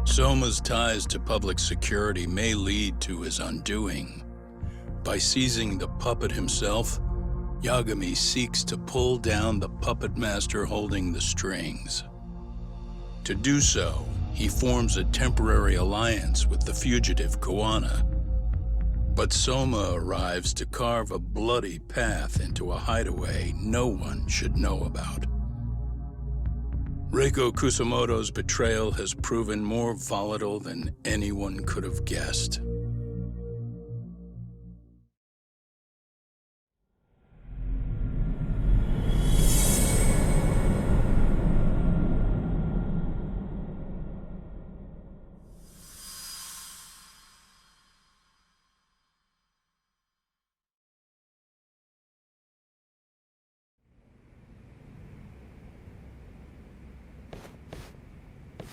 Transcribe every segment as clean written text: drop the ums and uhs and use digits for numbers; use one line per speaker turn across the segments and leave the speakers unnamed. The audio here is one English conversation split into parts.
Soma's ties to public security may lead to his undoing. By seizing the puppet himself, Yagami seeks to pull down the puppet master holding the strings. To do so, he forms a temporary alliance with the fugitive Koana. But Soma arrives to carve a bloody path into a hideaway no one should know about. Reiko Kusamoto's betrayal has proven more volatile than anyone could have guessed.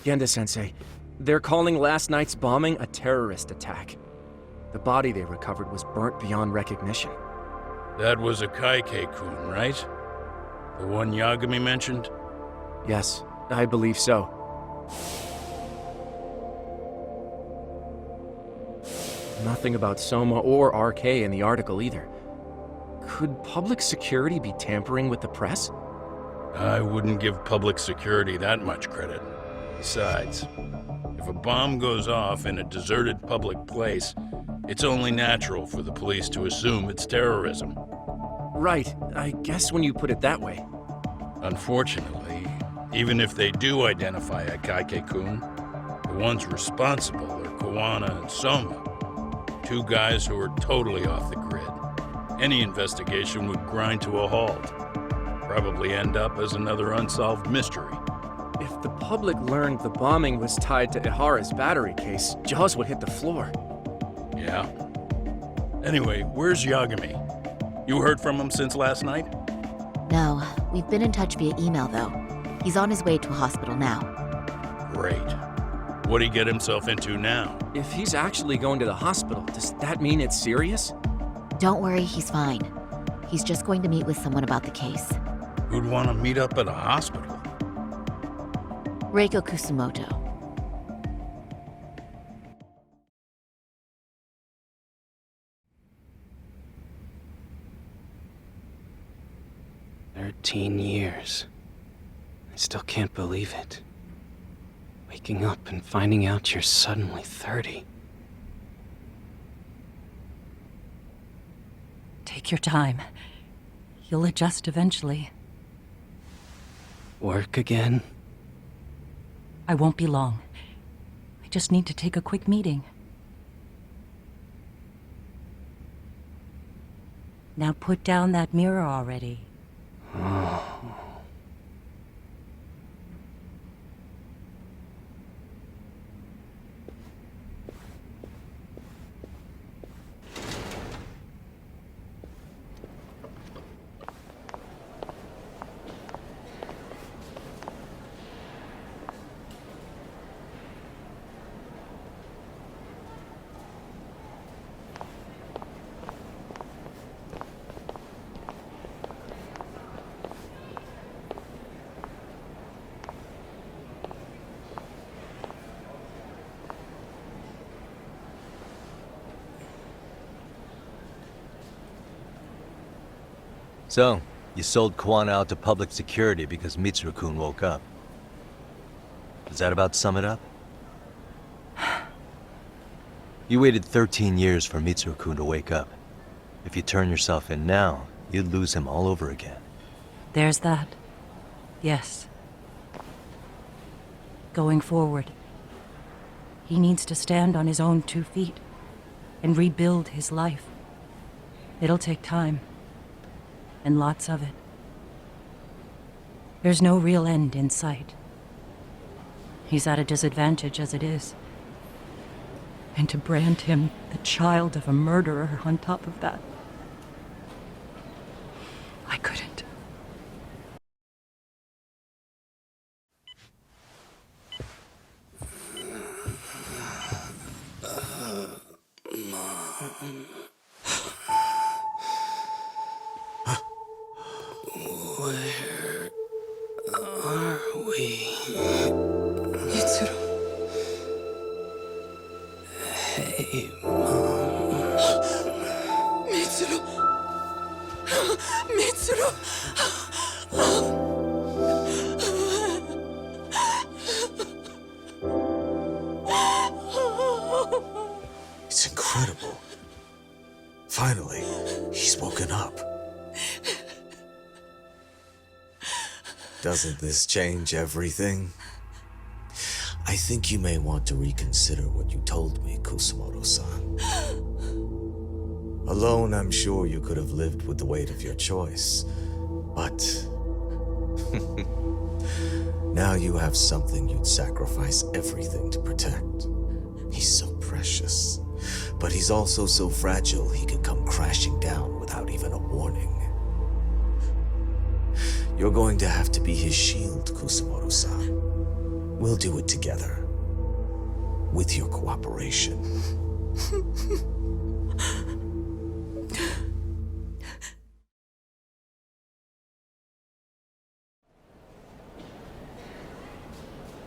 Genda-sensei, they're calling last night's bombing a terrorist attack. The body they recovered was burnt beyond recognition.
That was a Kaike-kun, right? The one Yagami mentioned?
Yes, I believe so. Nothing about Soma or RK in the article either. Could public security be tampering with the press?
I wouldn't give public security that much credit. Besides, if a bomb goes off in a deserted public place, it's only natural for the police to assume it's terrorism.
Right, I guess when you put it that way.
Unfortunately, even if they do identify a Kaike-kun, the ones responsible are Koana and Soma, two guys who are totally off the grid. Any investigation would grind to a halt, probably end up as another unsolved mystery.
If the public learned the bombing was tied to Ihara's battery case, jaws would hit the floor.
Yeah. Anyway, where's Yagami? You heard from him since last night?
No, we've been in touch via email though. He's on his way to a hospital now.
Great. What'd he get himself into now?
If he's actually going to the hospital, does that mean it's serious?
Don't worry, he's fine. He's just going to meet with someone about the case.
Who'd want to meet up at a hospital?
Reiko Kusamoto.
"13 years. I still can't believe it. Waking up and finding out you're suddenly 30.
Take your time. You'll adjust eventually.
Work again?
I won't be long. I just need to take a quick meeting. Now put down that mirror already.
Oh.
So, you sold Koana out to public security because Mitsuru-kun woke up. Does that about sum it up? You waited 13 years for Mitsuru-kun to wake up. If you turn yourself in now, you'd lose him all over again.
There's that. Yes. Going forward, he needs to stand on his own 2 feet and rebuild his life. It'll take time. And lots of it. There's no real end in sight. He's at a disadvantage as it is. And to brand him the child of a murderer on top of that, I couldn't.
Where are we?
Mitsuru.
Doesn't this change everything? I think you may want to reconsider what you told me, Kusumoto-san. Alone, I'm sure you could have lived with the weight of your choice, but... now you have something you'd sacrifice everything to protect. He's so precious, but he's also so fragile he could come crashing down without even a warning. You're going to have to be his shield, Kusumoto-san. We'll do it together. With your cooperation.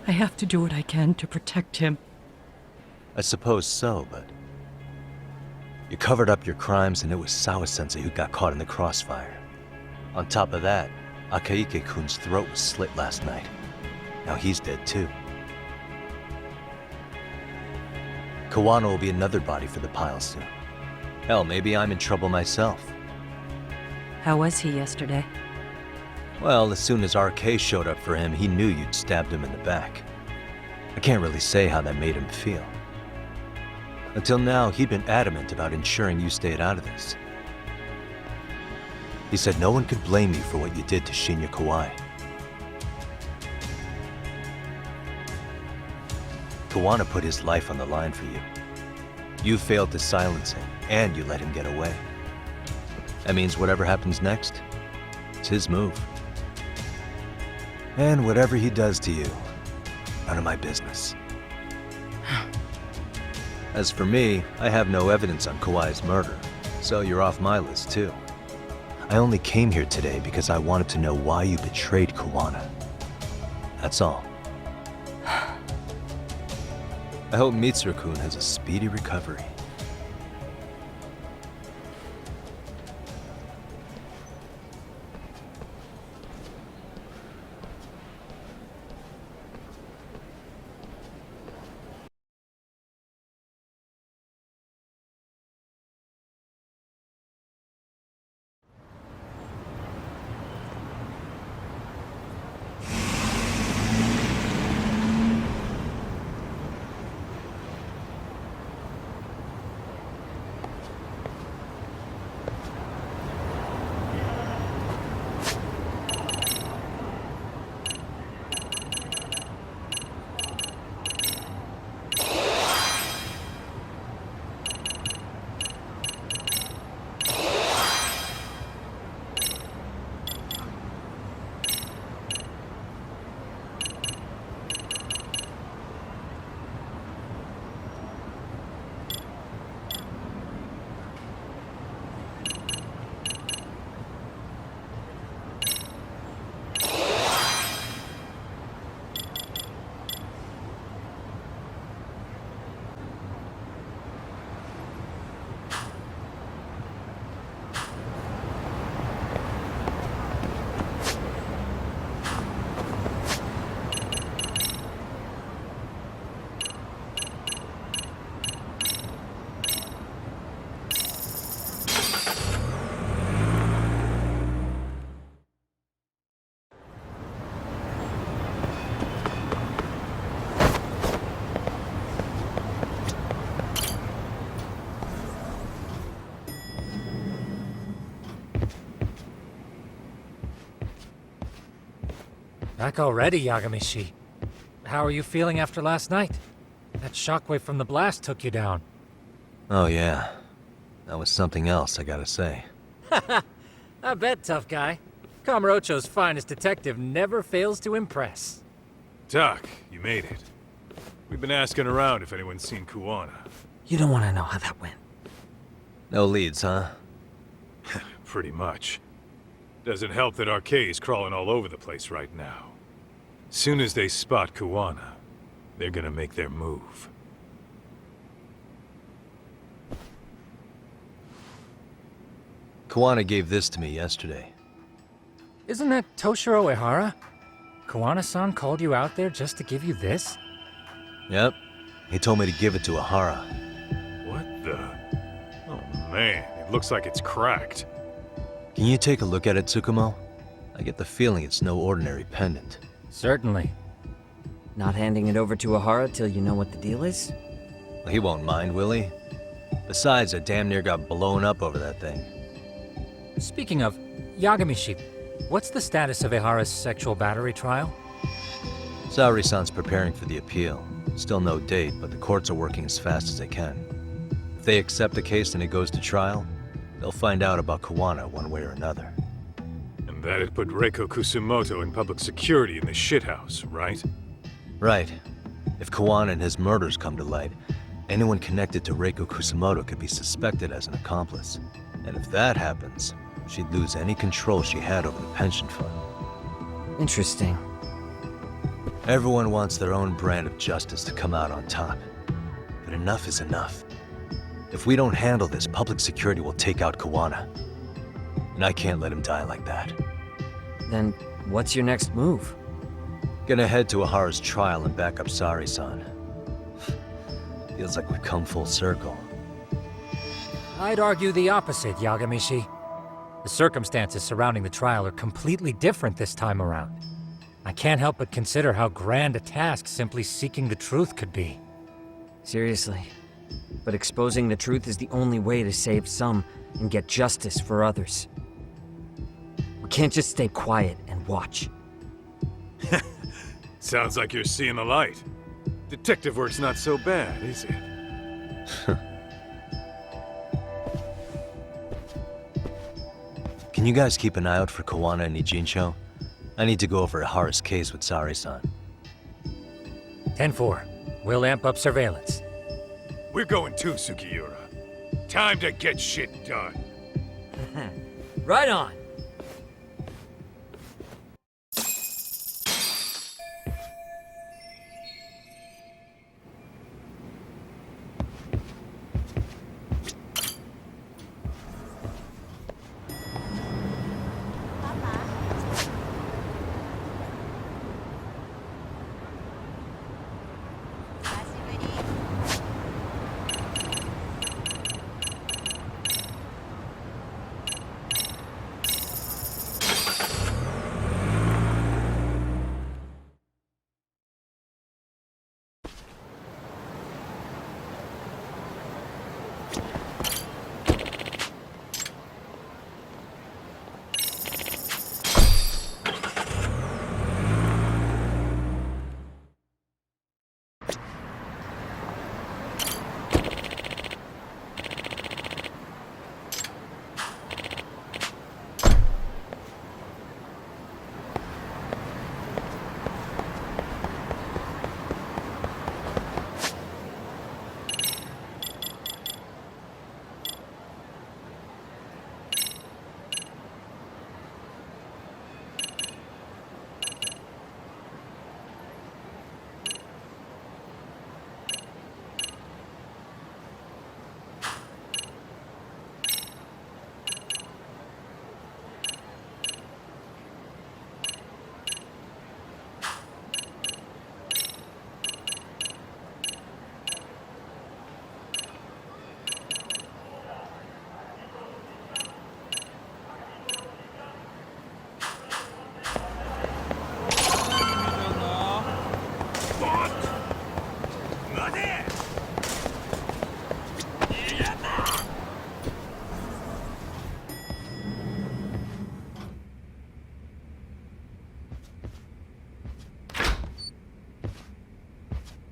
I have to do what I can to protect him.
I suppose so, but... You covered up your crimes and it was Sawa-sensei who got caught in the crossfire. On top of that, Akaike-kun's throat was slit last night. Now he's dead too. Kawano will be another body for the pile soon. Hell, maybe I'm in trouble myself.
How was he yesterday?
Well, as soon as RK showed up for him, he knew you'd stabbed him in the back. I can't really say how that made him feel. Until now, he'd been adamant about ensuring you stayed out of this. He said no one could blame you for what you did to Shinya Kawai. Kawano put his life on the line for you. You failed to silence him, and you let him get away. That means whatever happens next, it's his move. And whatever he does to you, none of my business. As for me, I have no evidence on Kawai's murder, so you're off my list too. I only came here today because I wanted to know why you betrayed Kawano. That's all. I hope Mitsuru-kun has a speedy recovery.
Back already, Yagamishi. How are you feeling after last night? That shockwave from the blast took you down.
Oh yeah, that was something else, I gotta say.
I bet, tough guy. Kamurocho's finest detective never fails to impress.
Doc, you made it. We've been asking around if anyone's seen Kuwana.
You don't want to know how that went.
No leads, huh?
Pretty much. Doesn't help that RK's crawling all over the place right now. Soon as they spot Kuwana, they're gonna make their move.
Kawano gave this to me yesterday.
Isn't that Toshiro Ehara? Kawana-san called you out there just to give you this?
Yep. He told me to give it to Ehara.
What the? Oh man, it looks like it's cracked.
Can you take a look at it, Tsukumo? I get the feeling it's no ordinary pendant.
Certainly.
Not handing it over to Ahara till you know what the deal is?
Well, he won't mind, will he? Besides, I damn near got blown up over that thing.
Speaking of, Yagamishi, what's the status of Ehara's sexual battery trial?
Saori-san's preparing for the appeal. Still no date, but the courts are working as fast as they can. If they accept the case and it goes to trial, they'll find out about Kawana one way or another.
And that'd put Reiko Kusumoto in public security in the shithouse, right?
Right. If Kawana and his murders come to light, anyone connected to Reiko Kusumoto could be suspected as an accomplice. And if that happens, she'd lose any control she had over the pension fund.
Interesting.
Everyone wants their own brand of justice to come out on top. But enough is enough. If we don't handle this, public security will take out Kawana. And I can't let him die like that.
Then what's your next move?
Gonna head to Ahara's trial and back up Saori-san. Feels like we've come full circle.
I'd argue the opposite, Yagamishi. The circumstances surrounding the trial are completely different this time around. I can't help but consider how grand a task simply seeking the truth could be.
Seriously. But exposing the truth is the only way to save some and get justice for others. We can't just stay quiet and watch.
Sounds like you're seeing the light. Detective work's not so bad, is it?
Can you guys keep an eye out for Kawana and Ijincho? I need to go over Ahara's case with Saori-san.
10-4. We'll amp up surveillance.
We're going too, Sugiura. Time to get shit done.
Right on!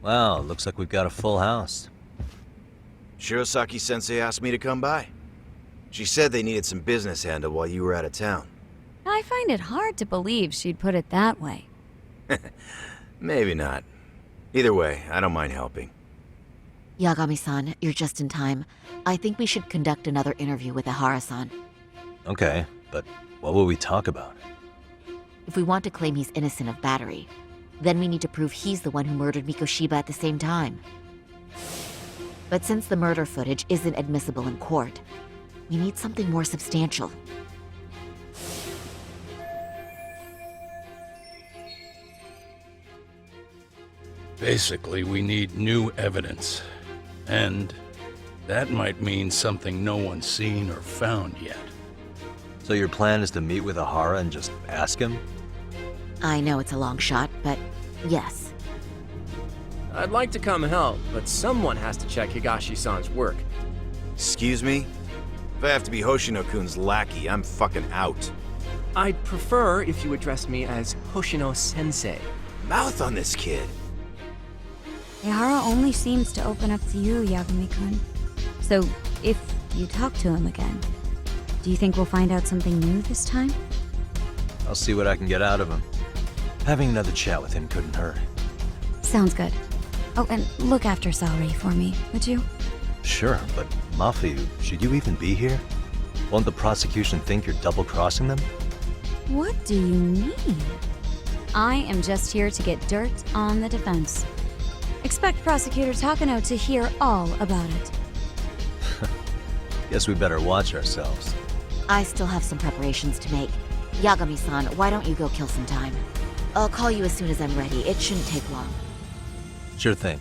Wow, looks like we've got a full house.
Shirosaki-sensei asked me to come by. She said they needed some business handled while you were out of town.
I find it hard to believe she'd put it that way.
Maybe not. Either way, I don't mind helping.
Yagami-san, you're just in time. I think we should conduct another interview with Ahara-san.
Okay, but what will we talk about?
If we want to claim he's innocent of battery, then we need to prove he's the one who murdered Mikoshiba at the same time. But since the murder footage isn't admissible in court, we need something more substantial.
Basically, we need new evidence. And that might mean something no one's seen or found yet.
So your plan is to meet with Ahara and just ask him?
I know it's a long shot, but yes.
I'd like to come help, but someone has to check Higashi-san's work.
Excuse me? If I have to be Hoshino-kun's lackey, I'm fucking out.
I'd prefer if you address me as Hoshino-sensei.
Mouth on this kid.
Ihara only seems to open up to you, Yagami-kun. So, if you talk to him again, do you think we'll find out something new this time?
I'll see what I can get out of him. Having another chat with him couldn't hurt.
Sounds good. Oh, and look after Saori for me, would you?
Sure, but Mafu, should you even be here? Won't the prosecution think you're double-crossing them?
What do you mean? I am just here to get dirt on the defense. Expect Prosecutor Takano to hear all about it.
Guess we better watch ourselves.
I still have some preparations to make. Yagami-san, why don't you go kill some time? I'll call you as soon as I'm ready. It shouldn't take long.
Sure thing.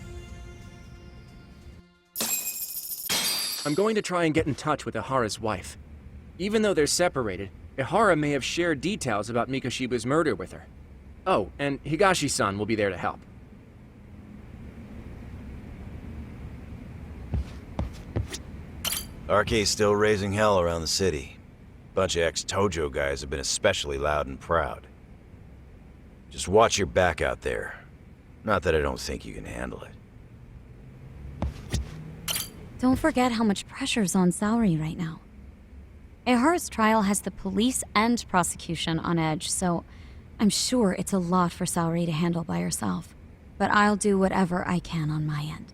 I'm going to try and get in touch with Ihara's wife. Even though they're separated, Ihara may have shared details about Mikoshiba's murder with her. Oh, and Higashi-san will be there to help.
RK's still raising hell around the city. Bunch of ex-Tojo guys have been especially loud and proud. Just watch your back out there. Not that I don't think you can handle it.
Don't forget how much pressure's on Saori right now. Ihara's trial has the police and prosecution on edge, so I'm sure it's a lot for Saori to handle by herself. But I'll do whatever I can on my end.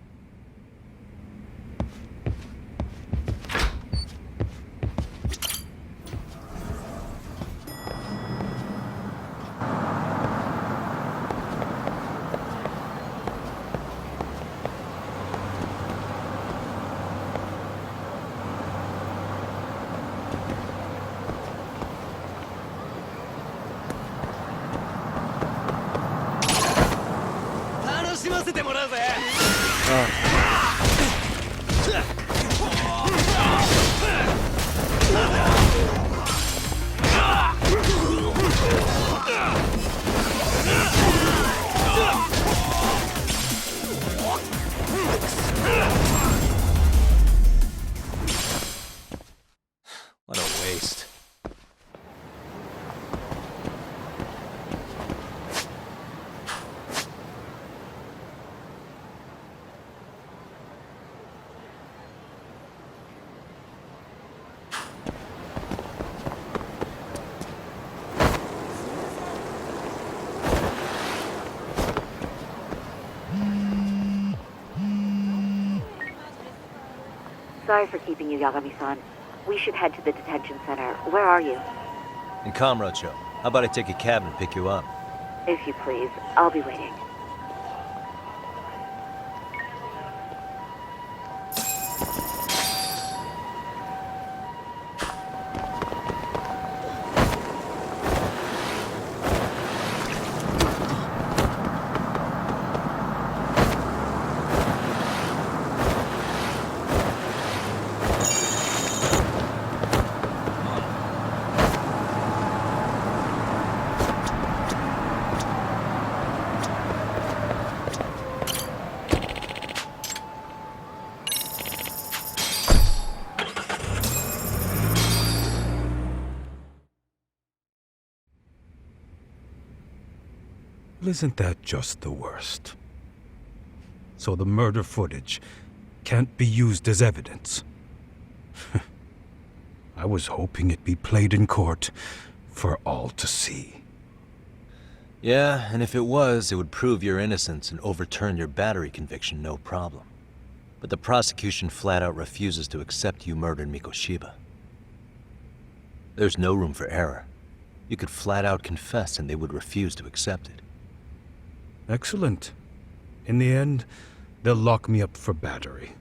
What a waste.
Sorry for keeping you, Yagami-san. We should head to the detention center. Where are you?
In Kamurocho, how about I take a cab and pick you up?
If you please. I'll be waiting.
Isn't that just the worst? So the murder footage can't be used as evidence. I was hoping it'd be played in court for all to see.
Yeah, and if it was, it would prove your innocence and overturn your battery conviction, no problem. But the prosecution flat out refuses to accept you murdered Mikoshiba. There's no room for error. You could flat out confess and they would refuse to accept it.
Excellent. In the end, they'll lock me up for battery,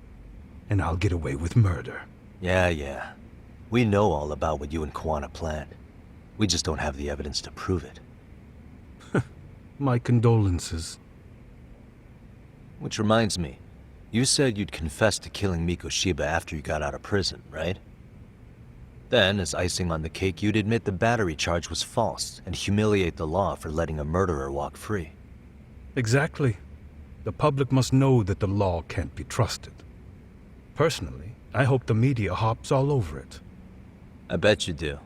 and I'll get away with murder.
Yeah. We know all about what you and Kuwana planned. We just don't have the evidence to prove it.
My condolences.
Which reminds me, you said you'd confess to killing Mikoshiba after you got out of prison, right? Then, as icing on the cake, you'd admit the battery charge was false and humiliate the law for letting a murderer walk free.
Exactly. The public must know that the law can't be trusted. Personally, I hope the media hops all over it.
I bet you do.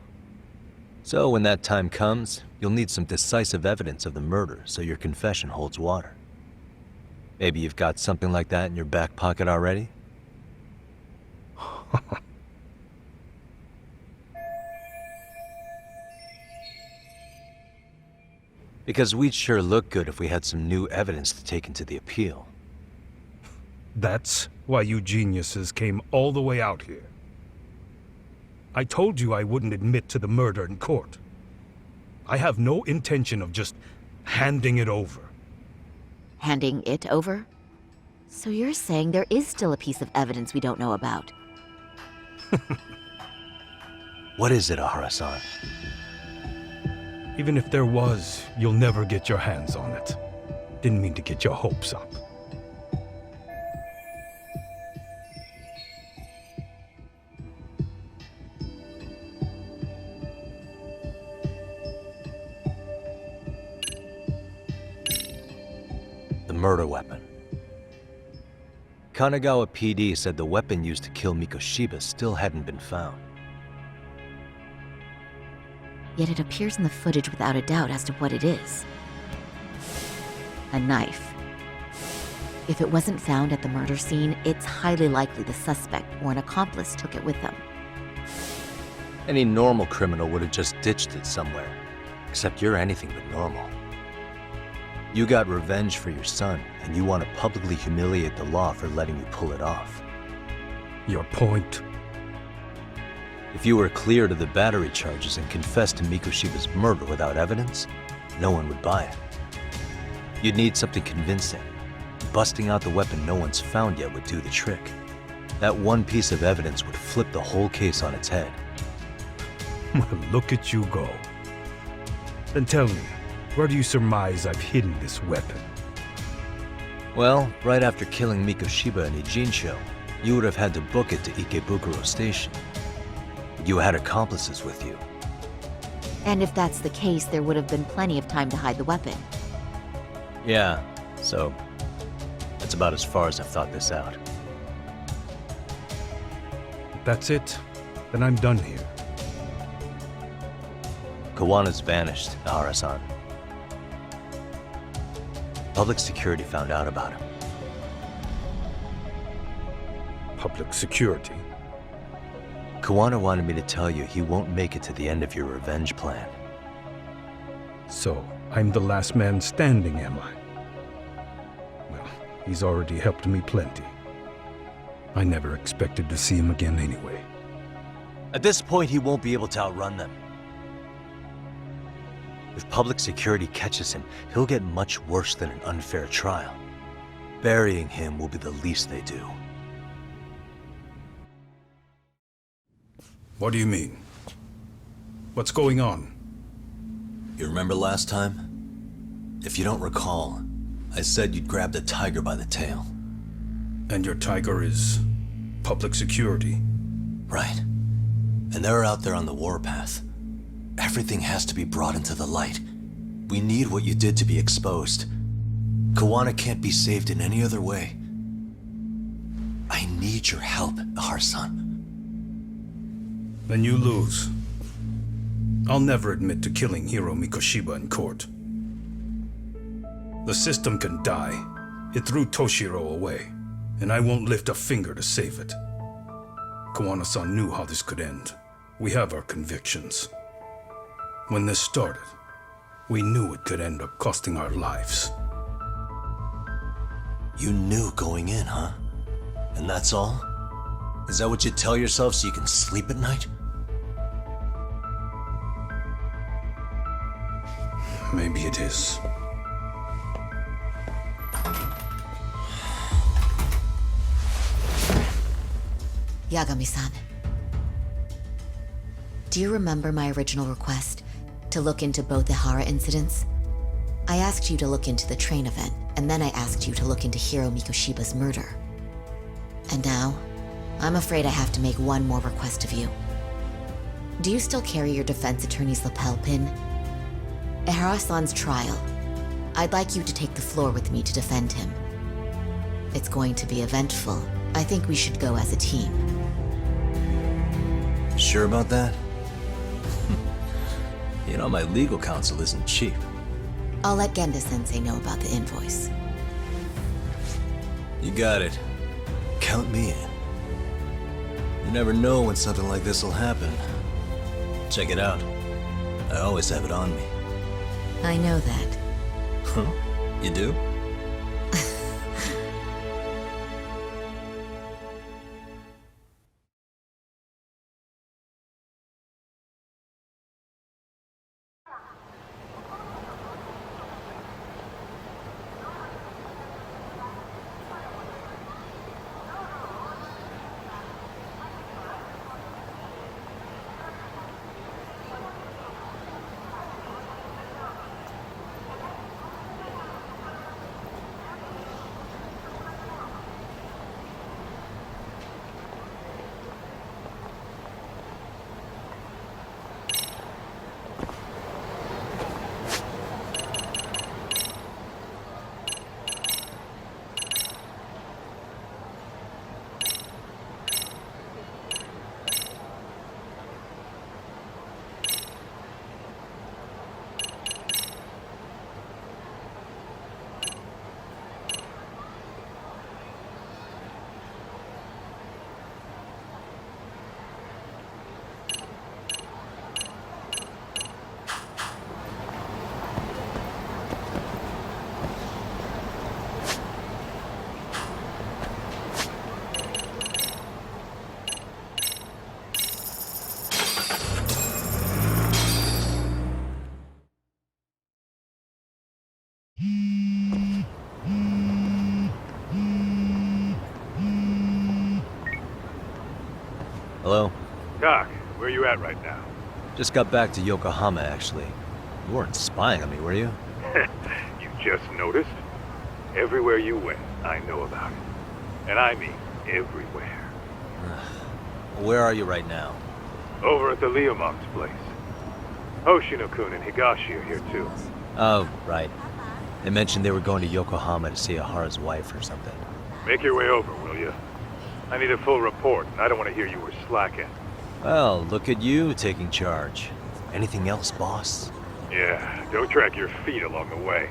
So when that time comes, you'll need some decisive evidence of the murder so your confession holds water. Maybe you've got something like that in your back pocket already? Because we'd sure look good if we had some new evidence to take into the appeal.
That's why you geniuses came all the way out here. I told you I wouldn't admit to the murder in court. I have no intention of just handing it over.
Handing it over? So you're saying there is still a piece of evidence we don't know about?
What is it, Ahara-san?
Even if there was, you'll never get your hands on it. Didn't mean to get your hopes up.
The murder weapon. Kanagawa PD said the weapon used to kill Mikoshiba still hadn't been found.
Yet it appears in the footage without a doubt as to what it is. A knife. If it wasn't found at the murder scene, it's highly likely the suspect or an accomplice took it with them.
Any normal criminal would have just ditched it somewhere. Except you're anything but normal. You got revenge for your son, and you want to publicly humiliate the law for letting you pull it off.
Your point?
If you were cleared of the battery charges and confessed to Mikoshiba's murder without evidence, no one would buy it. You'd need something convincing. Busting out the weapon no one's found yet would do the trick. That one piece of evidence would flip the whole case on its head.
Well, look at you go. Then tell me, where do you surmise I've hidden this weapon?
Well, right after killing Mikoshiba in Ijinsho, you would have had to book it to Ikebukuro Station. You had accomplices with you.
And if that's the case, there would have been plenty of time to hide the weapon.
Yeah, so that's about as far as I've thought this out.
If that's it, then I'm done here.
Kawana's vanished, Ahara-san. Public security found out about him.
Public security?
Kawana wanted me to tell you he won't make it to the end of your revenge plan.
So, I'm the last man standing, am I? Well, he's already helped me plenty. I never expected to see him again anyway.
At this point, he won't be able to outrun them. If public security catches him, he'll get much worse than an unfair trial. Burying him will be the least they do.
What do you mean? What's going on?
You remember last time? If you don't recall, I said you'd grab the tiger by the tail.
And your tiger is public security?
Right. And they're out there on the warpath. Everything has to be brought into the light. We need what you did to be exposed. Kawana can't be saved in any other way. I need your help, Ahara-san.
Then you lose. I'll never admit to killing Hiro Mikoshiba in court. The system can die. It threw Toshiro away, and I won't lift a finger to save it. Kawana-san knew how this could end. We have our convictions. When this started, we knew it could end up costing our lives.
You knew going in, huh? And that's all? Is that what you tell yourself so you can sleep at night?
Maybe it is.
Yagami-san. Do you remember my original request to look into both the Hara incidents? I asked you to look into the train event, and then I asked you to look into Hiro Mikoshiba's murder. And now, I'm afraid I have to make one more request of you. Do you still carry your defense attorney's lapel pin? Ehara-san's trial. I'd like you to take the floor with me to defend him. It's going to be eventful. I think we should go as a team.
Sure about that? You know, my legal counsel isn't cheap.
I'll let Genda-sensei know about the invoice.
You got it. Count me in. You never know when something like this will happen. Check it out. I always have it on me.
I know that.
Huh? You do? Hello?
Doc, where you at right now?
Just got back to Yokohama, actually. You weren't spying on me, were you?
You just noticed? Everywhere you went, I know about it. And I mean everywhere.
Where are you right now?
Over at the Leomong's place. Hoshino-kun and Higashi are here too.
Oh, right. They mentioned they were going to Yokohama to see Ahara's wife or something.
Make your way over, will you? I need a full report, and I don't want to hear you were slacking.
Well, look at you taking charge. Anything else, boss?
Yeah, don't drag your feet along the way.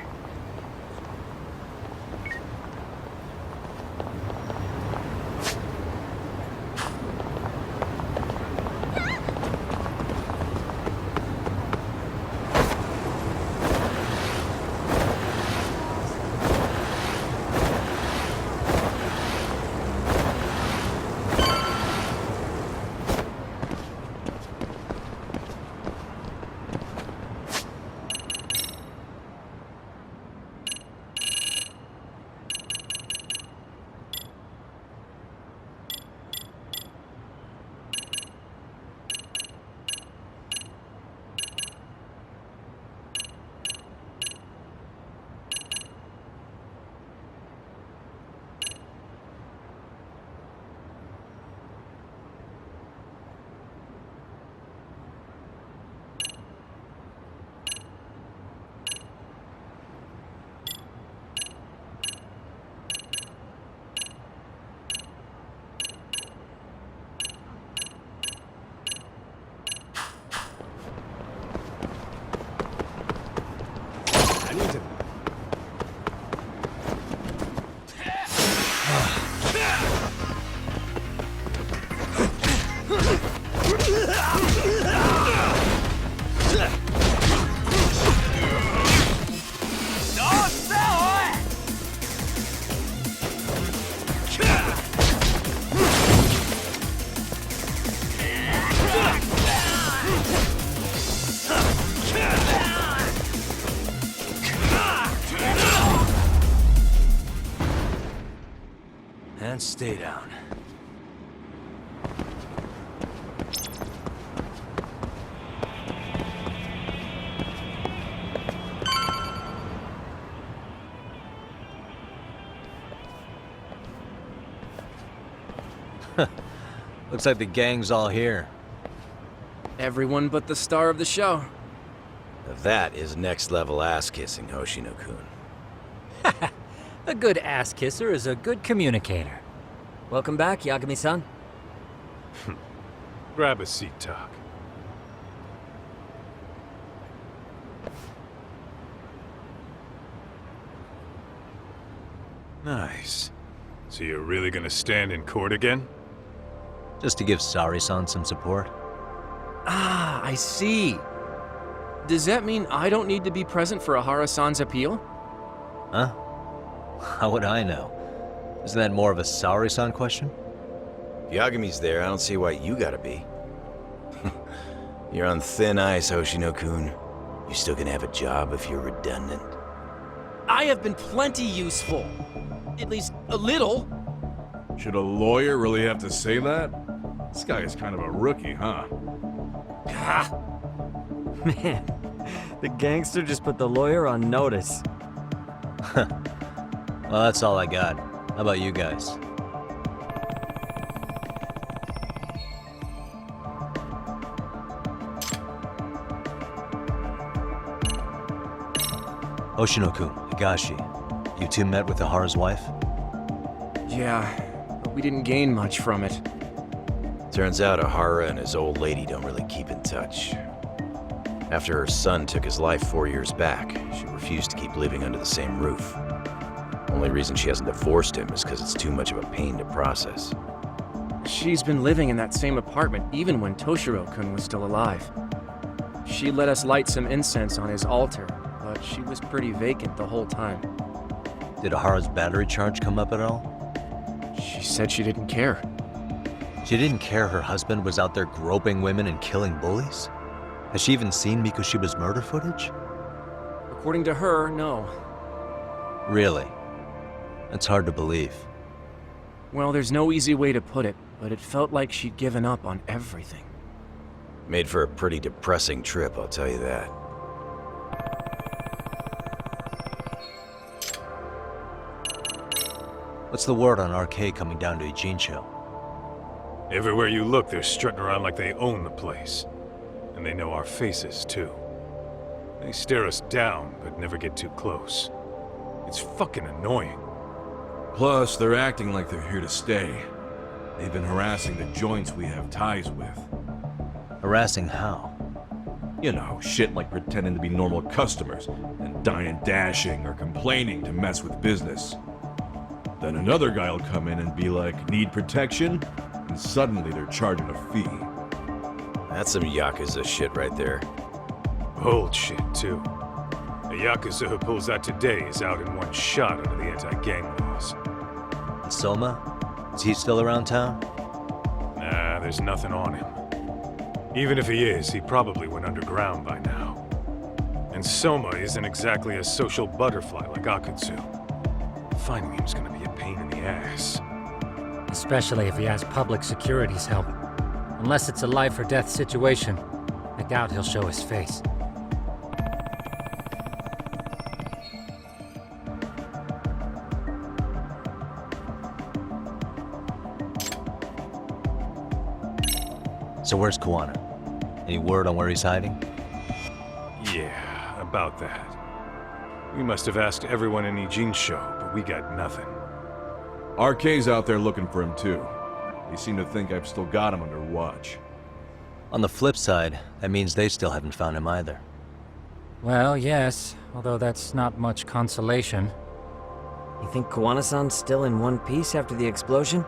And stay down. Looks like the gang's all here.
Everyone but the star of the show.
Now that is next-level ass-kissing, Hoshino-kun.
A good ass kisser is a good communicator.
Welcome back, Yagami-san.
Grab a seat, Tak. Nice. So you're really gonna stand in court again?
Just to give Sari-san some support.
Ah, I see. Does that mean I don't need to be present for Ahara-san's appeal?
Huh? How would I know? Isn't that more of a Sari-san question?
If Yagami's there, I don't see why you gotta be. You're on thin ice, Hoshino-kun. You still gonna have a job if you're redundant?
I have been plenty useful. At least a little.
Should a lawyer really have to say that? This guy is kind of a rookie, huh?
Ah,
Man, the gangster just put the lawyer on notice.
Well, that's all I got. How about you guys? Hoshino-kun, Higashi, you two met with Ahara's wife?
yeah, but we didn't gain much from it.
Turns out Ahara and his old lady don't really keep in touch. After her son took his life 4 years back, she refused to keep living under the same roof. Only reason she hasn't divorced him is because it's too much of a pain to process.
She's been living in that same apartment even when Toshiro-kun was still alive. She let us light some incense on his altar, but she was pretty vacant the whole time.
Did Ahara's battery charge come up at all?
She said she didn't care.
She didn't care her husband was out there groping women and killing bullies? Has she even seen Mikoshiba's murder footage?
According to her, no.
Really? That's hard to believe.
Well, there's no easy way to put it, but it felt like she'd given up on everything.
Made for a pretty depressing trip, I'll tell you that.
What's the word on RK coming down to Ijincho?
Everywhere you look, they're strutting around like they own the place. And they know our faces, too. They stare us down, but never get too close. It's fucking annoying.
Plus, they're acting like they're here to stay. They've been harassing the joints we have ties with.
Harassing how?
You know, shit like pretending to be normal customers and dying dashing or complaining to mess with business. Then another guy will come in and be like, need protection? And suddenly they're charging a fee.
That's some Yakuza shit right there.
Old shit, too. A Yakuza who pulls that today is out in one shot under the anti-gang laws.
And Soma? Is he still around town?
Nah, there's nothing on him. Even if he is, he probably went underground by now. And Soma isn't exactly a social butterfly like Akutsu. Finding him's gonna be a pain in the ass.
Especially if he has public security's help. Unless it's a life or death situation, I doubt he'll show his face.
So where's Kuwana? Any word on where he's hiding?
Yeah, about that. We must have asked everyone in Ijincho, but we got nothing.
RK's out there looking for him too. They seem to think I've still got him under watch.
On the flip side, that means they still haven't found him either.
Well, yes, although that's not much consolation.
You think Kuwana-san's still in one piece after the explosion?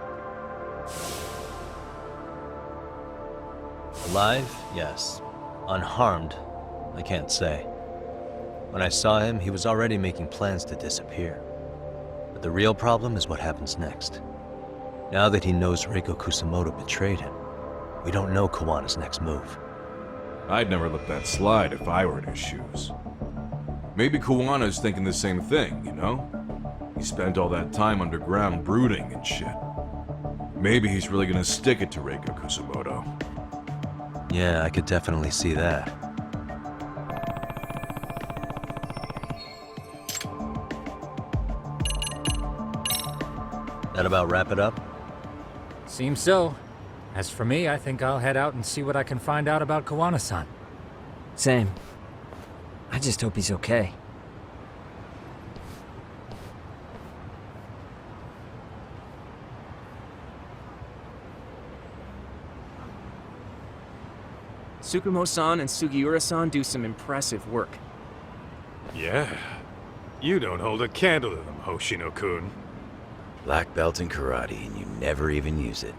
Alive? Yes. Unharmed? I can't say. When I saw him, he was already making plans to disappear. But the real problem is what happens next. Now that he knows Reiko Kusamoto betrayed him, we don't know Kawana's next move.
I'd never let that slide if I were in his shoes. Maybe Kawana's thinking the same thing, you know? He spent all that time underground brooding and shit. Maybe he's really gonna stick it to Reiko Kusamoto.
Yeah, I could definitely see that. That about wrap it up?
Seems so. As for me, I think I'll head out and see what I can find out about Kawana-san.
Same. I just hope he's okay.
Tsukumo-san and Sugiura-san do some impressive work.
Yeah. You don't hold a candle to them, Hoshino-kun.
Black belt in karate, and you never even use it.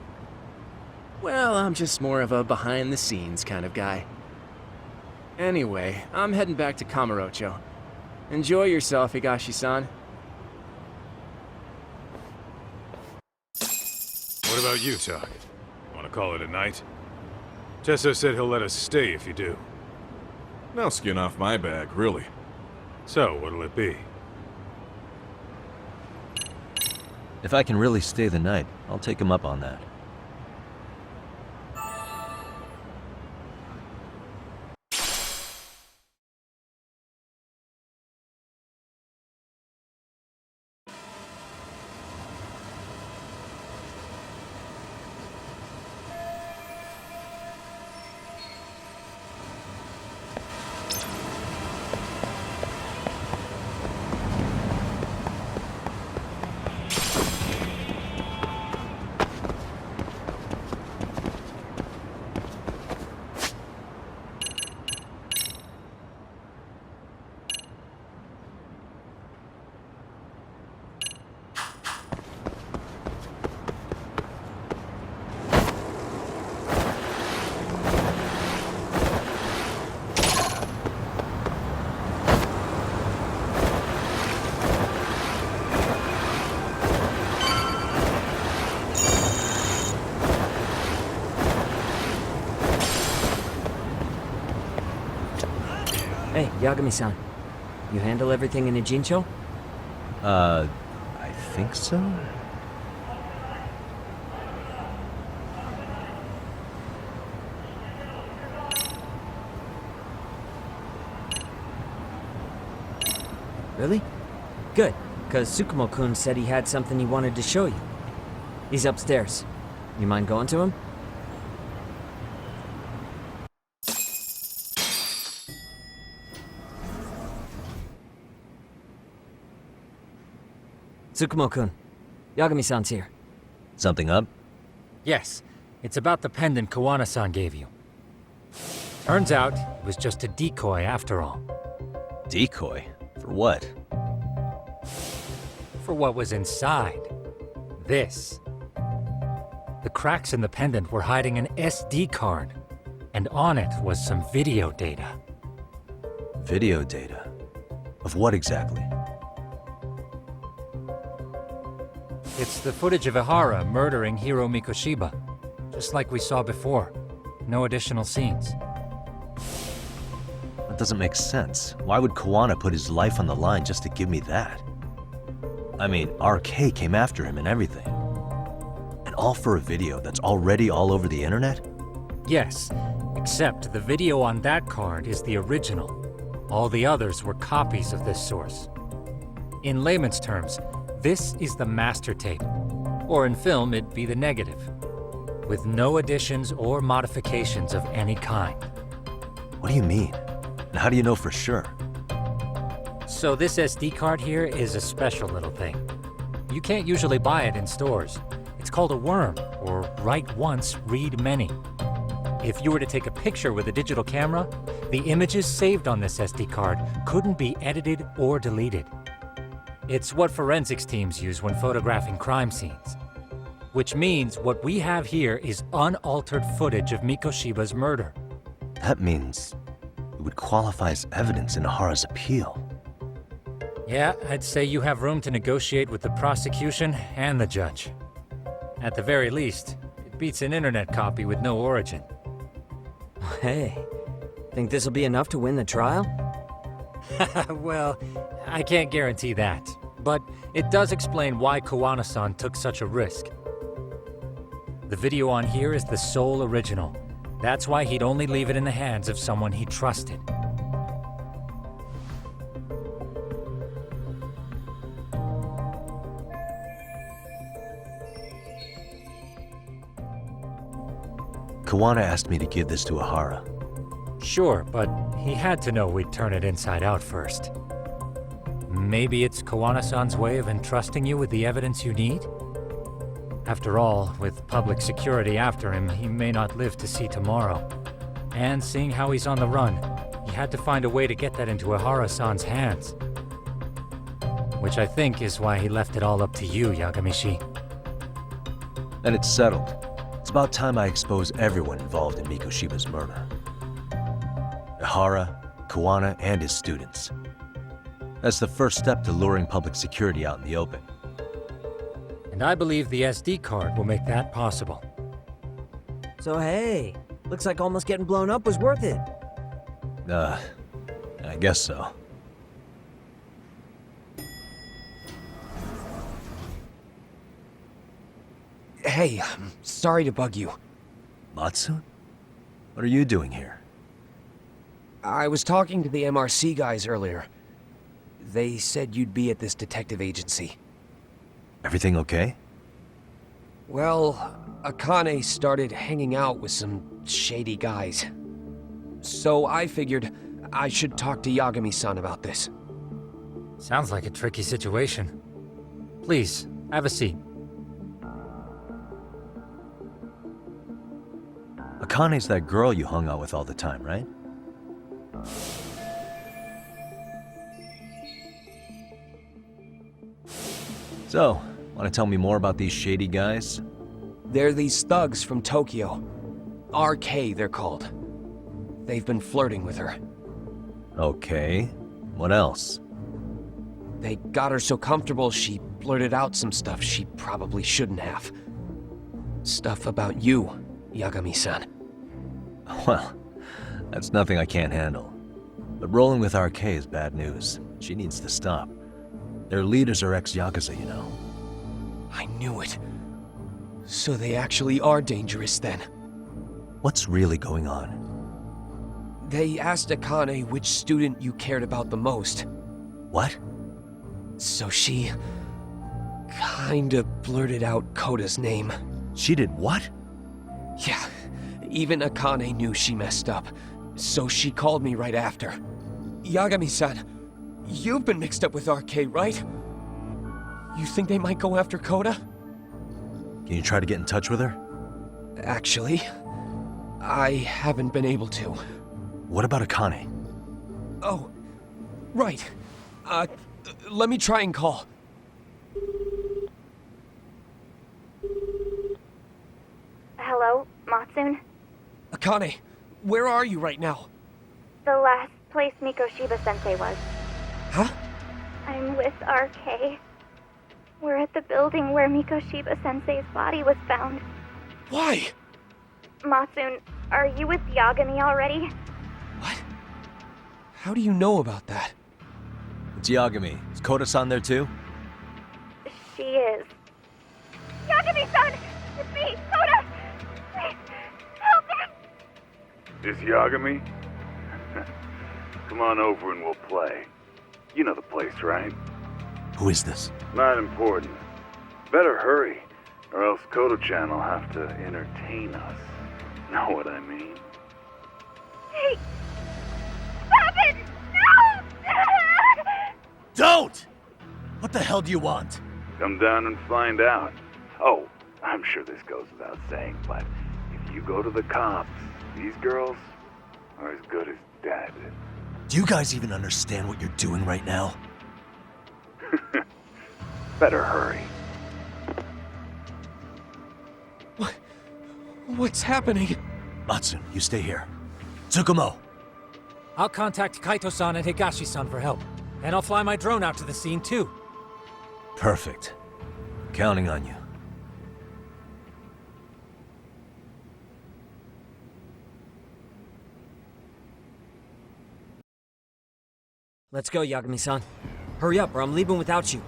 Well, I'm just more of a behind-the-scenes kind of guy. Anyway, I'm heading back to Kamurocho. Enjoy yourself, Higashi-san.
What about you, Tak? Want to call it a night? Tesso said he'll let us stay if you do.
No skin off my back, really.
So, what'll it be?
If I can really stay the night, I'll take him up on that.
Hey, Yagami-san. You handle everything in a Jincho?
I think so?
Really? Good, because Tsukumo-kun said he had something he wanted to show you. He's upstairs. You mind going to him? Tsukumo-kun, Yagami-san's here.
Something up?
Yes, it's about the pendant Kawana-san gave you. Turns out, it was just a decoy after all.
Decoy? For what?
For what was inside. This. The cracks in the pendant were hiding an SD card, and on it was some video data.
Video data? Of what exactly?
It's the footage of Ihara murdering Hiro Mikoshiba, just like we saw before. No additional scenes.
That doesn't make sense. Why would Kawana put his life on the line just to give me that? I mean, RK came after him and everything. And all for a video that's already all over the internet?
Yes, except the video on that card is the original. All the others were copies of this source. In layman's terms, this is the master tape, or in film it'd be the negative, with no additions or modifications of any kind.
What do you mean? And how do you know for sure?
So this SD card here is a special little thing. You can't usually buy it in stores. It's called a worm, or write once, read many. If you were to take a picture with a digital camera, the images saved on this SD card couldn't be edited or deleted. It's what forensics teams use when photographing crime scenes. Which means what we have here is unaltered footage of Mikoshiba's murder.
That means it would qualify as evidence in Ihara's appeal.
Yeah, I'd say you have room to negotiate with the prosecution and the judge. At the very least, it beats an internet copy with no origin.
Hey, think this'll be enough to win the trial?
Well, I can't guarantee that, but it does explain why Kawana-san took such a risk. The video on here is the sole original. That's why he'd only leave it in the hands of someone he trusted.
Kawana asked me to give this to Ahara.
Sure, but he had to know we'd turn it inside out first. Maybe it's Kawana-san's way of entrusting you with the evidence you need? After all, with public security after him, he may not live to see tomorrow. And seeing how he's on the run, he had to find a way to get that into Ahara-san's hands. Which I think is why he left it all up to you, Yagamishi.
Then it's settled. It's about time I expose everyone involved in Mikoshiba's murder. Ahara, Kawana, and his students. That's the first step to luring public security out in the open.
And I believe the SD card will make that possible.
So hey, looks like almost getting blown up was worth it.
I guess so.
Hey, I'm sorry to bug you.
Matsu? What are you doing here?
I was talking to the MRC guys earlier. They said you'd be at this detective agency.
Everything okay?
Well, Akane started hanging out with some shady guys. So I figured I should talk to Yagami-san about this.
Sounds like a tricky situation. Please, have a seat.
Akane's that girl you hung out with all the time, right? So, want to tell me more about these shady guys?
They're these thugs from Tokyo. RK, they're called. They've been flirting with her.
Okay. What else?
They got her so comfortable she blurted out some stuff she probably shouldn't have. Stuff about you, Yagami-san.
Well, that's nothing I can't handle. But rolling with RK is bad news. She needs to stop. Their leaders are ex-Yakuza, you know.
I knew it. So they actually are dangerous then.
What's really going on?
They asked Akane which student you cared about the most.
What?
So she kinda blurted out Koda's name.
She did what?
Yeah, even Akane knew she messed up, so she called me right after. Yagami-san, you've been mixed up with RK, right? You think they might go after Koda?
Can you try to get in touch with her?
Actually, I haven't been able to.
What about Akane?
Oh, right. Let me try and call.
Hello, Matsun?
Akane, where are you right now?
The last place Mikoshiba-sensei was.
Huh?
I'm with RK. We're at the building where Mikoshiba-sensei's body was found.
Why?
Matsun, are you with Yagami already?
How do you know about that?
It's Yagami. Is Koda-san there too?
She is. Yagami-san! It's me, Koda! Please, help me!
Is Yagami? Come on over and we'll play. You know the place, right?
Who is this?
Not important. Better hurry, or else Kodo-chan will have to entertain us. Know what I mean?
Hey! Stop it! No!
Don't! What the hell do you want?
Come down and find out. Oh, I'm sure this goes without saying, but if you go to the cops, these girls are as good as dead.
Do you guys even understand what you're doing right now?
Better hurry.
What's happening?
Matsun, you stay here. Tsukumo!
I'll contact Kaito-san and Higashi-san for help. And I'll fly my drone out to the scene, too.
Perfect. Counting on you.
Let's go, Yagami-san. Hurry up, or I'm leaving without you.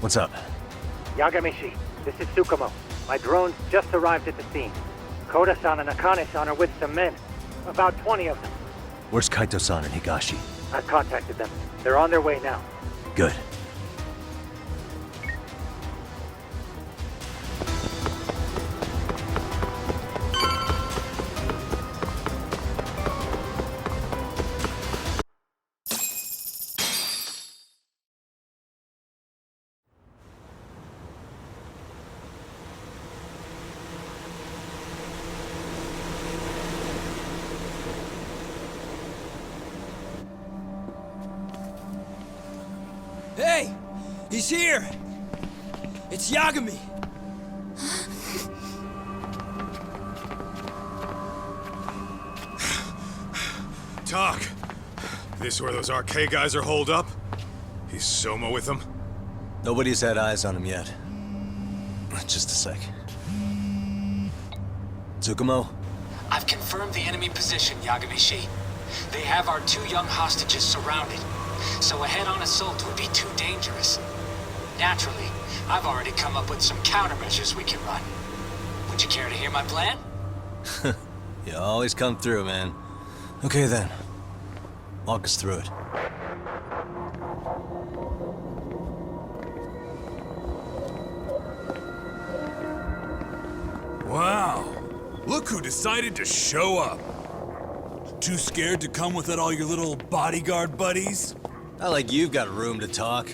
What's up?
Yagamishi, this is Tsukumo. My drones just arrived at the scene. Koda-san and Akane-san are with some men. About 20 of them.
Where's Kaito-san and Higashi?
I've contacted them. They're on their way now.
Good.
Hey! He's here! It's Yagami!
Talk. This where those RK guys are holed up? He's Soma with them?
Nobody's had eyes on him yet. Just a sec. Tsukumo?
I've confirmed the enemy position, Yagami-shi. They have our 2 young hostages surrounded, so a head-on assault would be too dangerous. Naturally, I've already come up with some countermeasures we can run. Would you care to hear my plan?
You always come through, man. Okay then. Walk us through it.
Wow. Look who decided to show up. Too scared to come without all your little bodyguard buddies?
Not like you've got room to talk.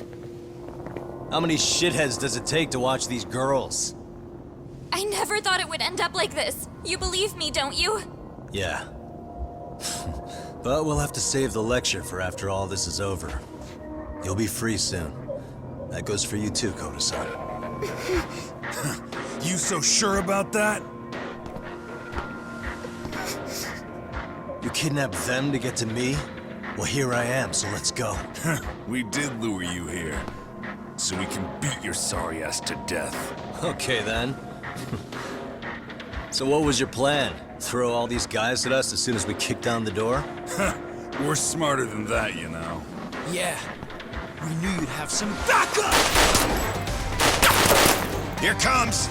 How many shitheads does it take to watch these girls?
I never thought it would end up like this. You believe me, don't you?
Yeah. But we'll have to save the lecture for after all this is over. You'll be free soon. That goes for you too, Koda-san.
You so sure about that?
You kidnapped them to get to me? Well, here I am, so let's go.
We did lure you here, so we can beat your sorry ass to death.
Okay, then. So what was your plan? Throw all these guys at us as soon as we kick down the door?
We're smarter than that, you know.
Yeah. We knew you'd have some backup!
Here comes!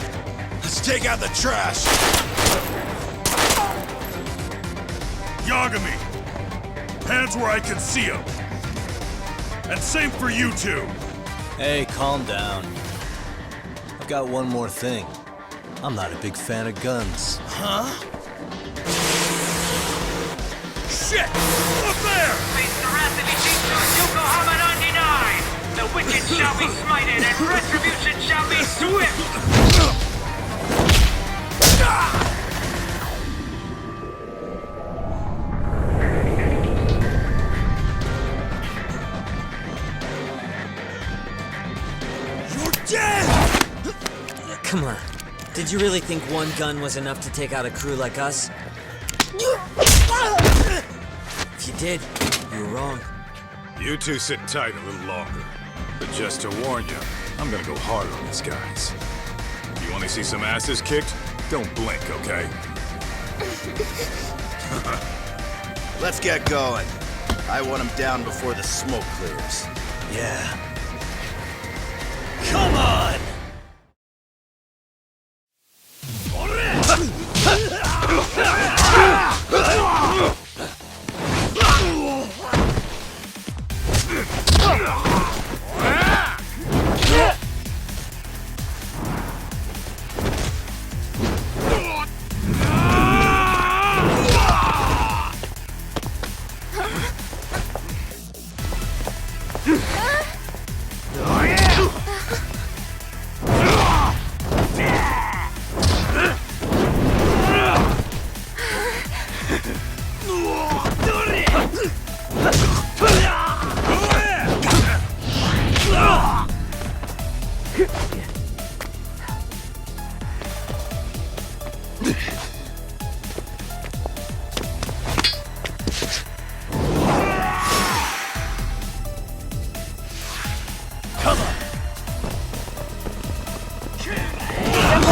Let's take out the trash! Yagami! Hands where I can see them! And same for you two!
Hey, calm down. I've got one more thing. I'm not a big fan of guns.
Huh?
Shit! Up there!
Face the wrath of Ijincho Yokohama 99! The wicked shall be smited and retribution shall be swift!
You're dead!
Come on. Did you really think one gun was enough to take out a crew like us? If you did, you were wrong.
You two sit tight a little longer. But just to warn you, I'm gonna go harder on these guys. You wanna see some asses kicked? Don't blink, okay?
Let's get going. I want him down before the smoke clears.
Yeah. Come on!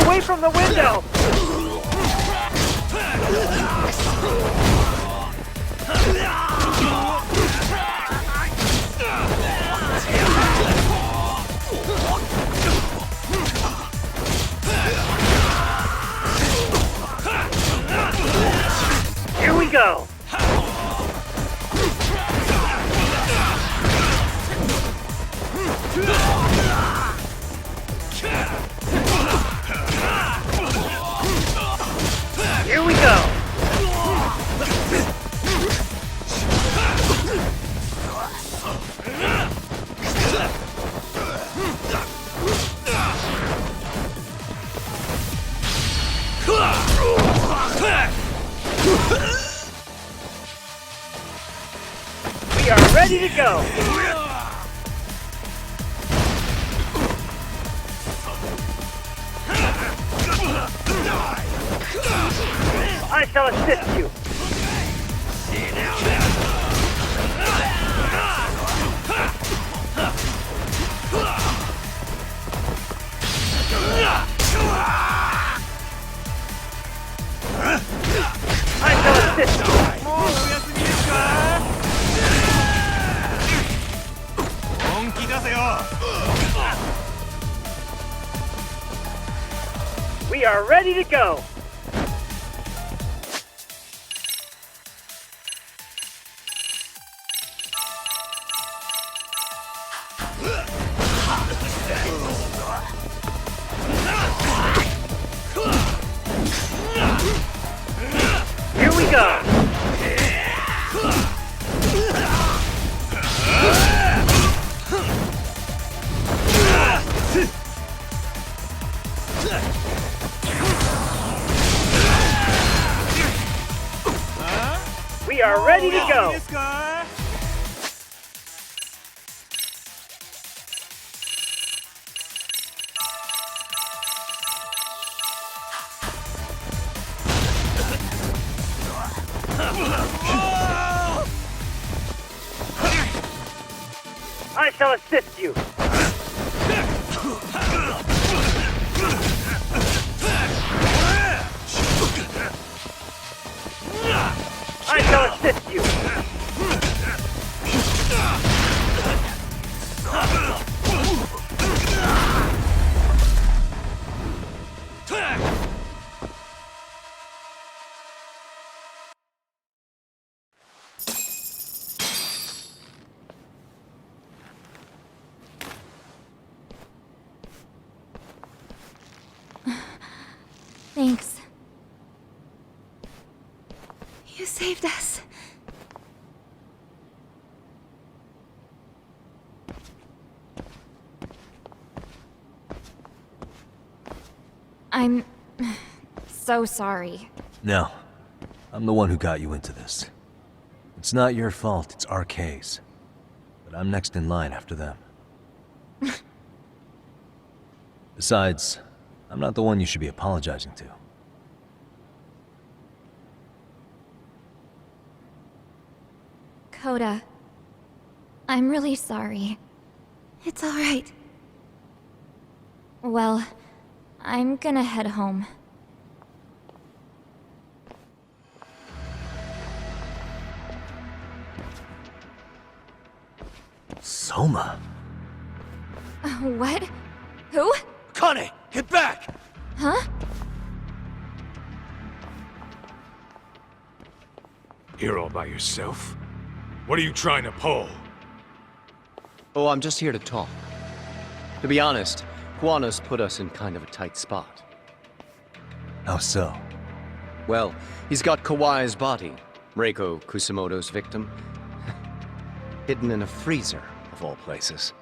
Away from the window! go! Here we go! We are ready to go! I shall assist you! I shall assist you! We are ready to go! Here we go! We are ready to go! I shall assist you! I shall assist you!
Thanks. You saved us. I'm so sorry.
No. I'm the one who got you into this. It's not your fault, it's RK's. But I'm next in line after them. Besides, I'm not the one you should be apologizing to.
Coda, I'm really sorry. It's all right. Well, I'm gonna head home.
Soma?
What? Who?
Kane, get back!
Huh?
Here all by yourself? What are you trying to pull?
Oh, I'm just here to talk. To be honest, Kuwano's put us in kind of a tight spot.
How so?
Well, he's got Kawai's body, Reiko Kusamoto's victim, hidden in a freezer, of all places.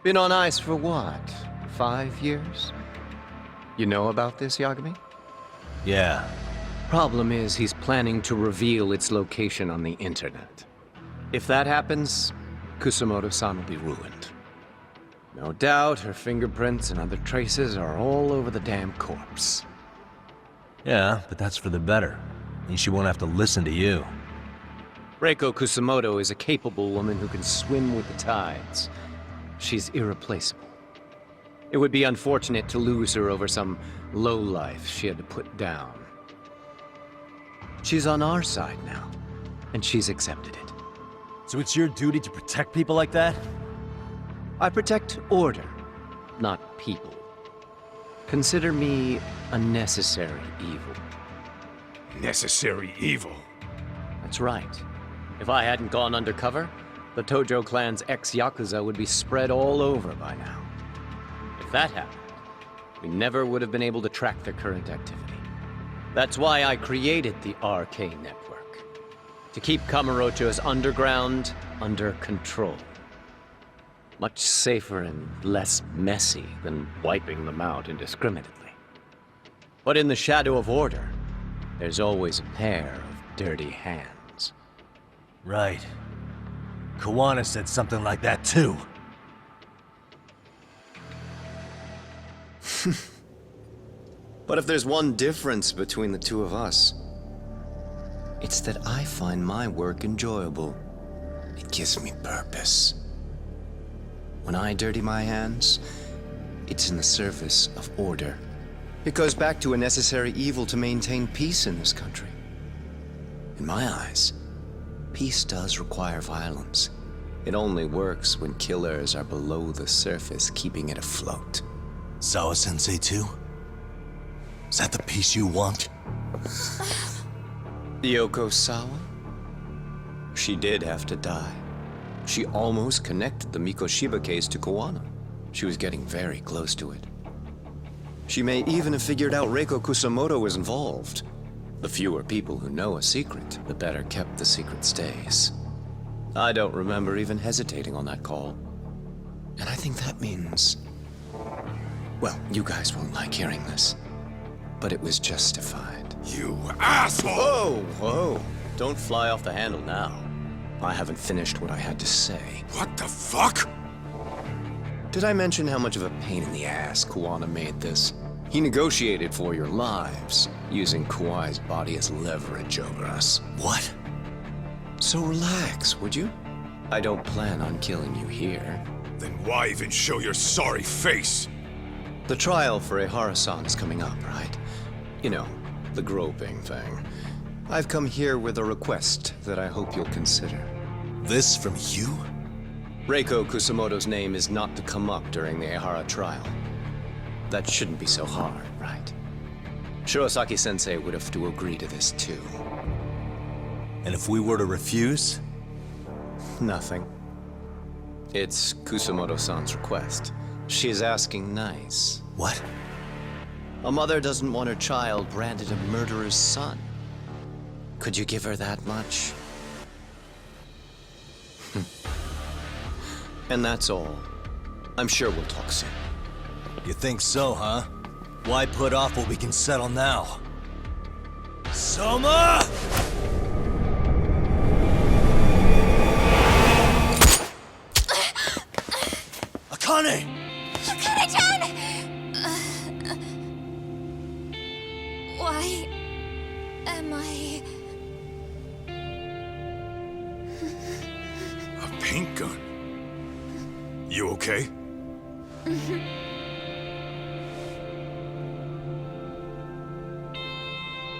Been on ice for what, 5 years? You know about this, Yagami?
Yeah.
Problem is, he's planning to reveal its location on the internet. If that happens, Kusamoto-san will be ruined. No doubt her fingerprints and other traces are all over the damn corpse.
Yeah, but that's for the better. Means she won't have to listen to you.
Reiko Kusamoto is a capable woman who can swim with the tides. She's irreplaceable. It would be unfortunate to lose her over some lowlife she had to put down. She's on our side now, and she's accepted it.
So it's your duty to protect people like that?
I protect order, not people. Consider me a necessary evil.
Necessary evil?
That's right. If I hadn't gone undercover, the Tojo clan's ex-Yakuza would be spread all over by now. If that happened, we never would have been able to track their current activity. That's why I created the RK network. To keep Kamurocho's underground under control. Much safer and less messy than wiping them out indiscriminately. But in the shadow of order, there's always a pair of dirty hands.
Right. Kawana said something like that too.
But if there's one difference between the two of us, it's that I find my work enjoyable. It gives me purpose. When I dirty my hands, it's in the service of order. It goes back to a necessary evil to maintain peace in this country. In my eyes, peace does require violence. It only works when killers are below the surface, keeping it afloat.
Sawa-sensei too? Is that the peace you want?
Yoko Sawa? She did have to die. She almost connected the Mikoshiba case to Kawana. She was getting very close to it. She may even have figured out Reiko Kusamoto was involved. The fewer people who know a secret, the better kept the secret stays. I don't remember even hesitating on that call. And I think that means... Well, you guys won't like hearing this, but it was justified.
You asshole!
Whoa, whoa. Don't fly off the handle now. I haven't finished what I had to say.
What the fuck?
Did I mention how much of a pain in the ass Kawana made this? He negotiated for your lives, using Kawai's body as leverage over us.
What?
So relax, would you? I don't plan on killing you here.
Then why even show your sorry face?
The trial for Ehara-san is coming up, right? You know, the groping thing. I've come here with a request that I hope you'll consider.
This from you?
Reiko Kusamoto's name is not to come up during the Ehara trial. That shouldn't be so hard, right? Shirosaki-sensei would have to agree to this too.
And if we were to refuse?
Nothing. It's Kusamoto-san's request. She is asking nice.
What?
A mother doesn't want her child branded a murderer's son. Could you give her that much? And that's all. I'm sure we'll talk soon.
You think so, huh? Why put off what we can settle now? Soma! Akane!
Akane-chan! Why am I...
A paint gun? You okay?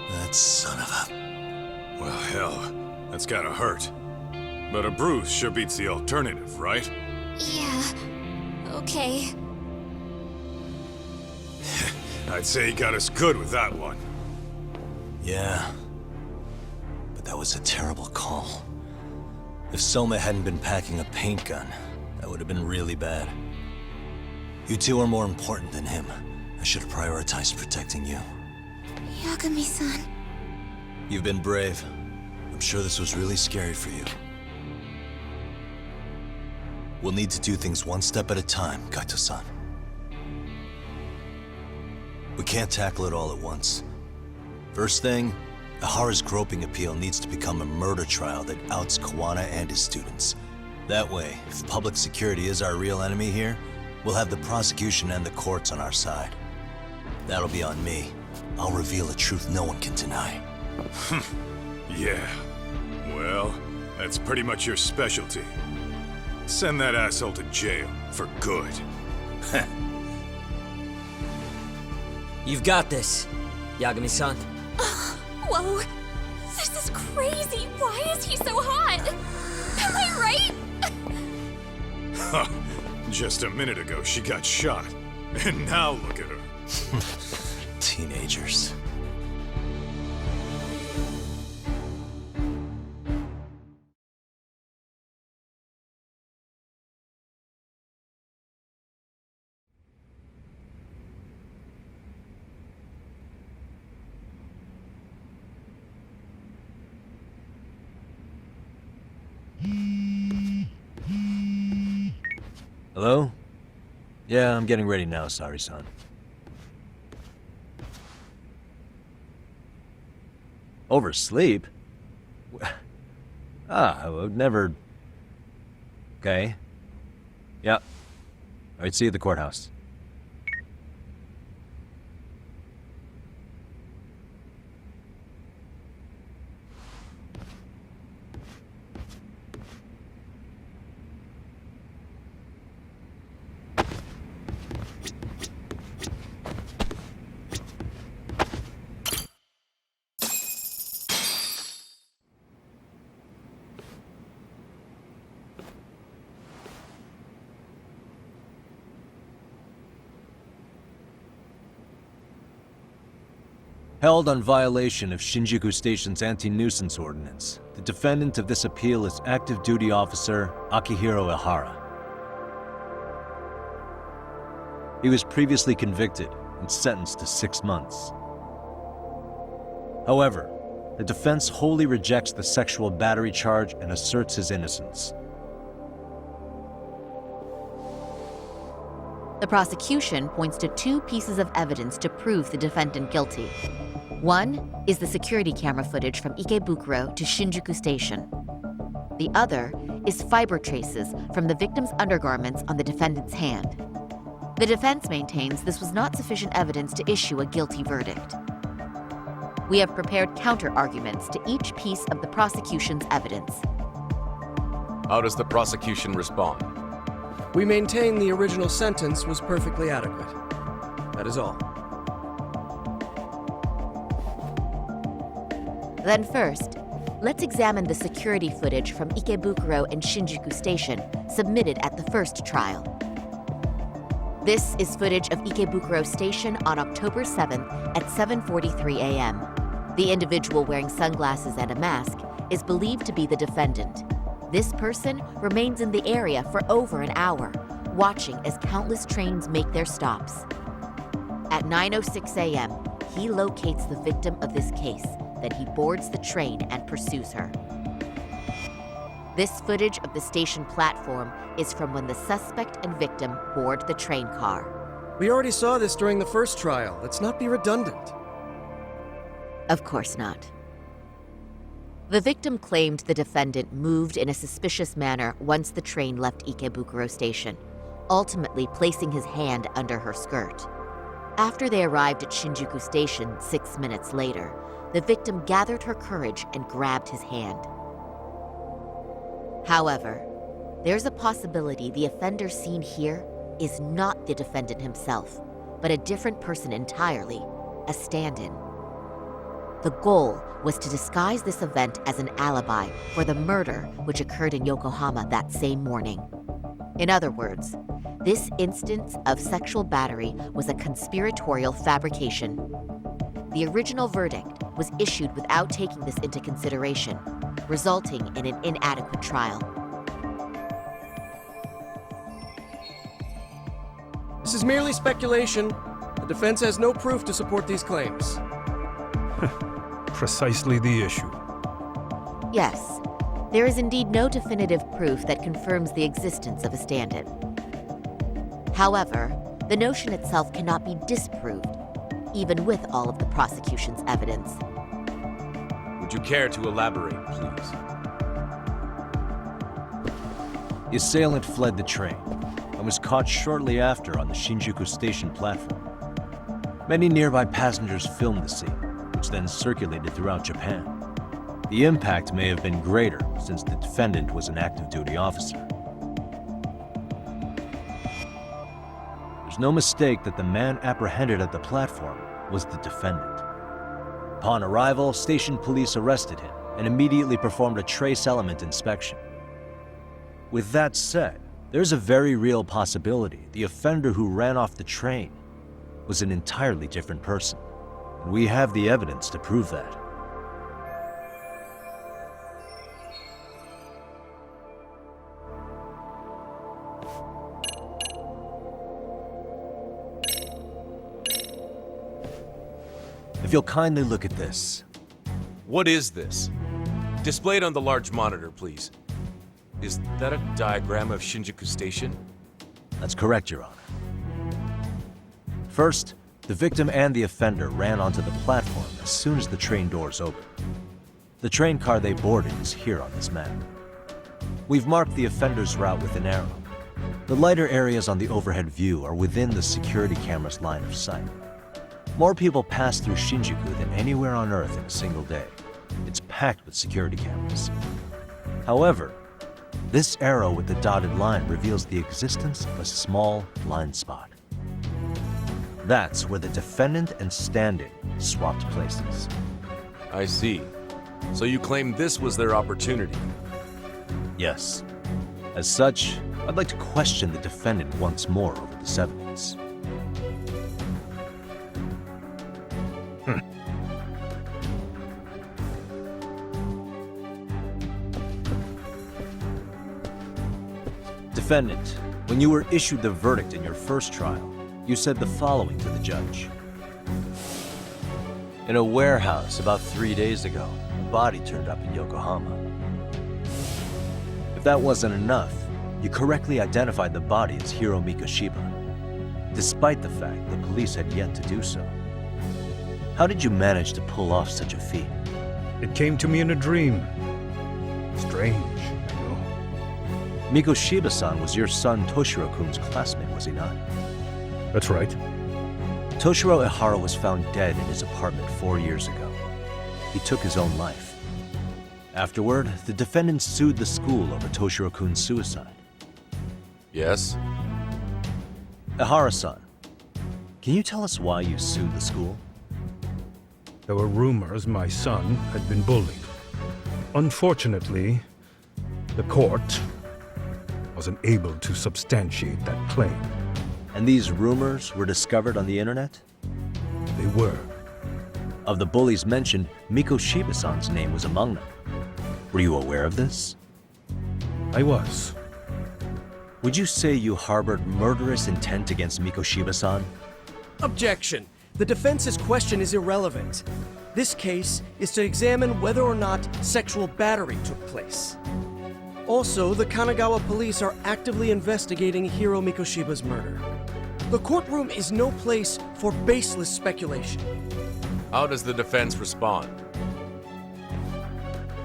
That son of a...
Well, hell, that's gotta hurt. But a bruise sure beats the alternative, right?
Yeah. Okay.
I'd say he got us good with that one.
Yeah. But that was a terrible call. If Soma hadn't been packing a paint gun, that would have been really bad. You two are more important than him. I should have prioritized protecting you.
Yagami-san.
You've been brave. I'm sure this was really scary for you. We'll need to do things one step at a time, Kaito-san. We can't tackle it all at once. First thing, Ehara's groping appeal needs to become a murder trial that outs Kawana and his students. That way, if public security is our real enemy here, we'll have the prosecution and the courts on our side. That'll be on me. I'll reveal a truth no one can deny.
Yeah. Well, that's pretty much your specialty. Send that asshole to jail, for good.
You've got this, Yagami-san.
Whoa. This is crazy. Why is he so hot? Am I right?
Huh. Just a minute ago, she got shot. And now look at her.
Teenagers. Hello? Yeah, I'm getting ready now, Sari-san. Oversleep? I would never... Okay. Yeah. Alright, see you at the courthouse. Held on violation of Shinjuku Station's anti-nuisance ordinance, the defendant of this appeal is active duty officer Akihiro Ihara. He was previously convicted and sentenced to 6 months. However, the defense wholly rejects the sexual battery charge and asserts his innocence.
The prosecution points to 2 pieces of evidence to prove the defendant guilty. One is the security camera footage from Ikebukuro to Shinjuku Station. The other is fiber traces from the victim's undergarments on the defendant's hand. The defense maintains this was not sufficient evidence to issue a guilty verdict. We have prepared counter-arguments to each piece of the prosecution's evidence.
How does the prosecution respond?
We maintain the original sentence was perfectly adequate. That is all.
Then first, let's examine the security footage from Ikebukuro and Shinjuku Station submitted at the first trial. This is footage of Ikebukuro Station on October 7th at 7:43 a.m. The individual wearing sunglasses and a mask is believed to be the defendant. This person remains in the area for over an hour, watching as countless trains make their stops. At 9:06 a.m., he locates the victim of this case. Then he boards the train and pursues her. This footage of the station platform is from when the suspect and victim board the train car.
We already saw this during the first trial. Let's not be redundant.
Of course not. The victim claimed the defendant moved in a suspicious manner once the train left Ikebukuro Station, ultimately placing his hand under her skirt. After they arrived at Shinjuku Station 6 minutes later, the victim gathered her courage and grabbed his hand. However, there's a possibility the offender seen here is not the defendant himself, but a different person entirely, a stand-in. The goal was to disguise this event as an alibi for the murder which occurred in Yokohama that same morning. In other words, this instance of sexual battery was a conspiratorial fabrication. The original verdict was issued without taking this into consideration, resulting in an inadequate trial.
This is merely speculation. The defense has no proof to support these claims.
Precisely the issue.
Yes, there is indeed no definitive proof that confirms the existence of a stand-in. However, the notion itself cannot be disproved, even with all of the prosecution's evidence.
Would you care to elaborate, please?
The assailant fled the train and was caught shortly after on the Shinjuku Station platform. Many nearby passengers filmed the scene, which then circulated throughout Japan. The impact may have been greater since the defendant was an active duty officer. There's no mistake that the man apprehended at the platform was the defendant. Upon arrival, station police arrested him and immediately performed a trace element inspection. With that said, there's a very real possibility the offender who ran off the train was an entirely different person, and we have the evidence to prove that. If you'll kindly look at this.
What is this? Displayed on the large monitor, please. Is that a diagram of Shinjuku Station?
That's correct, Your Honor. First, the victim and the offender ran onto the platform as soon as the train doors opened. The train car they boarded is here on this map. We've marked the offender's route with an arrow. The lighter areas on the overhead view are within the security camera's line of sight. More people pass through Shinjuku than anywhere on Earth in a single day. It's packed with security cameras. However, this arrow with the dotted line reveals the existence of a small blind spot. That's where the defendant and stand-in swapped places.
I see. So you claim this was their opportunity?
Yes. As such, I'd like to question the defendant once more over this evidence. Defendant, when you were issued the verdict in your first trial, you said the following to the judge. In a warehouse about 3 days ago, a body turned up in Yokohama. If that wasn't enough, you correctly identified the body as Hiro Mikoshiba, despite the fact the police had yet to do so. How did you manage to pull off such a feat?
It came to me in a dream. Strange, I know.
Mikoshiba-san was your son Toshiro-kun's classmate, was he not?
That's right.
Toshiro Ihara was found dead in his apartment 4 years ago. He took his own life. Afterward, the defendant sued the school over Toshiro-kun's suicide.
Yes?
Ihara-san, can you tell us why you sued the school?
There were rumors my son had been bullied. Unfortunately, the court wasn't able to substantiate that claim.
And these rumors were discovered on the internet?
They were.
Of the bullies mentioned, Mikoshiba-san's name was among them. Were you aware of this?
I was.
Would you say you harbored murderous intent against Mikoshiba-san?
Objection. The defense's question is irrelevant. This case is to examine whether or not sexual battery took place. Also, the Kanagawa police are actively investigating Hiro Mikoshiba's murder. The courtroom is no place for baseless speculation.
How does the defense respond?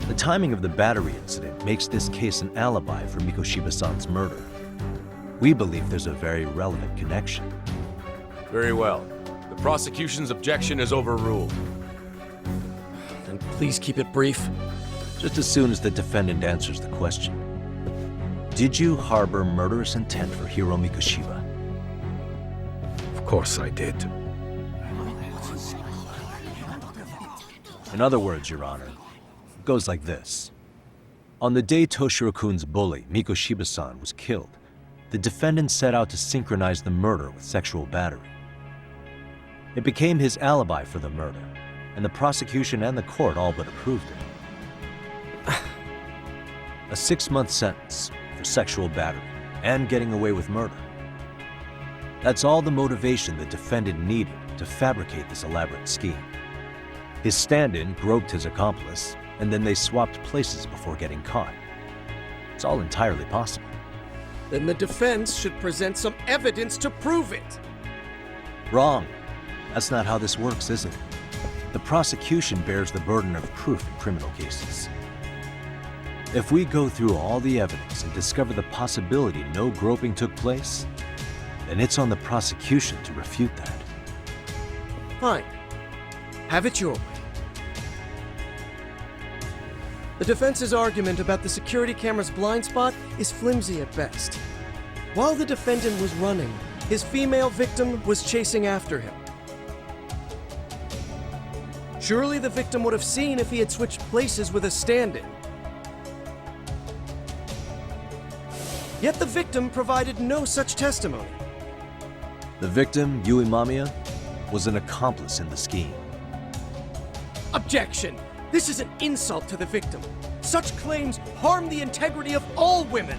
The timing of the battery incident makes this case an alibi for Mikoshiba-san's murder. We believe there's a very relevant connection.
Very well. The prosecution's objection is overruled.
Then please keep it brief.
Just as soon as the defendant answers the question. Did you harbor murderous intent for Hiro Mikoshiba?
Of course I did.
In other words, Your Honor, it goes like this. On the day Toshiro-kun's bully, Mikoshiba-san, was killed, the defendant set out to synchronize the murder with sexual battery. It became his alibi for the murder, and the prosecution and the court all but approved it. A 6-month sentence for sexual battery and getting away with murder. That's all the motivation the defendant needed to fabricate this elaborate scheme. His stand-in groped his accomplice, and then they swapped places before getting caught. It's all entirely possible.
Then the defense should present some evidence to prove it.
Wrong. That's not how this works, is it? The prosecution bears the burden of proof in criminal cases. If we go through all the evidence and discover the possibility no groping took place, then it's on the prosecution to refute that.
Fine. Have it your way. The defense's argument about the security camera's blind spot is flimsy at best. While the defendant was running, his female victim was chasing after him. Surely the victim would have seen if he had switched places with a stand-in. Yet the victim provided no such testimony.
The victim, Yui Mamiya, was an accomplice in the scheme.
Objection! This is an insult to the victim. Such claims harm the integrity of all women.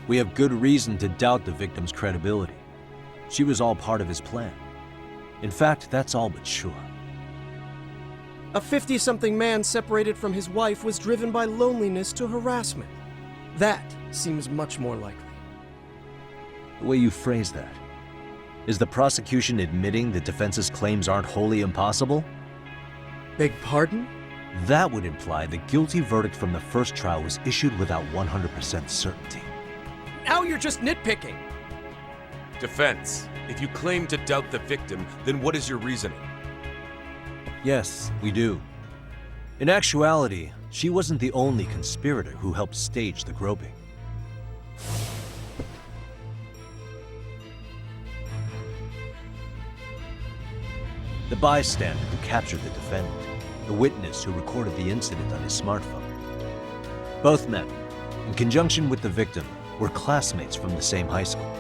We have good reason to doubt the victim's credibility. She was all part of his plan. In fact, that's all but sure.
A 50-something man separated from his wife was driven by loneliness to harassment. That seems much more likely.
The way you phrase that, is the prosecution admitting the defense's claims aren't wholly impossible?
Beg pardon?
That would imply the guilty verdict from the first trial was issued without 100% certainty.
Now you're just nitpicking.
Defense, if you claim to doubt the victim, then what is your reasoning?
Yes, we do. In actuality, she wasn't the only conspirator who helped stage the groping. The bystander who captured the defendant, the witness who recorded the incident on his smartphone. Both men, in conjunction with the victim, were classmates from the same high school.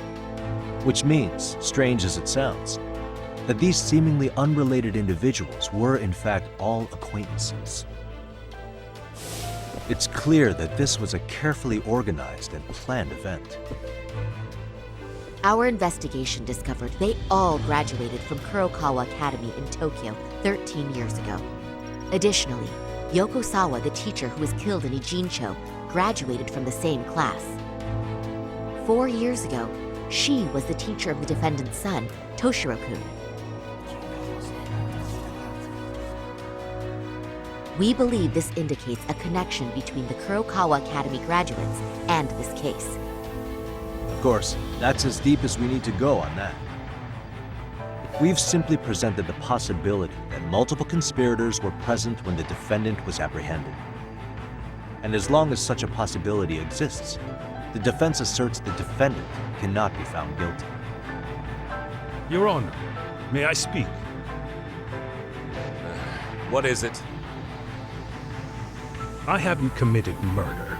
Which means, strange as it sounds, that these seemingly unrelated individuals were in fact all acquaintances. It's clear that this was a carefully organized and planned event.
Our investigation discovered they all graduated from Kurokawa Academy in Tokyo 13 years ago. Additionally, Yoko Sawa, the teacher who was killed in Ijincho, graduated from the same class. 4 years ago, she was the teacher of the defendant's son, Toshiro-kun. We believe this indicates a connection between the Kurokawa Academy graduates and this case.
Of course, that's as deep as we need to go on that. We've simply presented the possibility that multiple conspirators were present when the defendant was apprehended. And as long as such a possibility exists, the defense asserts the defendant cannot be found guilty.
Your Honor, may I speak?
What is it?
I haven't committed murder.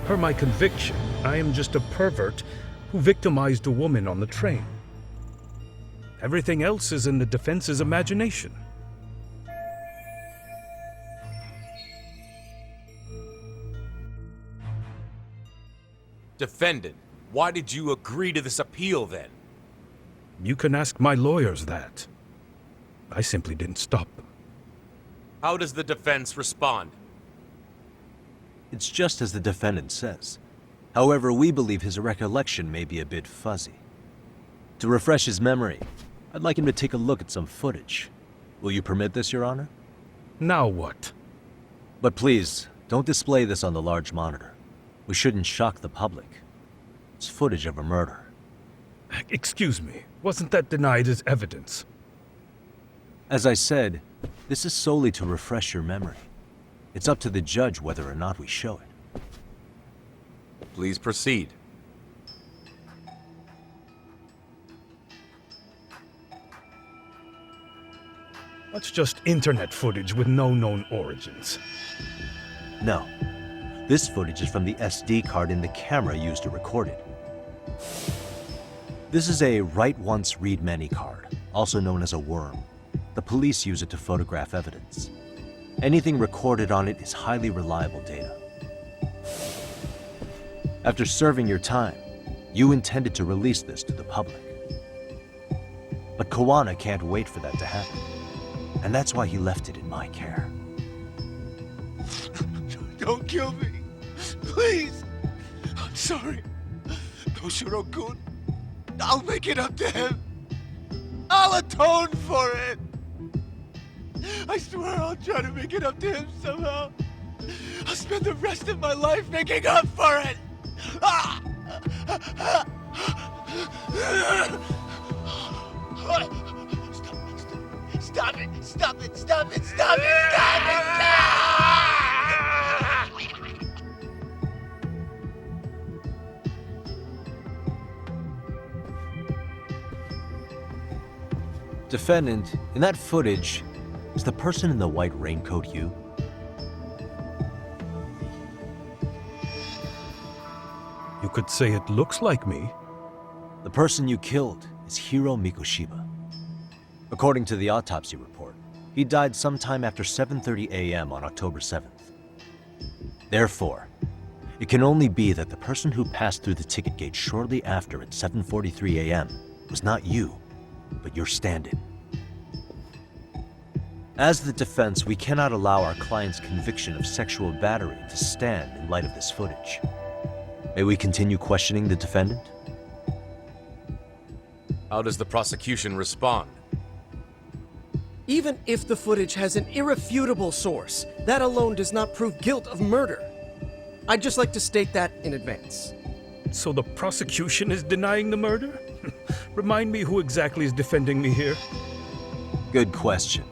Per my conviction, I am just a pervert who victimized a woman on the train. Everything else is in the defense's imagination.
Defendant, why did you agree to this appeal then?
You can ask my lawyers that. I simply didn't stop them.
How does the defense respond?
It's just as the defendant says. However, we believe his recollection may be a bit fuzzy. To refresh his memory, I'd like him to take a look at some footage. Will you permit this, Your Honor?
Now what?
But please, don't display this on the large monitor. We shouldn't shock the public. It's footage of a murder.
Excuse me, wasn't that denied as evidence?
As I said, this is solely to refresh your memory. It's up to the judge whether or not we show it.
Please proceed.
That's just internet footage with no known origins.
No. This footage is from the SD card in the camera used to record it. This is a write once, read many card, also known as a worm. The police use it to photograph evidence. Anything recorded on it is highly reliable data. After serving your time, you intended to release this to the public. But Kawana can't wait for that to happen. And that's why he left it in my care.
Don't kill me. Please. I'm sorry. Toshiro-kun. I'll make it up to him. I'll atone for it. I swear I'll try to make it up to him somehow. I'll spend the rest of my life making up for it. Stop it! Stop it! Stop it! Stop it! Stop it!
Defendant, in that footage, is the person in the white raincoat you?
You could say it looks like me.
The person you killed is Hiro Mikoshiba. According to the autopsy report, he died sometime after 7:30 a.m. on October 7th. Therefore, it can only be that the person who passed through the ticket gate shortly after at 7:43 a.m. was not you, but your stand-in. As the defense, we cannot allow our client's conviction of sexual battery to stand in light of this footage. May we continue questioning the defendant?
How does the prosecution respond?
Even if the footage has an irrefutable source, that alone does not prove guilt of murder. I'd just like to state that in advance.
So the prosecution is denying the murder? Remind me who exactly is defending me here?
Good question.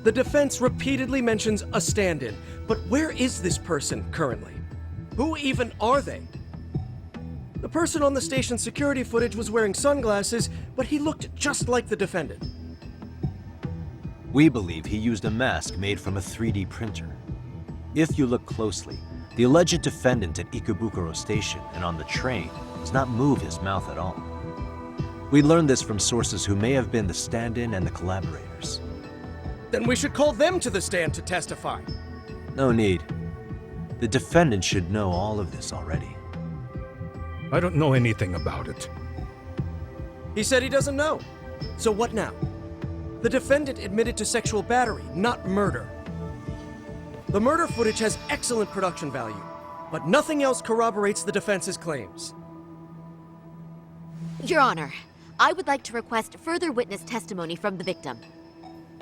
The defense repeatedly mentions a stand-in, but where is this person currently? Who even are they? The person on the station's security footage was wearing sunglasses, but he looked just like the defendant.
We believe he used a mask made from a 3D printer. If you look closely, the alleged defendant at Ikebukuro Station and on the train does not move his mouth at all. We learned this from sources who may have been the stand-in and the collaborators.
Then we should call them to the stand to testify.
No need. The defendant should know all of this already.
I don't know anything about it.
He said he doesn't know. So what now? The defendant admitted to sexual battery, not murder. The murder footage has excellent production value, but nothing else corroborates the defense's claims.
Your Honor, I would like to request further witness testimony from the victim.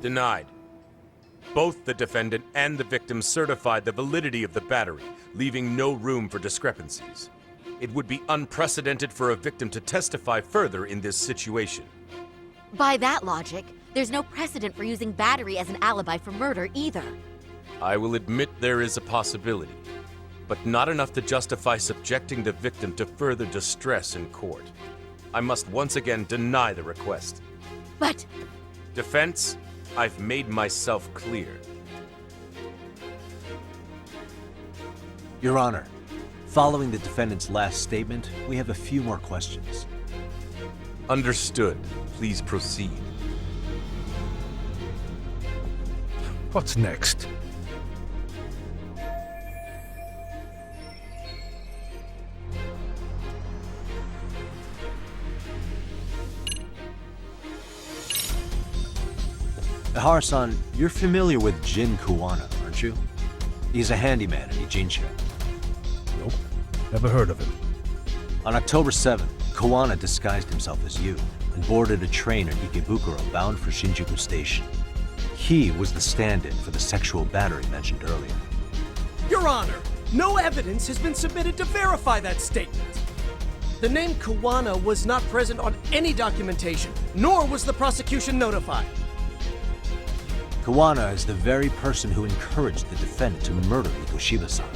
Denied. Both the defendant and the victim certified the validity of the battery, leaving no room for discrepancies. It would be unprecedented for a victim to testify further in this situation.
By that logic, there's no precedent for using battery as an alibi for murder either.
I will admit there is a possibility, but not enough to justify subjecting the victim to further distress in court. I must once again deny the request.
But...
Defense, I've made myself clear.
Your Honor, following the defendant's last statement, we have a few more questions.
Understood. Please proceed.
What's next?
Ihara-san, you're familiar with Jin Kuwana, aren't you? He's a handyman in Ijincho.
Nope, never heard of him.
On October 7th, Kuwana disguised himself as you and boarded a train at Ikebukuro bound for Shinjuku Station. He was the stand-in for the sexual battery mentioned earlier.
Your Honor, no evidence has been submitted to verify that statement. The name Kuwana was not present on any documentation, nor was the prosecution notified.
Kuwana is the very person who encouraged the defendant to murder Mikoshiba-san.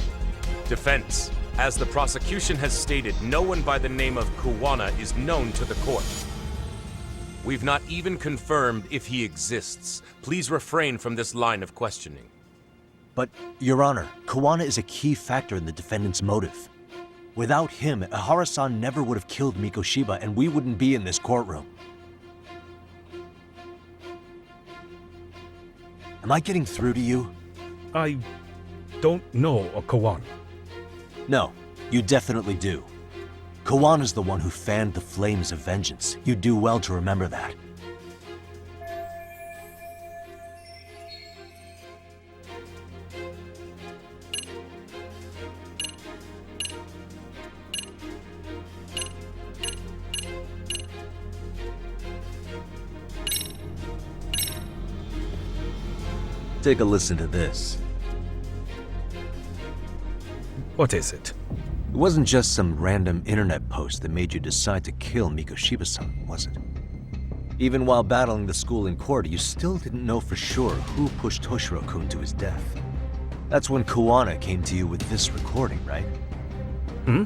Defense, as the prosecution has stated, no one by the name of Kuwana is known to the court. We've not even confirmed if he exists. Please refrain from this line of questioning.
But, Your Honor, Kuwana is a key factor in the defendant's motive. Without him, Ihara-san never would have killed Mikoshiba and we wouldn't be in this courtroom. Am I getting through to you?
I don't know a Kuwana.
No, you definitely do. Kawana's the one who fanned the flames of vengeance. You do well to remember that. Take a listen to this.
What is it?
It wasn't just some random internet post that made you decide to kill Mikoshiba-san, was it? Even while battling the school in court, you still didn't know for sure who pushed Toshiro-kun to his death. That's when Kuwana came to you with this recording, right?
Hmm?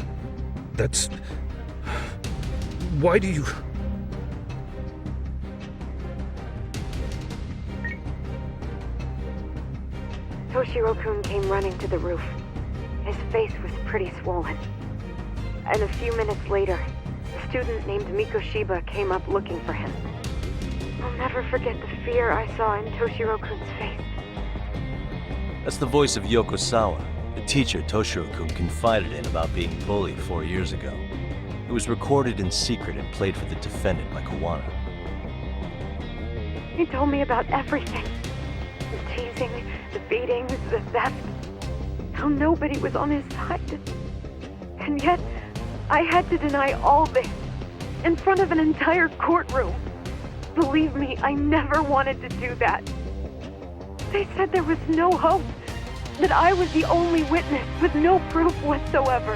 That's... Why do you...
Toshiro-kun came running to the roof. His face was pretty swollen. And a few minutes later, a student named Mikoshiba came up looking for him. I'll never forget the fear I saw in Toshiro-kun's face.
That's the voice of Yokosawa, The teacher Toshiro-kun confided in about being bullied 4 years ago. It was recorded in secret and played for the defendant by Kawana.
He told me about everything. The teasing, the beatings, the theft. How nobody was on his side. And yet, I had to deny all this in front of an entire courtroom. Believe me, I never wanted to do that. They said there was no hope, that I was the only witness with no proof whatsoever.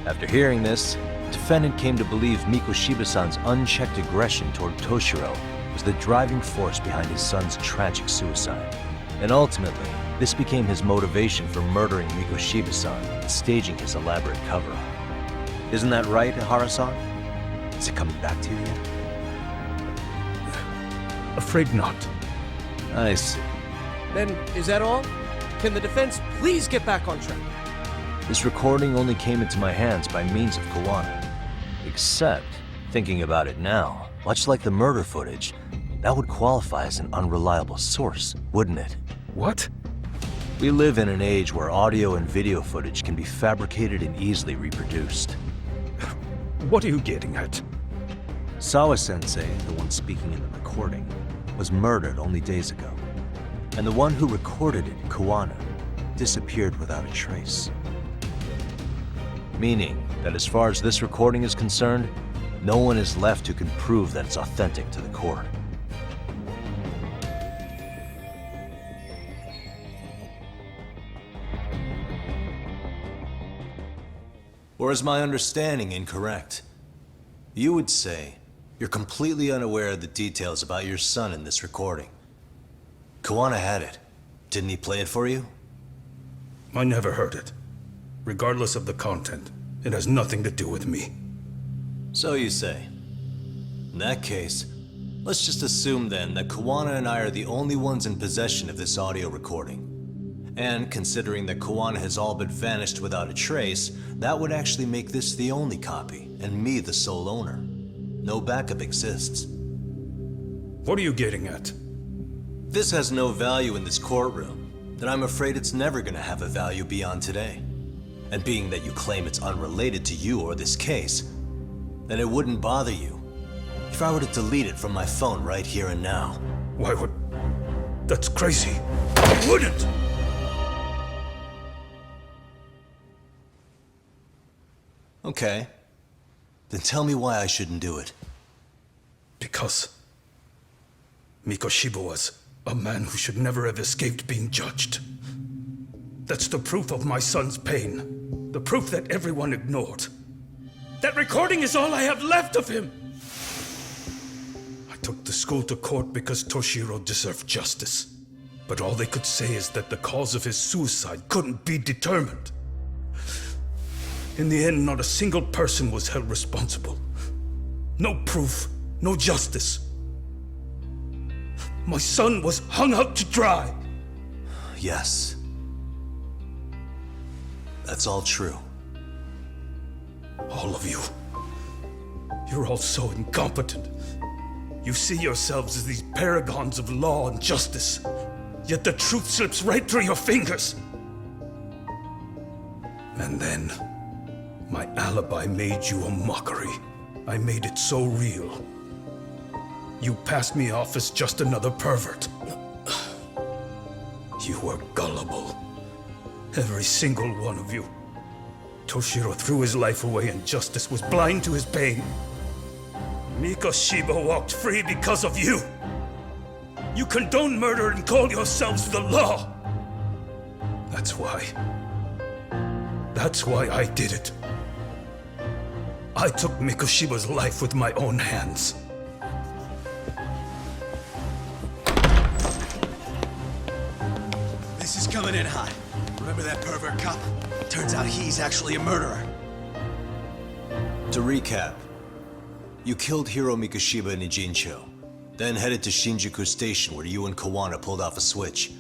After hearing this, the defendant came to believe Mikoshiba-san's unchecked aggression toward Toshiro was the driving force behind his son's tragic suicide. And ultimately, this became his motivation for murdering Mikoshiba-san and staging his elaborate cover-up. Isn't that right, Ihara-san? Is it coming back to you yet?
Afraid not.
I see.
Then, is that all? Can the defense please get back on track?
This recording only came into my hands by means of Kawana. Except, thinking about it now, much like the murder footage, that would qualify as an unreliable source, wouldn't it?
What?
We live in an age where audio and video footage can be fabricated and easily reproduced.
What are you getting at?
Sawa-sensei, the one speaking in the recording, was murdered only days ago. And the one who recorded it, Kawana, disappeared without a trace. Meaning that as far as this recording is concerned, no one is left who can prove that it's authentic to the court. Or is my understanding incorrect? You would say you're completely unaware of the details about your son in this recording. Kawana had it. Didn't he play it for you?
I never heard it. Regardless of the content, it has nothing to do with me.
So you say. In that case, let's just assume then that Kawana and I are the only ones in possession of this audio recording. And considering that Kawana has all but vanished without a trace, that would actually make this the only copy, and me the sole owner. No backup exists.
What are you getting at?
This has no value in this courtroom, then I'm afraid it's never gonna have a value beyond today. And being that you claim it's unrelated to you or this case, then it wouldn't bother you if I were to delete it from my phone right here and now.
Why would... That's crazy. I wouldn't!
Okay. Then tell me why I shouldn't do it.
Because Mikoshiba was a man who should never have escaped being judged. That's the proof of my son's pain. The proof that everyone ignored. That recording is all I have left of him! I took the school to court because Toshiro deserved justice. But all they could say is that the cause of his suicide couldn't be determined. In the end, not a single person was held responsible. No proof, no justice. My son was hung out to dry.
Yes. That's all true.
All of you. You're all so incompetent. You see yourselves as these paragons of law and justice. Yet the truth slips right through your fingers. And then, my alibi made you a mockery. I made it so real. You passed me off as just another pervert. You were gullible. Every single one of you. Toshiro threw his life away and justice was blind to his pain. Mikoshiba walked free because of you. You condone murder and call yourselves the law. That's why I did it. I took Mikoshiba's life with my own hands.
This is coming in hot. Remember that pervert cop? Turns out he's actually a murderer.
To recap, you killed Hiro Mikoshiba in Ijincho, then headed to Shinjuku Station where you and Kawana pulled off a switch,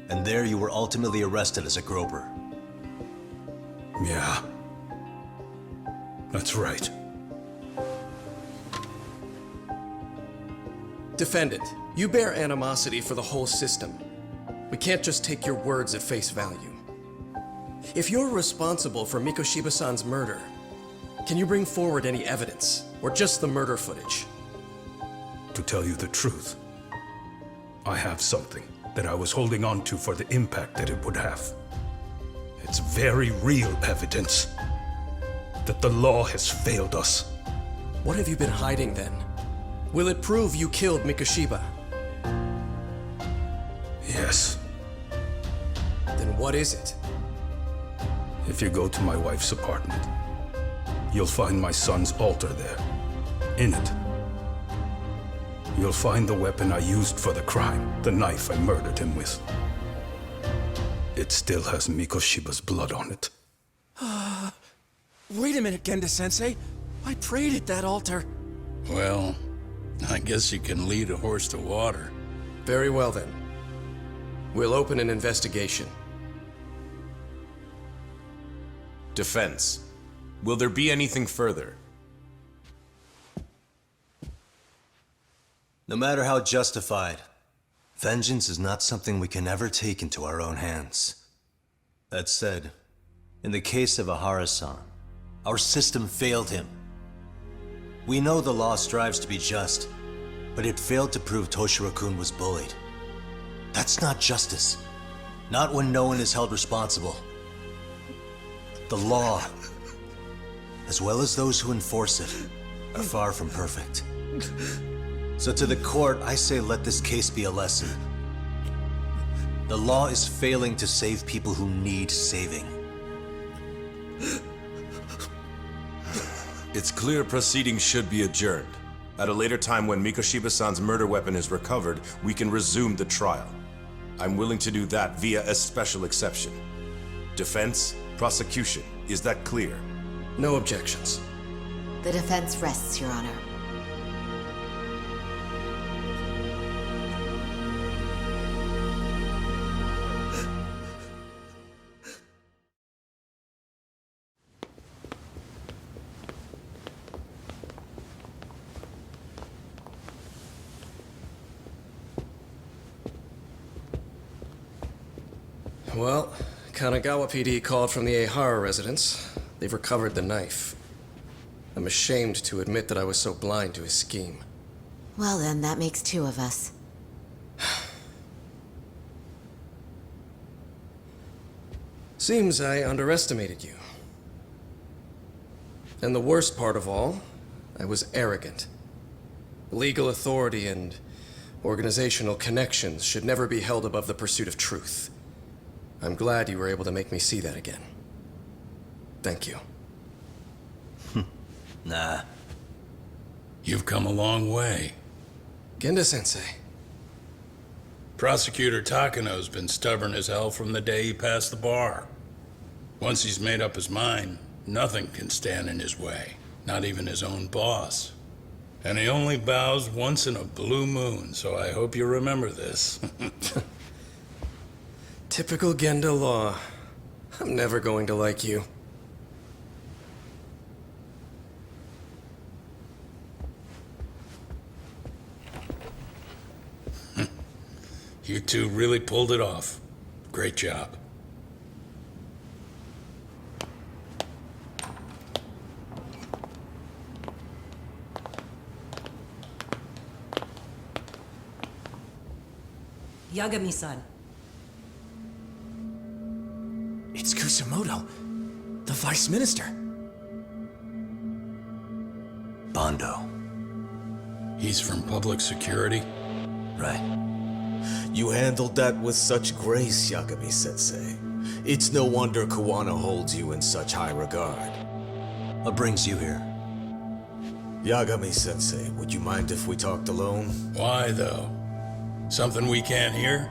and there you were ultimately arrested as a groper.
Yeah. That's right.
Defendant, you bear animosity for the whole system. We can't just take your words at face value. If you're responsible for Mikoshiba-san's murder, can you bring forward any evidence, or just the murder footage?
To tell you the truth, I have something that I was holding on to for the impact that it would have. It's very real evidence that the law has failed us.
What have you been hiding then? Will it prove you killed Mikoshiba?
Yes.
Then what is it?
If you go to my wife's apartment, you'll find my son's altar there. In it, you'll find the weapon I used for the crime, the knife I murdered him with. It still has Mikoshiba's blood on it.
Wait a minute, Genda-sensei. I prayed at that altar.
Well, I guess you can lead a horse to water.
Very well then. We'll open an investigation.
Defense. Will there be anything further?
No matter how justified, vengeance is not something we can ever take into our own hands. That said, in the case of Ahara-san, our system failed him. We know the law strives to be just, but it failed to prove Toshiro-kun was bullied. That's not justice. Not when no one is held responsible. The law, as well as those who enforce it, are far from perfect. So to the court, I say let this case be a lesson. The law is failing to save people who need saving.
It's clear proceedings should be adjourned. At a later time when Mikoshiba-san's murder weapon is recovered, we can resume the trial. I'm willing to do that via a special exception. Defense, prosecution, is that clear?
No objections.
The defense rests, Your Honor.
Well, Kanagawa PD called from the Ehara residence. They've recovered the knife. I'm ashamed to admit that I was so blind to his scheme.
Well then, that makes two of us.
Seems I underestimated you. And the worst part of all, I was arrogant. Legal authority and organizational connections should never be held above the pursuit of truth. I'm glad you were able to make me see that again. Thank you.
Nah.
You've come a long way.
Genda-sensei.
Prosecutor Takano's been stubborn as hell from the day he passed the bar. Once he's made up his mind, nothing can stand in his way, not even his own boss. And he only bows once in a blue moon, so I hope you remember this.
Typical Genda law. I'm never going to like you.
You two really pulled it off. Great job.
Yagami-san.
It's Kusumoto, the Vice Minister.
Bondo.
He's from public security?
Right.
You handled that with such grace, Yagami-sensei. It's no wonder Kuwana holds you in such high regard.
What brings you here?
Yagami-sensei, would you mind if we talked alone?
Why, though? Something we can't hear?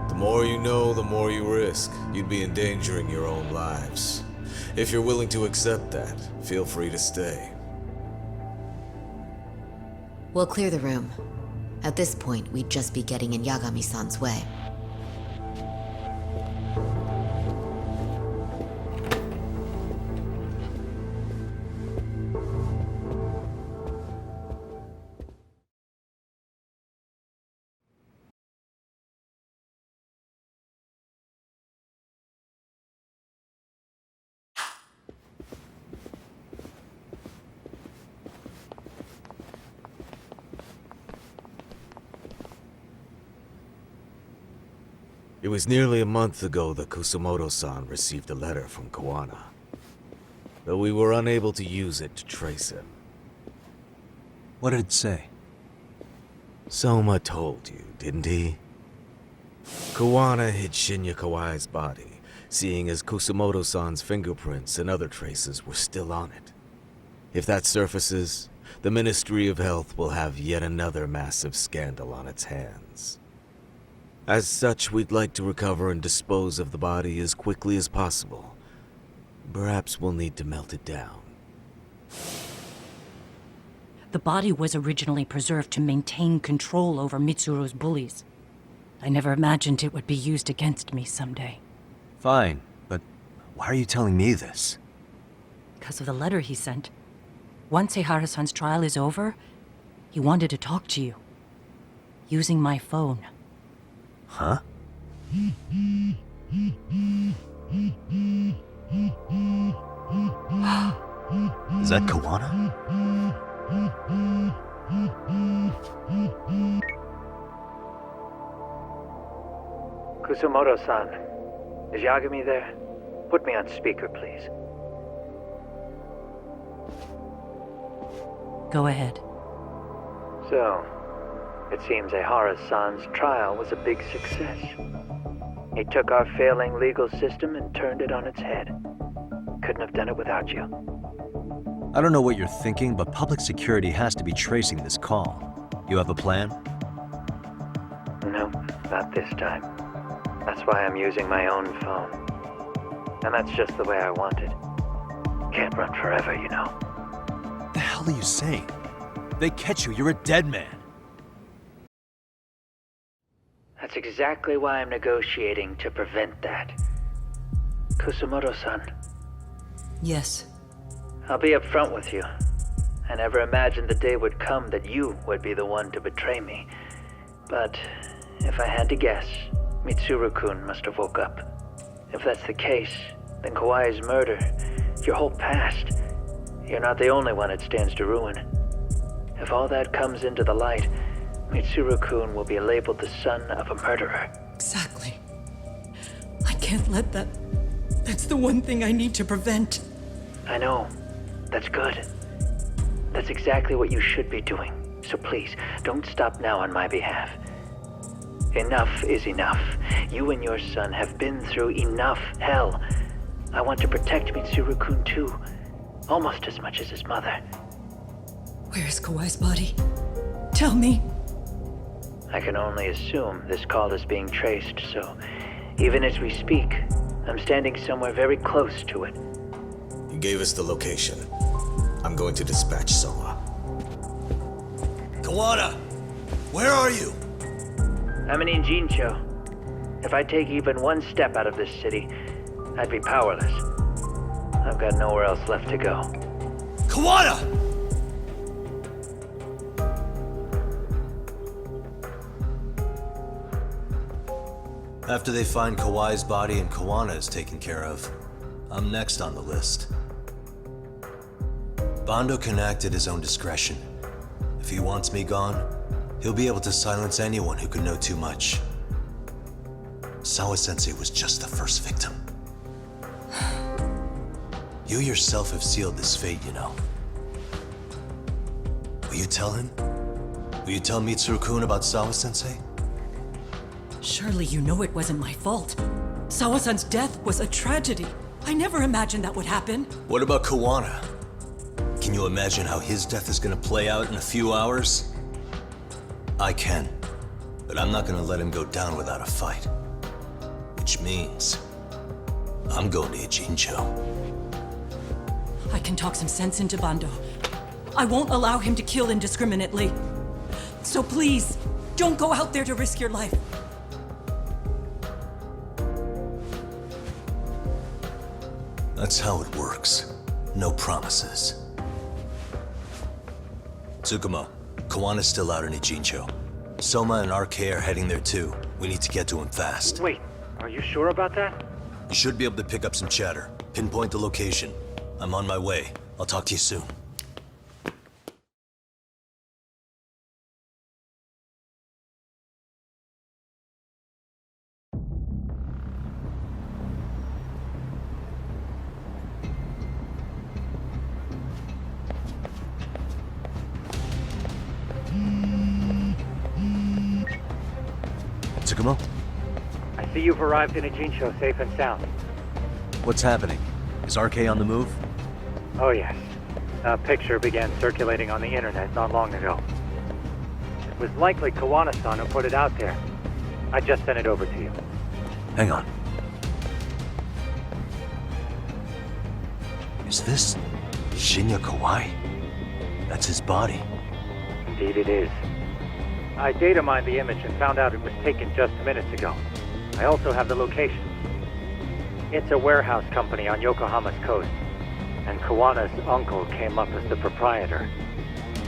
The more you know, the more you risk. You'd be endangering your own lives. If you're willing to accept that, feel free to stay.
We'll clear the room. At this point, we'd just be getting in Yagami-san's way.
It was nearly a month ago that Kusumoto-san received a letter from Kawana, though we were unable to use it to trace him.
What did it say?
Soma told you, didn't he? Kawana hid Shinya Kawai's body, seeing as Kusumoto-san's fingerprints and other traces were still on it. If that surfaces, the Ministry of Health will have yet another massive scandal on its hands. As such, we'd like to recover and dispose of the body as quickly as possible. Perhaps we'll need to melt it down.
The body was originally preserved to maintain control over Mitsuru's bullies. I never imagined it would be used against me someday.
Fine, but why are you telling me this?
Because of the letter he sent. Once Eihara-san's trial is over, he wanted to talk to you. Using my phone.
Huh? Is that Kawana?
Kusumoto-san, is Yagami there? Put me on speaker, please.
Go ahead.
So, it seems Eihara-san's trial was a big success. He took our failing legal system and turned it on its head. Couldn't have done it without you.
I don't know what you're thinking, but public security has to be tracing this call. You have a plan?
No, not this time. That's why I'm using my own phone. And that's just the way I want it. Can't run forever, you know.
What the hell are you saying? If they catch you, you're a dead man.
That's exactly why I'm negotiating to prevent that. Kusumoto-san.
Yes.
I'll be upfront with you. I never imagined the day would come that you would be the one to betray me. But if I had to guess, Mitsuru-kun must have woke up. If that's the case, then Kawai's murder, your whole past, you're not the only one it stands to ruin. If all that comes into the light, Mitsuru-kun will be labeled the son of a murderer.
Exactly. I can't let that... That's the one thing I need to prevent.
I know. That's good. That's exactly what you should be doing. So please, don't stop now on my behalf. Enough is enough. You and your son have been through enough hell. I want to protect Mitsuru-kun too. Almost as much as his mother.
Where is Kawai's body? Tell me.
I can only assume this call is being traced, so even as we speak, I'm standing somewhere very close to it.
You gave us the location. I'm going to dispatch Soma.
Kawana! Where are you?
I'm in Injincho. If I take even one step out of this city, I'd be powerless. I've got nowhere else left to go.
Kawana!
After they find Kawai's body and Kawana is taken care of, I'm next on the list. Bando can act at his own discretion. If he wants me gone, he'll be able to silence anyone who can know too much. Sawa-sensei was just the first victim. You yourself have sealed this fate, you know. Will you tell him? Will you tell Mitsuru-kun about Sawa-sensei?
Surely you know it wasn't my fault. Sawa-san's death was a tragedy. I never imagined that would happen.
What about Kawana? Can you imagine how his death is gonna play out in a few hours? I can, but I'm not gonna let him go down without a fight. Which means, I'm going to Ijincho.
I can talk some sense into Bando. I won't allow him to kill indiscriminately. So please, don't go out there to risk your life.
That's how it works. No promises. Tsukumo, Kawana's still out in Ijincho. Soma and RK are heading there too. We need to get to him fast.
Wait, are you sure about that?
You should be able to pick up some chatter. Pinpoint the location. I'm on my way. I'll talk to you soon. Tsukumo?
I see you've arrived in Ajinsho safe and sound.
What's happening? Is RK on the move?
Oh yes. A picture began circulating on the internet not long ago. It was likely Kawana-san who put it out there. I just sent it over to you.
Hang on. Is this Shinya Kawai? That's his body.
Indeed it is. I data mined the image and found out it was taken just minutes ago. I also have the location. It's a warehouse company on Yokohama's coast, and Kawana's uncle came up as the proprietor.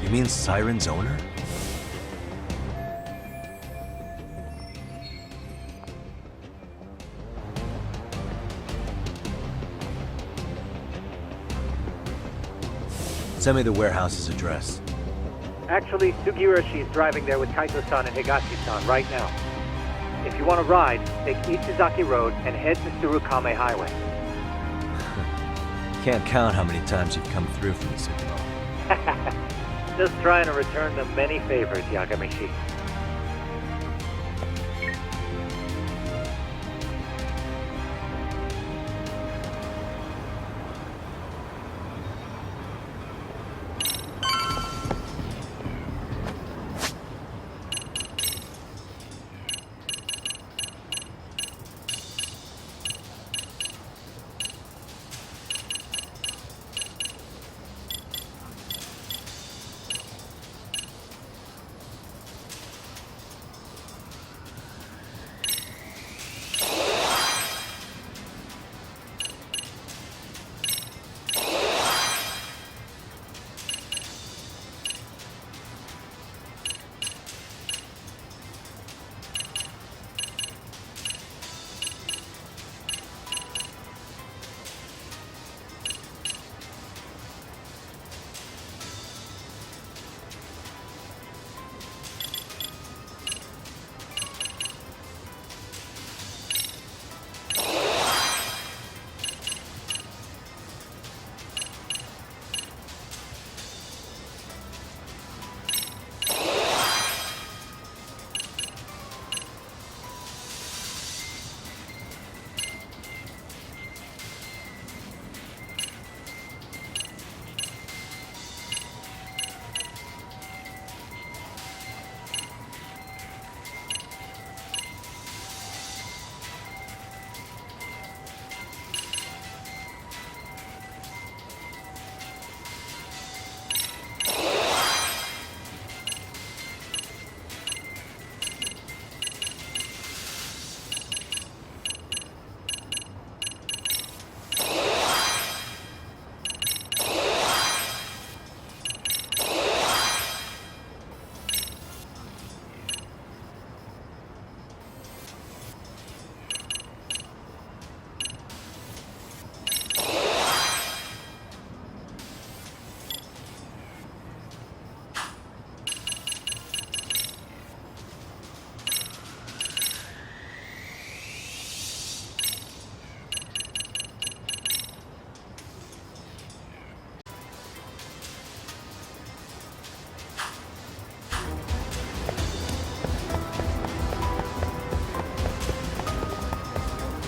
You mean Siren's owner? Send me the warehouse's address.
Actually, Sugiurashi's driving there with Kaito-san and Higashi-san right now. If you want to ride, take Ichizaki Road and head to Tsurukame Highway.
Can't count how many times you've come through for me, Tsukumo.
Just trying to return the many favors, Yagamishi.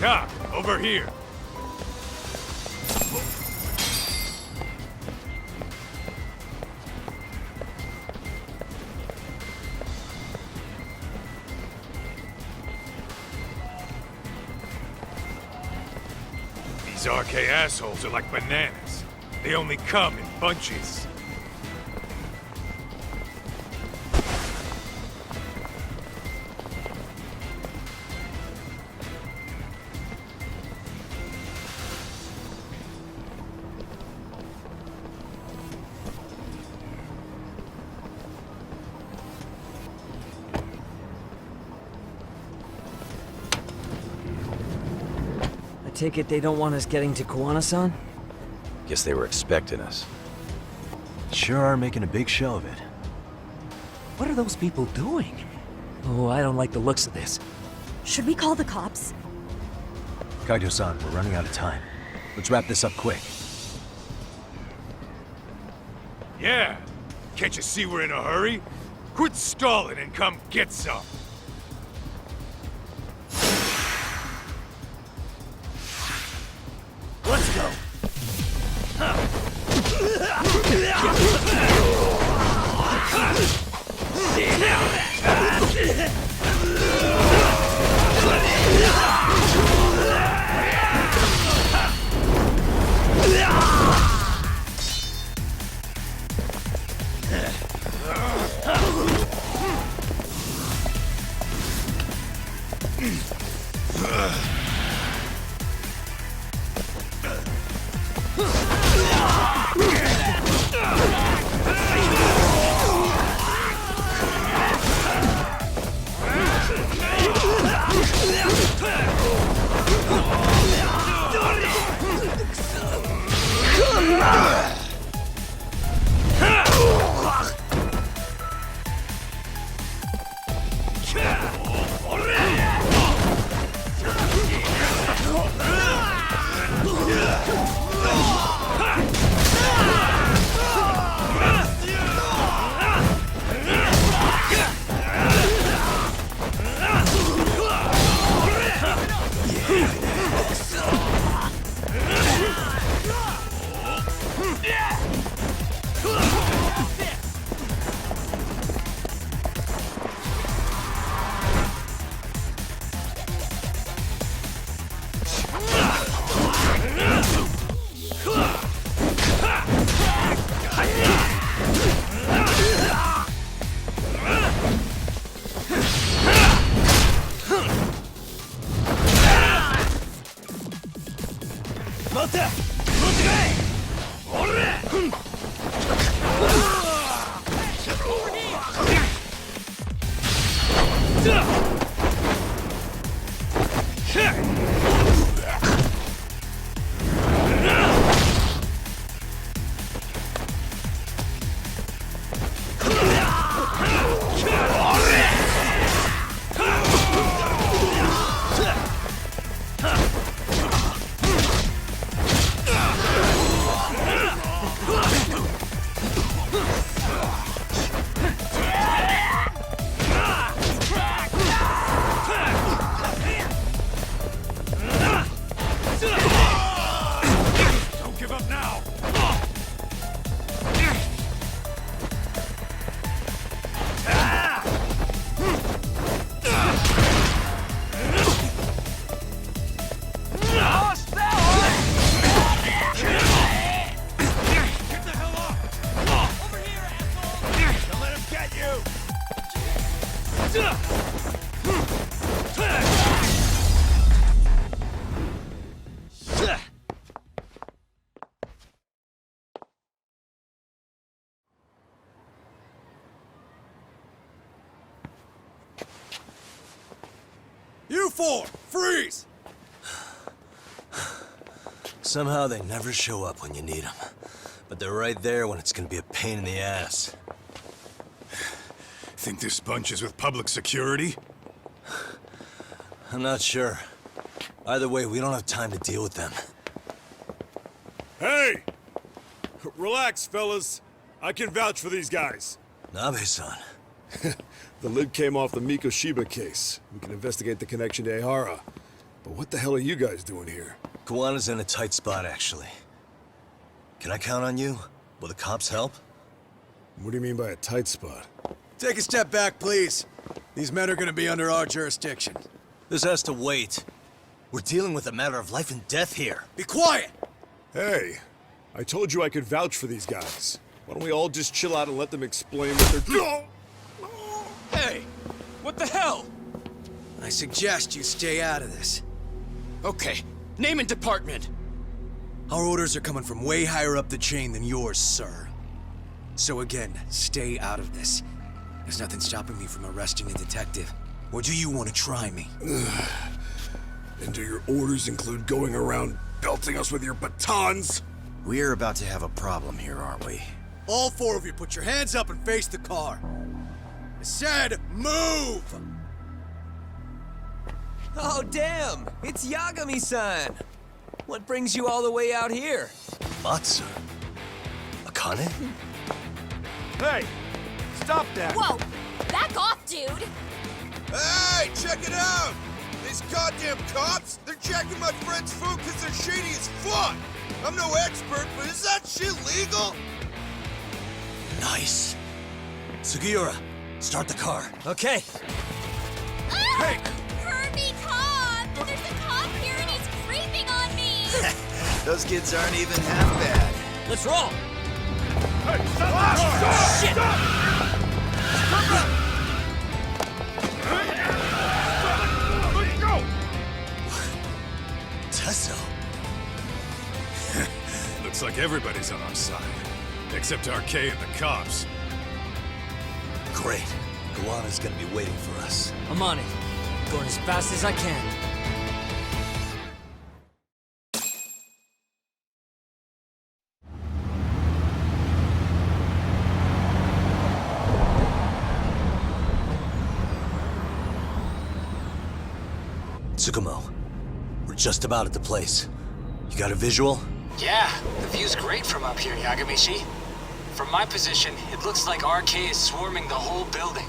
Cop, over here. These RK assholes are like bananas. They only come in bunches.
Take it they don't want us getting to Kawana-san?
Guess they were expecting us. Sure are making a big show of it.
What are those people doing? Oh, I don't like the looks of this.
Should we call the cops?
Kaito-san, we're running out of time. Let's wrap this up quick.
Yeah. Can't you see we're in a hurry? Quit stalling and come get some.
You four, freeze!
Somehow they never show up when you need them. But they're right there when it's gonna be a pain in the ass.
Think this bunch is with public security?
I'm not sure. Either way, we don't have time to deal with them.
Hey! Relax, fellas. I can vouch for these guys.
Nabe-san.
The lid came off the Mikoshiba case. We can investigate the connection to Ehara. But what the hell are you guys doing here?
Kawana's in a tight spot, actually. Can I count on you? Will the cops help?
What do you mean by a tight spot?
Take a step back, please. These men are gonna be under our jurisdiction.
This has to wait. We're dealing with a matter of life and death here.
Be quiet!
Hey, I told you I could vouch for these guys. Why don't we all just chill out and let them explain what they're doing?
Hey! What the hell? I suggest you stay out of this. Okay, name and department. Our orders are coming from way higher up the chain than yours, sir. So again, stay out of this. There's nothing stopping me from arresting a detective. Or do you want to try me?
And do your orders include going around belting us with your batons?
We're about to have a problem here, aren't we? All four of you, put your hands up and face the car. I said, move!
Oh, damn! It's Yagami-san! What brings you all the way out here?
Matsu? Akane?
Hey! Stop that!
Whoa! Back off, dude!
Hey, check it out! These goddamn cops, they're checking my friend's food because they're shady as fuck! I'm no expert, but is that shit legal?
Nice. Sugiura, start the car.
Okay.
Hey! Hurt me, Tom! There's a cop here and he's creeping on me!
Those kids aren't even half bad.
Let's roll!
Hey, stop! Stop!
Shit!
Let's go!
Tesso.
Looks like everybody's on our side. Except RK and the cops.
Great. Guana's gonna be waiting for us.
I'm on it. Going as fast as I can.
Tsukumo, we're just about at the place. You got a visual?
Yeah, the view's great from up here, Yagamishi. From my position, it looks like RK is swarming the whole building.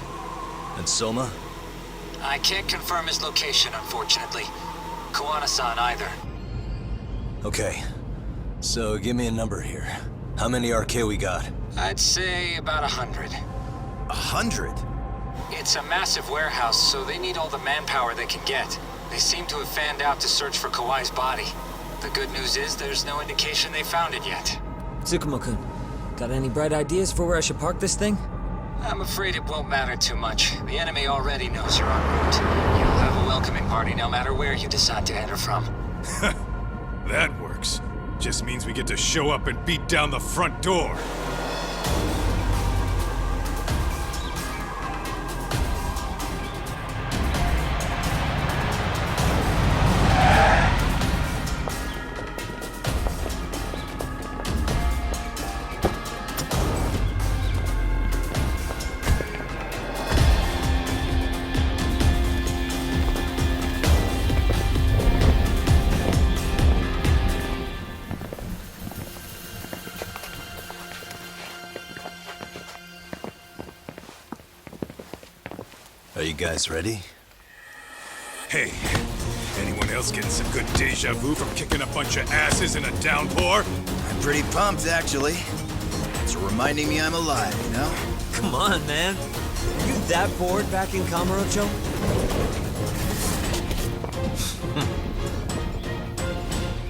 And Soma?
I can't confirm his location, unfortunately. Koana-san either.
Okay. So give me a number here. How many RK we got?
I'd say about 100.
100?
It's a massive warehouse, so they need all the manpower they can get. They seem to have fanned out to search for Kawai's body. The good news is there's no indication they found it yet.
Tsukumo-kun, got any bright ideas for where I should park this thing?
I'm afraid it won't matter too much. The enemy already knows you're en route. You'll have a welcoming party no matter where you decide to enter from.
That works. Just means we get to show up and beat down the front door.
Are you guys ready?
Hey, anyone else getting some good deja vu from kicking a bunch of asses in a downpour?
I'm pretty pumped, actually. It's reminding me I'm alive, you know?
Come on, man. Are you that bored back in Kamurocho?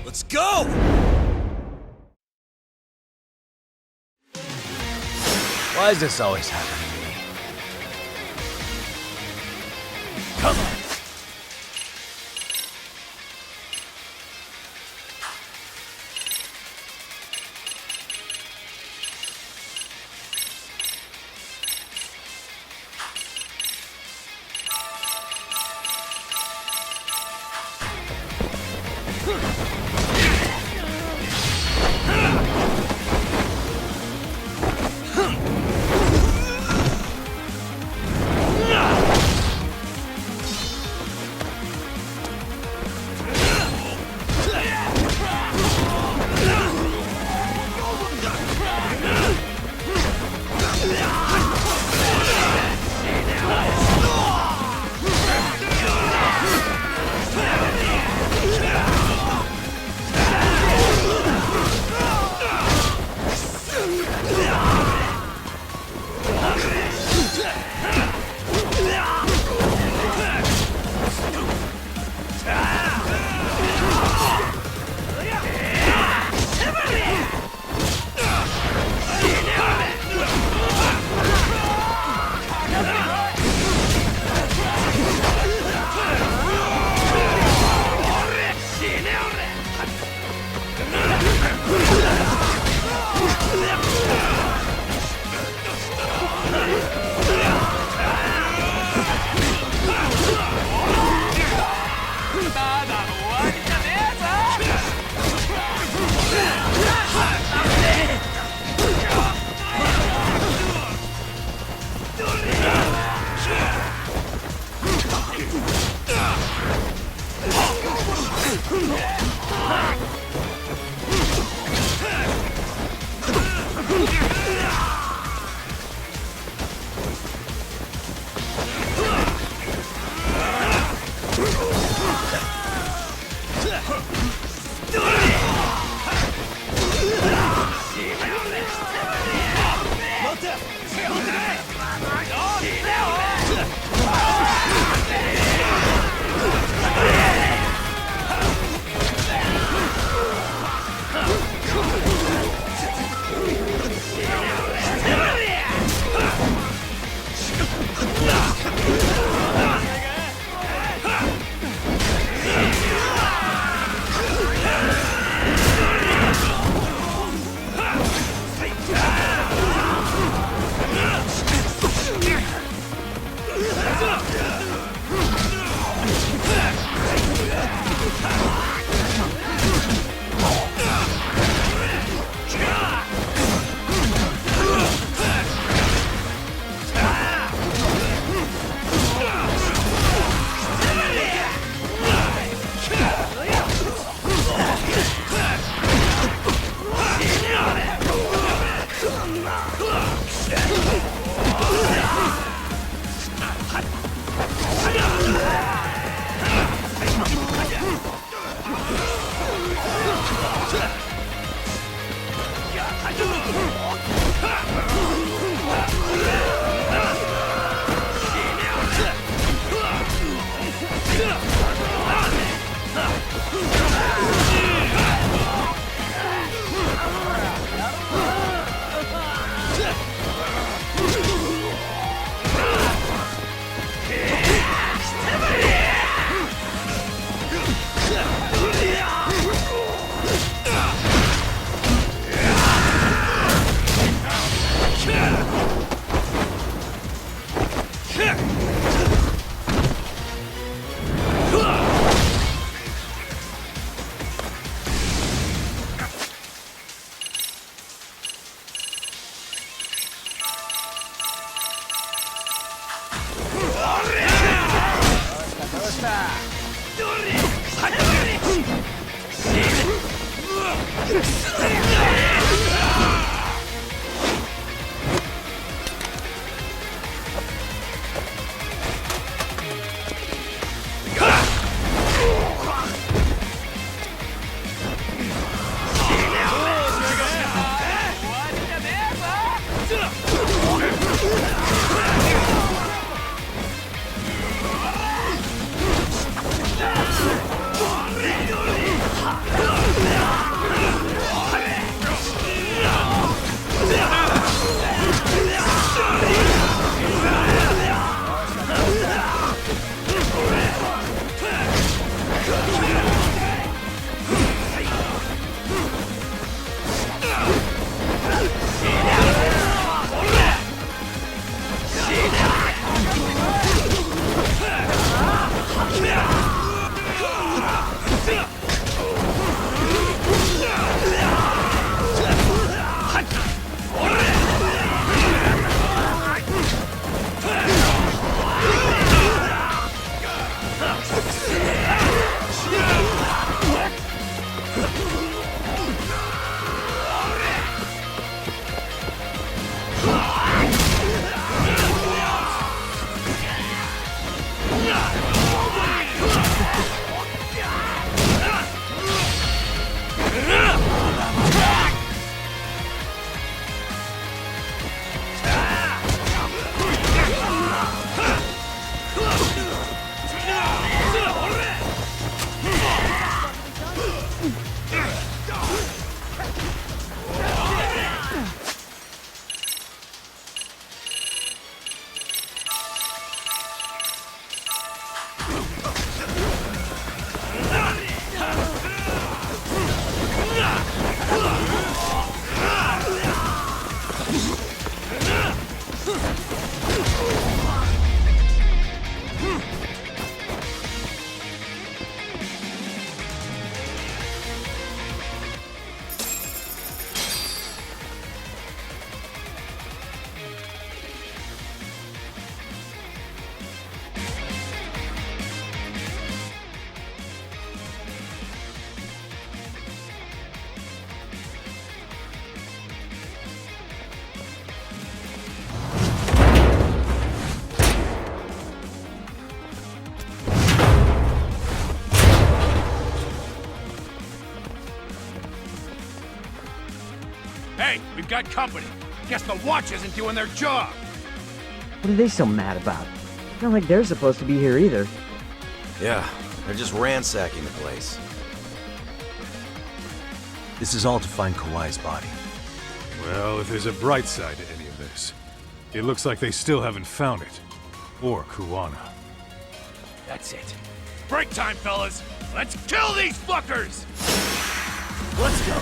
Let's go!
Why does this always happen to me? Come on.
Hey, we've got company.
Guess the watch isn't doing their job.
What are they so mad about? It's not like they're supposed to be here either.
Yeah, they're just ransacking the place.
This is all to find Kawai's body.
Well, if there's a bright side to any of this, it looks like they still haven't found it. Or Kuwana.
That's it. Break time, fellas. Let's kill these fuckers! Let's go.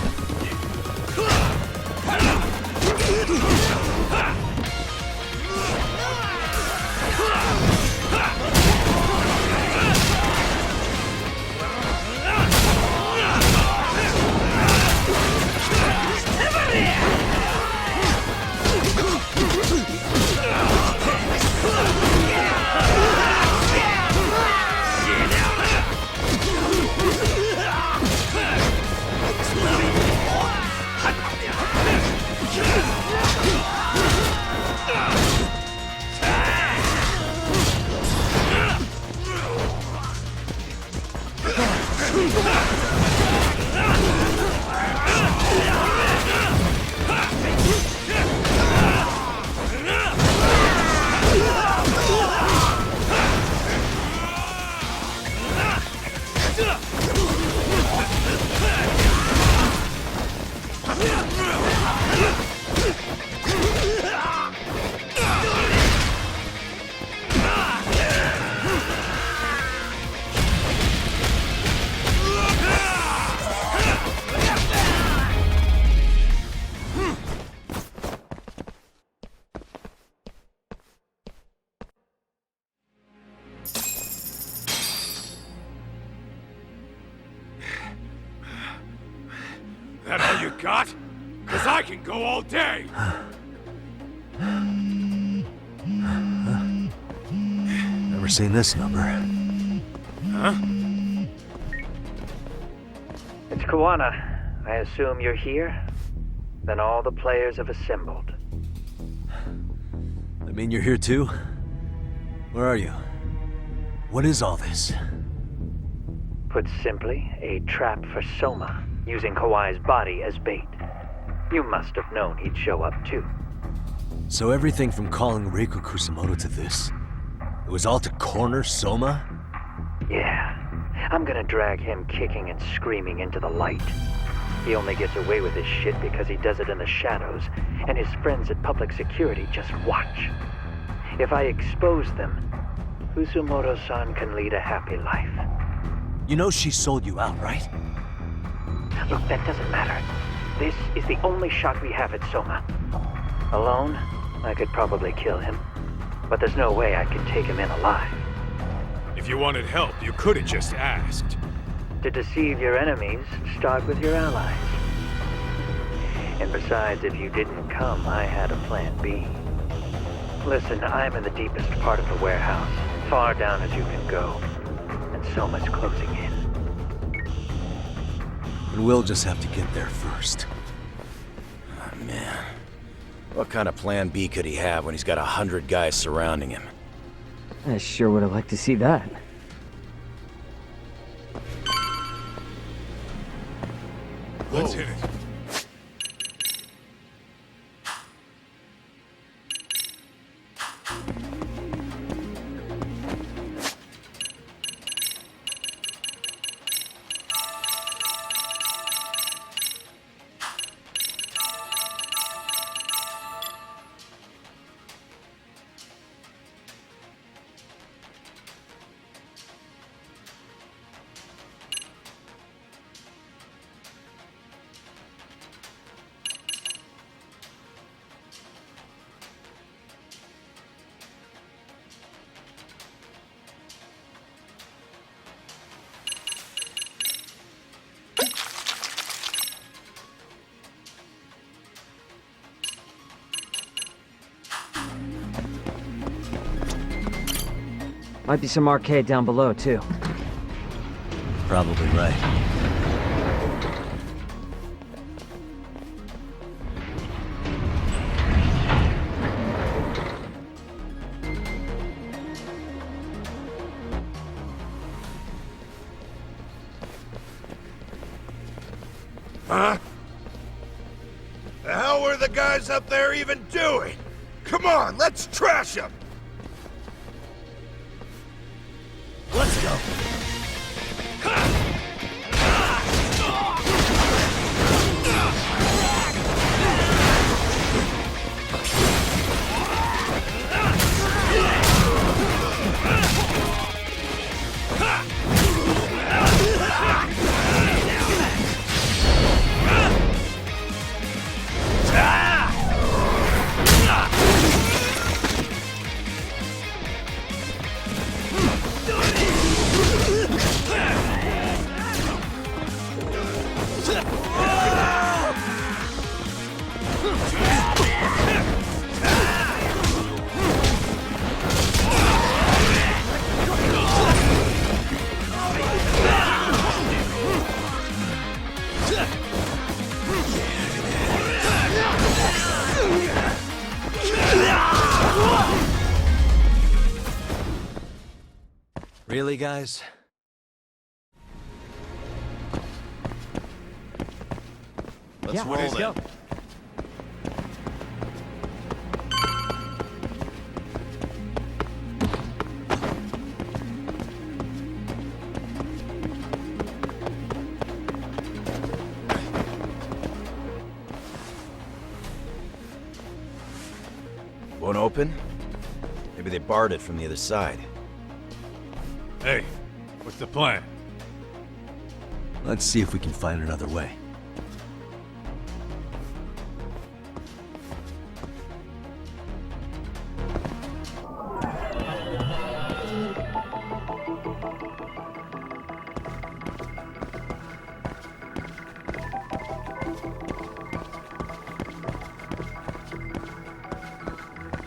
That all you got? 'Cause I can go all day!
Never seen this number.
Huh?
It's Kuwana. I assume you're here? Then all the players have assembled.
I mean, you're here too? Where are you? What is all this?
Put simply, a trap for Soma, using Kawai's body as bait. You must have known he'd show up too.
So everything from calling Reiko Kusumoto to this, it was all to corner Soma?
Yeah. I'm gonna drag him kicking and screaming into the light. He only gets away with his shit because he does it in the shadows, and his friends at public security just watch. If I expose them, Kusumoto-san can lead a happy life.
You know she sold you out, right?
Look, that doesn't matter. This is the only shot we have at Soma. Alone, I could probably kill him, but there's no way I could take him in alive.
If you wanted help, you could have just asked.
To deceive your enemies, start with your allies. And besides, if you didn't come, I had a plan B. Listen, I'm in the deepest part of the warehouse, far down as you can go, and Soma's closing in.
And we'll just have to get there first.
Oh, man. What kind of plan B could he have when he's got 100 guys surrounding him?
I sure would have liked to see that.
Let's hit it.
Might be some arcade down below, too.
Probably right.
Huh? The hell were the
guys up there even doing? Come on, let's trash them!
Let's go.
Really, guys?
Let's roll then.
Won't open? Maybe they barred it from the other side.
Hey, what's the plan?
Let's see if we can find another way.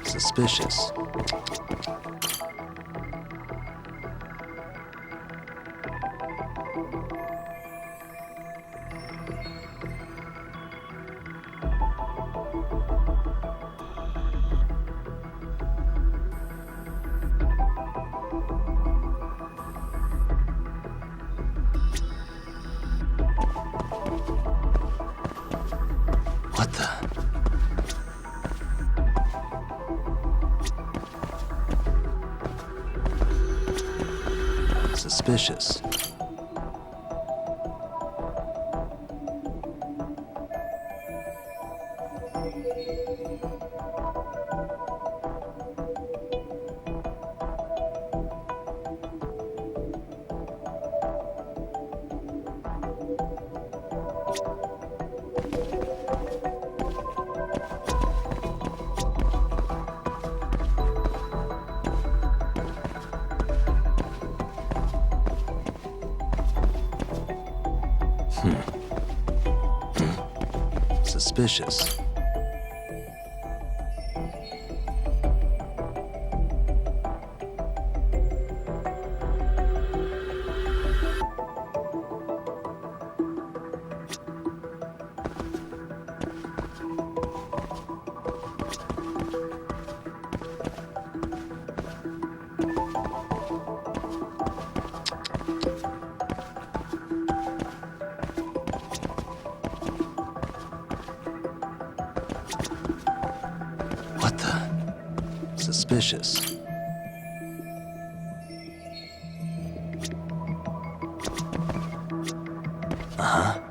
Suspicious. What the? Suspicious. Suspicious. What the? Suspicious. Uh-huh.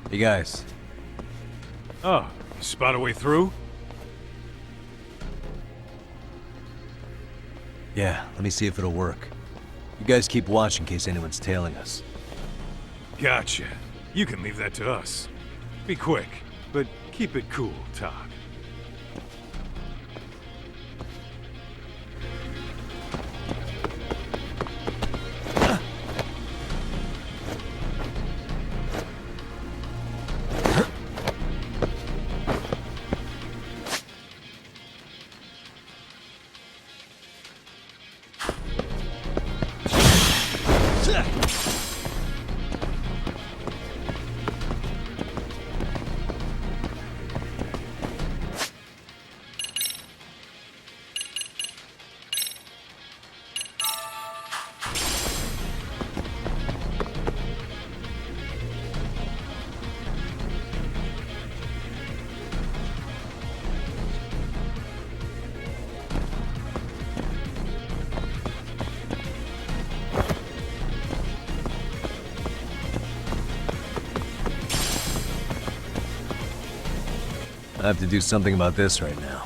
Hey guys.
Oh, you spot a way through?
Yeah, let me see if it'll work. You guys keep watch in case anyone's tailing us.
Gotcha. You can leave that to us. Be quick, but keep it cool, Todd.
I have to do something about this right now.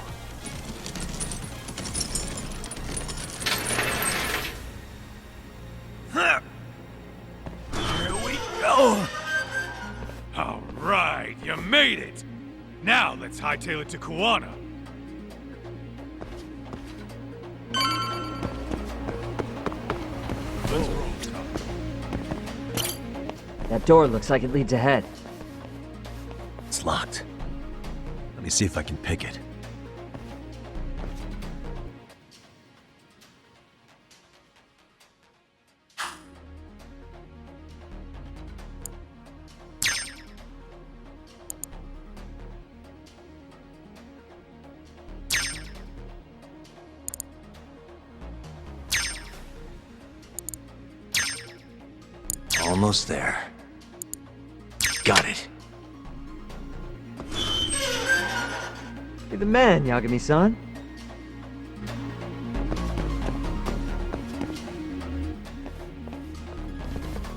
Here we go!
All right, you made it! Now let's hightail it to Kuwana. Let's roll, Todd.
That door looks like it leads ahead.
It's locked. Let me see if I can pick it. Almost there. Got it.
You're the man, Yagami-san.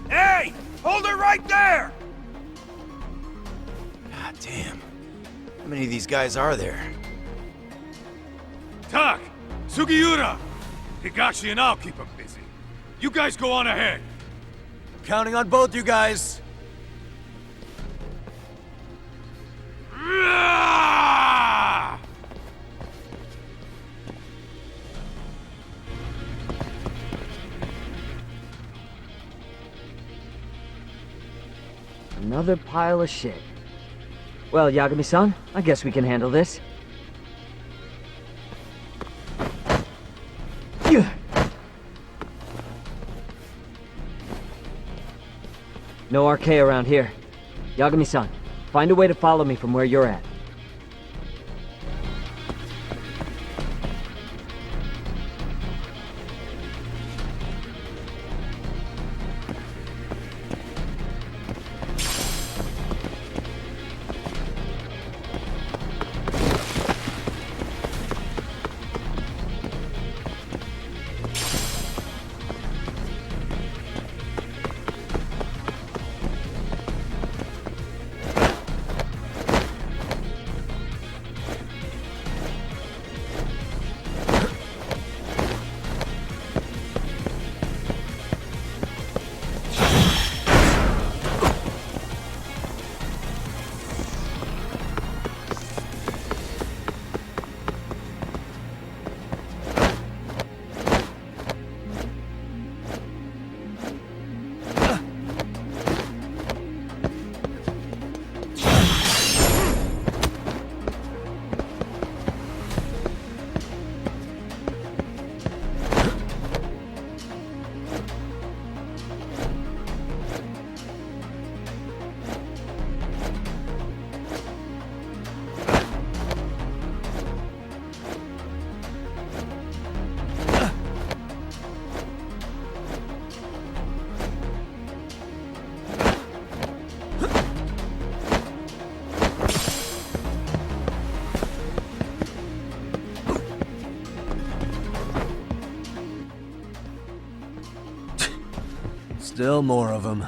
Hey! Hold it right there!
God damn. How many of these guys are there?
Tak! Sugiura! Higashi and I'll keep them busy. You guys go on ahead.
Counting on both you guys.
Another pile of shit. Well, Yagami-san, I guess we can handle this. No RK around here. Yagami-san, find a way to follow me from where you're at.
Still more of them.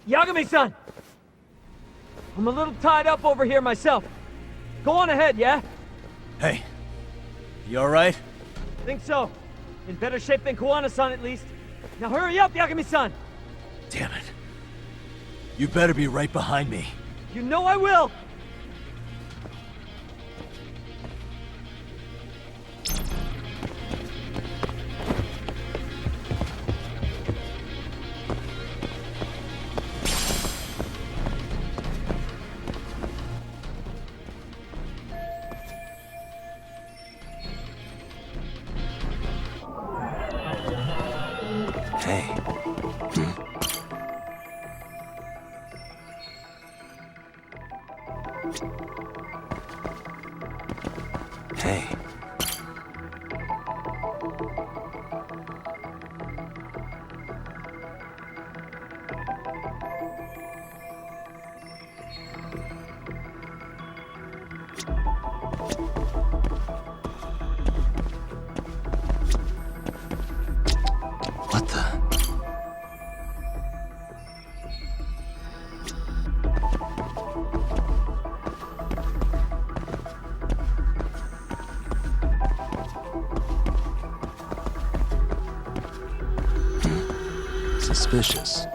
Yagami-san! I'm a little tied up over here myself. Go on ahead, yeah?
Hey, you alright?
Think so. In better shape than Kuwana-san, at least. Now hurry up, Yagami-san!
Damn it. You better be right behind me.
You know I will!
Hey. Hey. What the? Suspicious.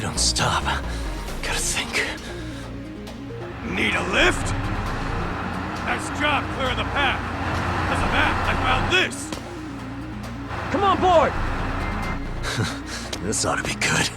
I don't stop. Gotta think.
Need a lift? Nice job clearing the path. Because of that, I found this.
Come on board!
This ought to be good.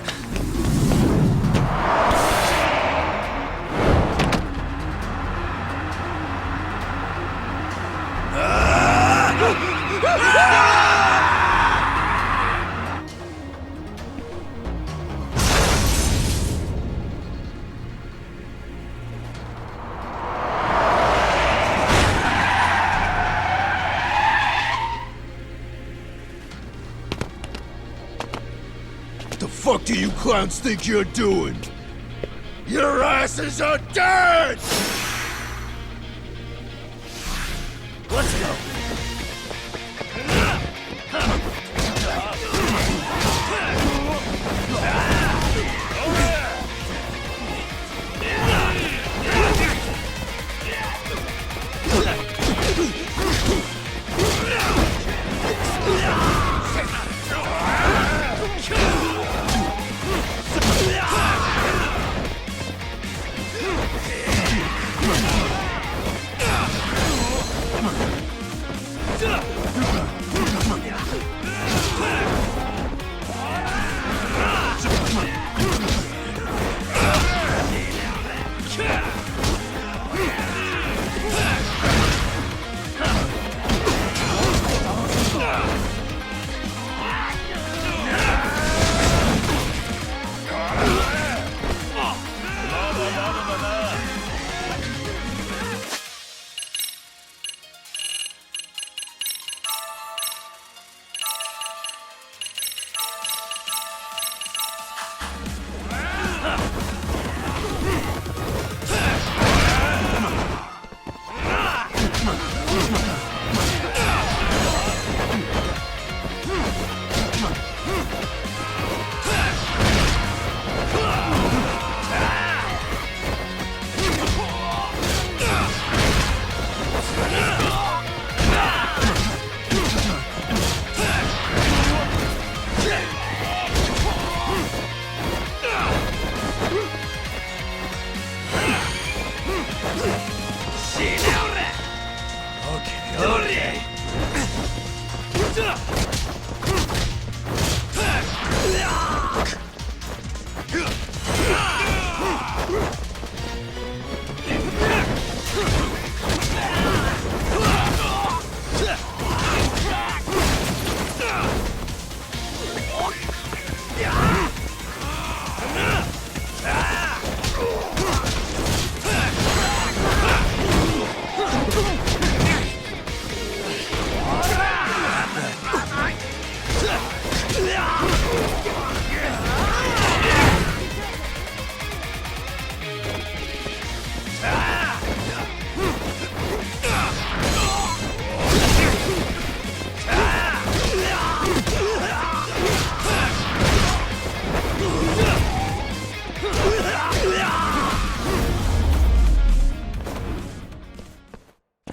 The fuck do you clowns think you're doing? Your asses are dead! Let's go.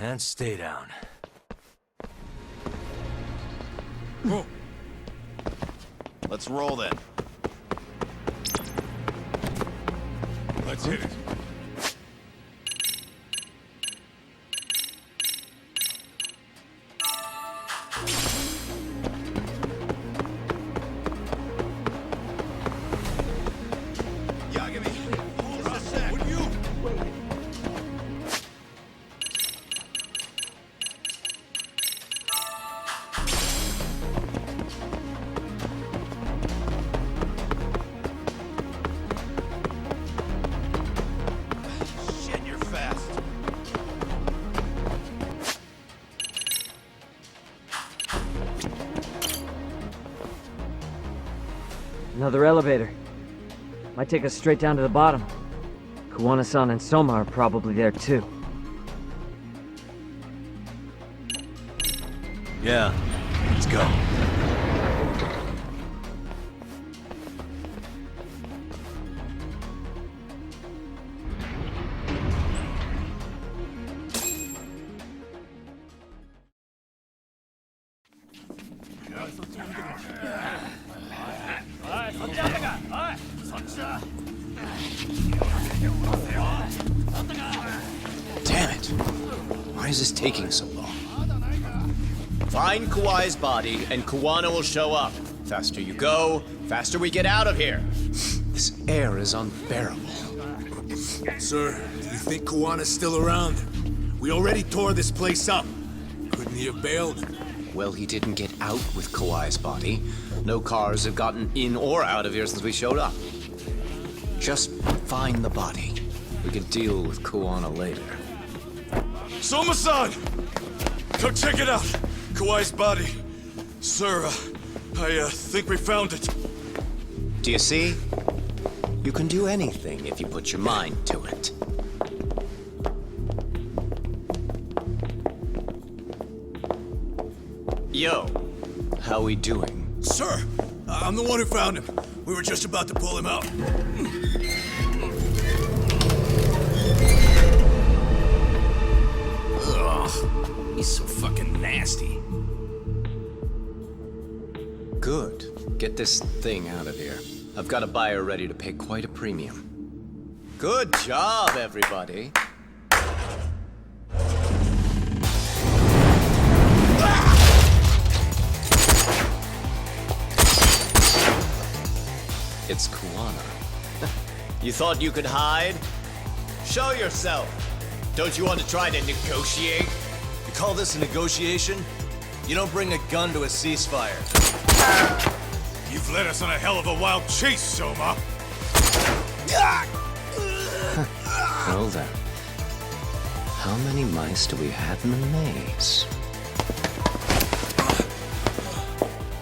And stay down.
Let's roll then.
Let's hit it.
Another elevator. Might take us straight down to the bottom. Kuwana-san and Soma are probably there too.
Yeah, let's go.
Damn it! Why is this taking so long? Find Kawai's body, and Kuwana will show up. Faster you go, faster we get out of here. This air is unbearable.
Sir, do you think Kuwana's still around? We already tore this place up. Couldn't he have bailed?
Well, he didn't get out with Kawai's body. No cars have gotten in or out of here since we showed up. Just find the body. We can deal with Kuwana later.
Soma-san! Come check it out! Kawai's body. Sir, I think we found it.
Do you see? You can do anything if you put your mind to it. Yo, how we doing?
Sir, I'm the one who found him. We were just about to pull him out.
Ugh, he's so fucking nasty.
Good. Get this thing out of here. I've got a buyer ready to pay quite a premium. Good job, everybody. It's Kuwana. You thought you could hide? Show yourself! Don't you want to try to negotiate?
You call this a negotiation? You don't bring a gun to a ceasefire.
You've led us on a hell of a wild chase, Soma!
Well then. How many mice do we have in the maze?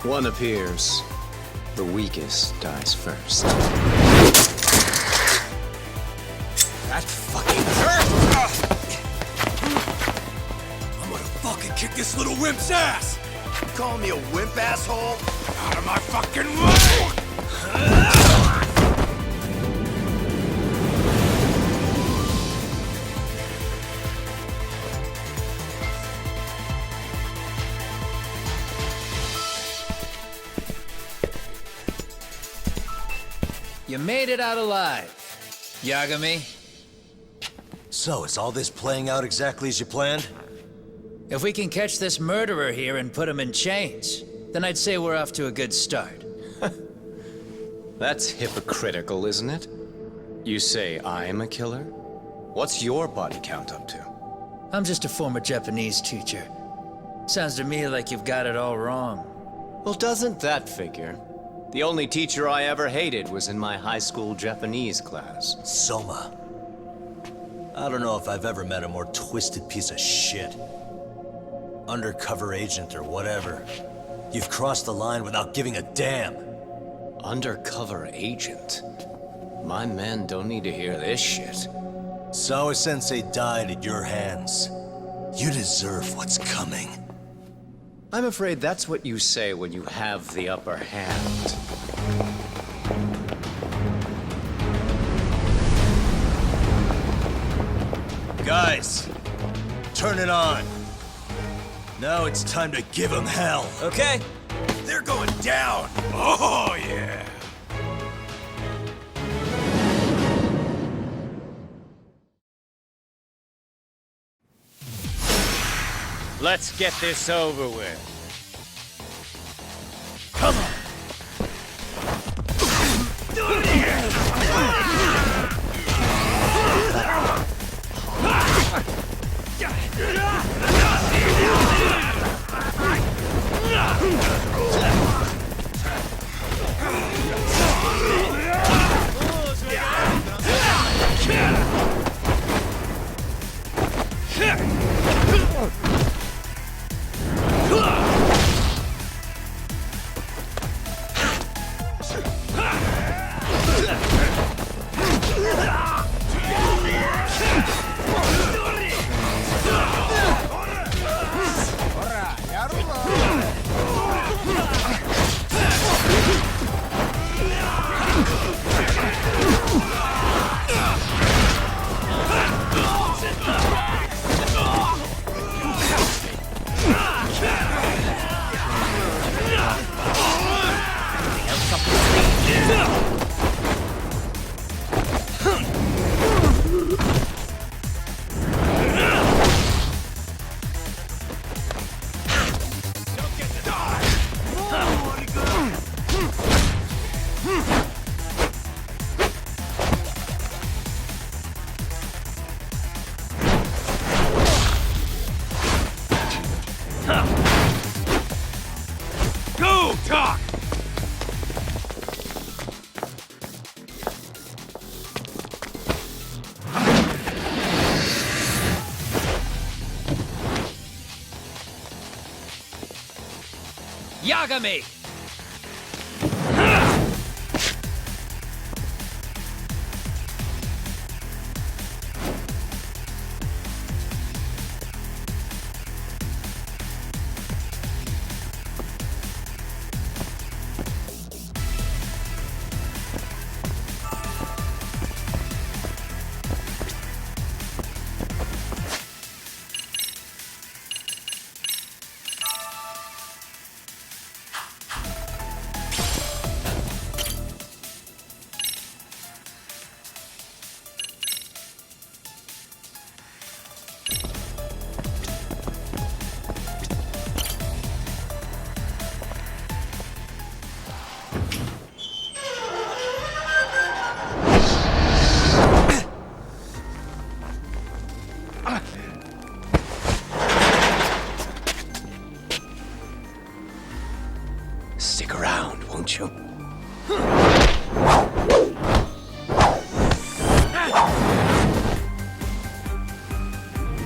One appears. The weakest dies first.
That fucking hurt!
I'm gonna fucking kick this little wimp's ass!
You calling me a wimp, asshole?
Out of my fucking way!
You made it out alive, Yagami.
So, is all this playing out exactly as you planned?
If we can catch this murderer here and put him in chains, then I'd say we're off to a good start.
That's hypocritical, isn't it? You say I'm a killer? What's your body count up to?
I'm just a former Japanese teacher. Sounds to me like you've got it all wrong.
Well, doesn't that figure? The only teacher I ever hated was in my high school Japanese class.
Soma. I don't know if I've ever met a more twisted piece of shit. Undercover agent or whatever. You've crossed the line without giving a damn.
Undercover agent? My men don't need to hear this shit.
Sawa-sensei died at your hands. You deserve what's coming.
I'm afraid that's what you say when you have the upper hand.
Guys, turn it on. Now it's time to give them hell.
Okay.
They're going down! Oh, yeah!
Let's get this over with.
Come on!
Yagami!
Stick around, won't you?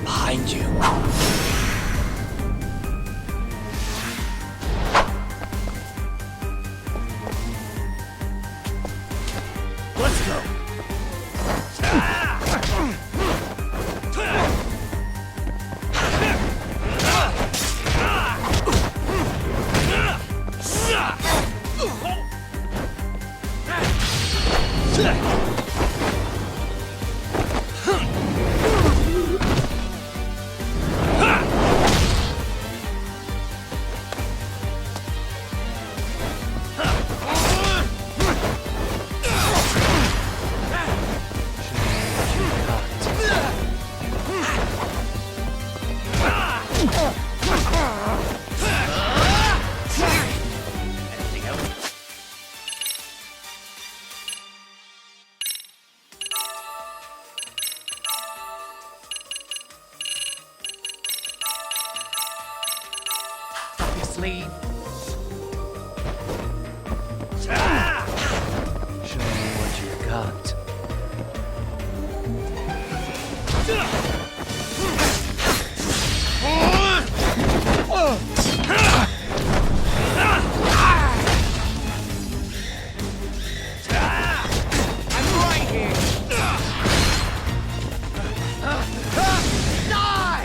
Behind you.
Let's go!
Sleep. Show me what you got.
I'm right here! Die!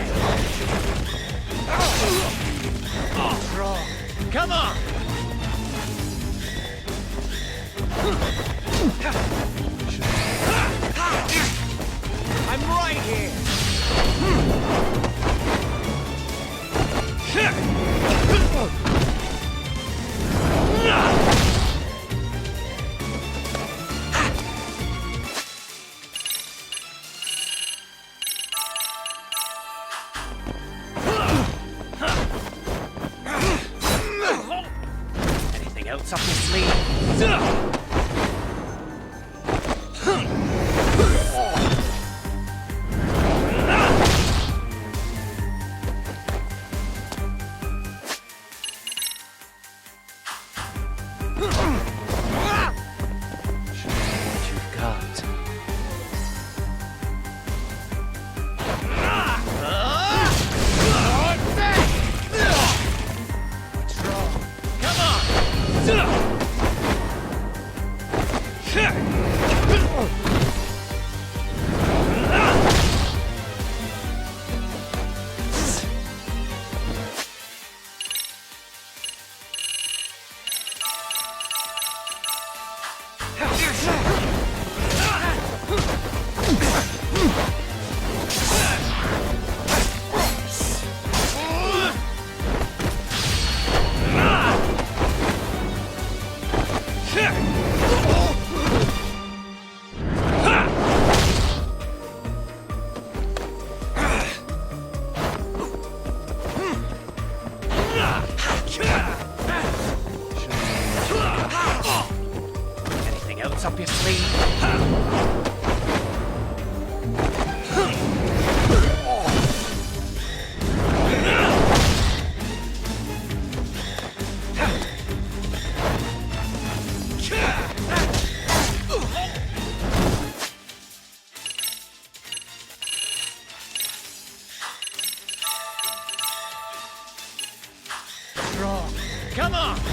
Come on! I'm right here!
Anything else up your sleeve? Anything else up your sleeve?
Come on!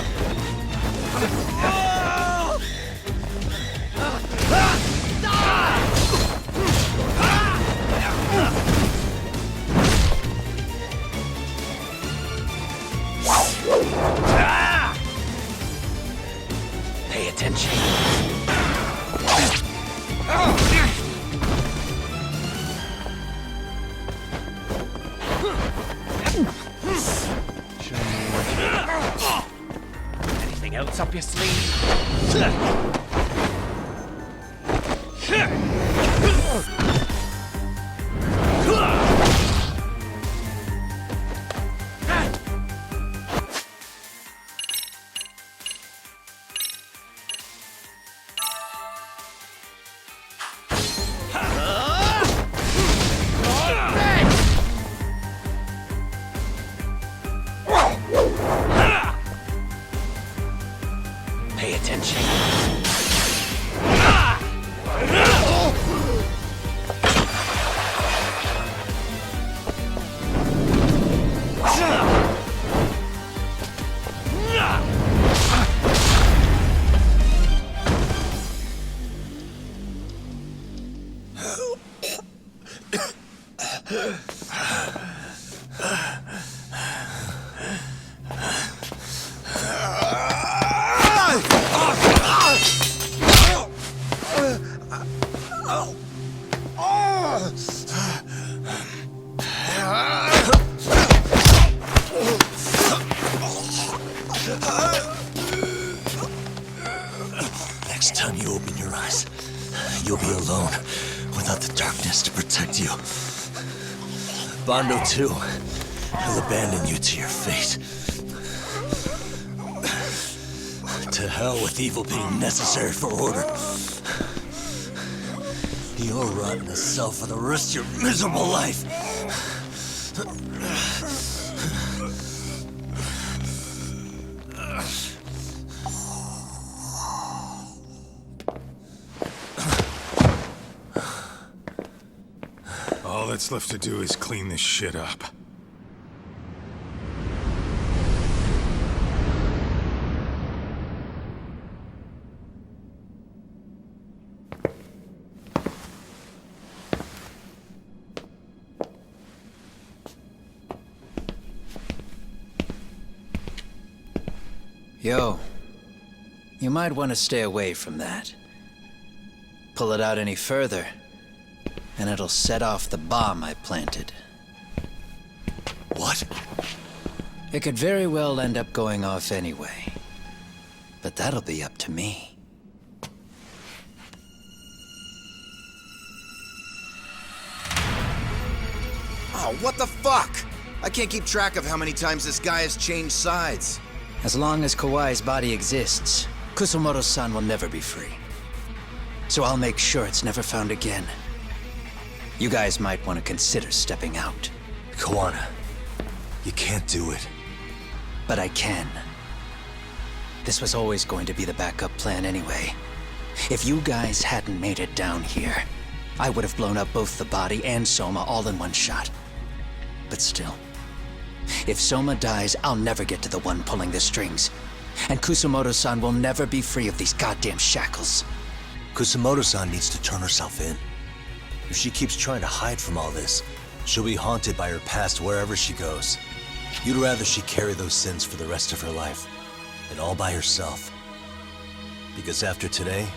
Next time you open your eyes, you'll be alone, without the darkness to protect you. Bando, too, will abandon you to your fate. To hell with evil being necessary for order. You'll rot in a cell for the rest of your miserable life.
All that's left to do is clean this shit up.
Yo, you might want to stay away from that. Pull it out any further, and it'll set off the bomb I planted.
What?
It could very well end up going off anyway. But that'll be up to me.
Oh, what the fuck? I can't keep track of how many times this guy has changed sides.
As long as Kawai's body exists, Kusumoto-san will never be free. So I'll make sure it's never found again. You guys might want to consider stepping out.
Kawana, you can't do it.
But I can. This was always going to be the backup plan anyway. If you guys hadn't made it down here, I would have blown up both the body and Soma all in one shot. But still, if Soma dies, I'll never get to the one pulling the strings. And Kusumoto-san will never be free of these goddamn shackles.
Kusumoto-san needs to turn herself in. If she keeps trying to hide from all this, she'll be haunted by her past wherever she goes. You'd rather she carry those sins for the rest of her life, and all by herself. Because after today,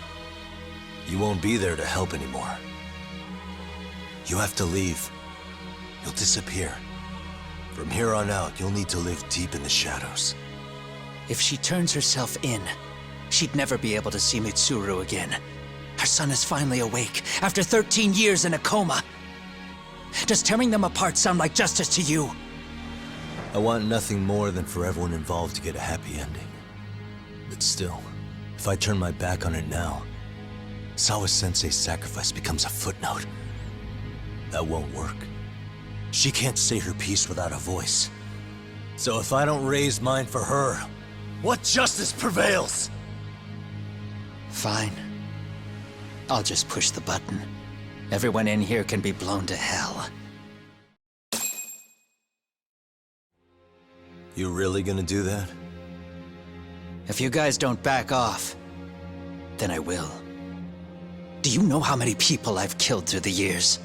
you won't be there to help anymore. You have to leave. You'll disappear. From here on out, you'll need to live deep in the shadows.
If she turns herself in, she'd never be able to see Mitsuru again. Her son is finally awake, after 13 years in a coma. Does tearing them apart sound like justice to you?
I want nothing more than for everyone involved to get a happy ending. But still, if I turn my back on it now, Sawa-sensei's sacrifice becomes a footnote. That won't work. She can't say her piece without a voice. So if I don't raise mine for her, what justice prevails?
Fine. I'll just push the button. Everyone in here can be blown to hell.
You really gonna do that?
If you guys don't back off, then I will. Do you know how many people I've killed through the years?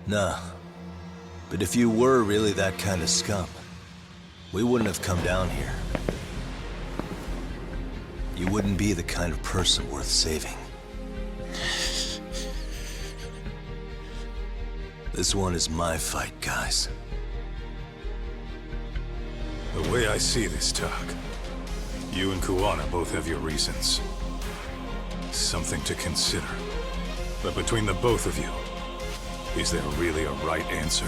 Nah. But if you were really that kind of scum, we wouldn't have come down here. You wouldn't be the kind of person worth saving. This one is my fight, guys.
The way I see this, Tak, you and Kuwana both have your reasons. Something to consider. But between the both of you, is there really a right answer?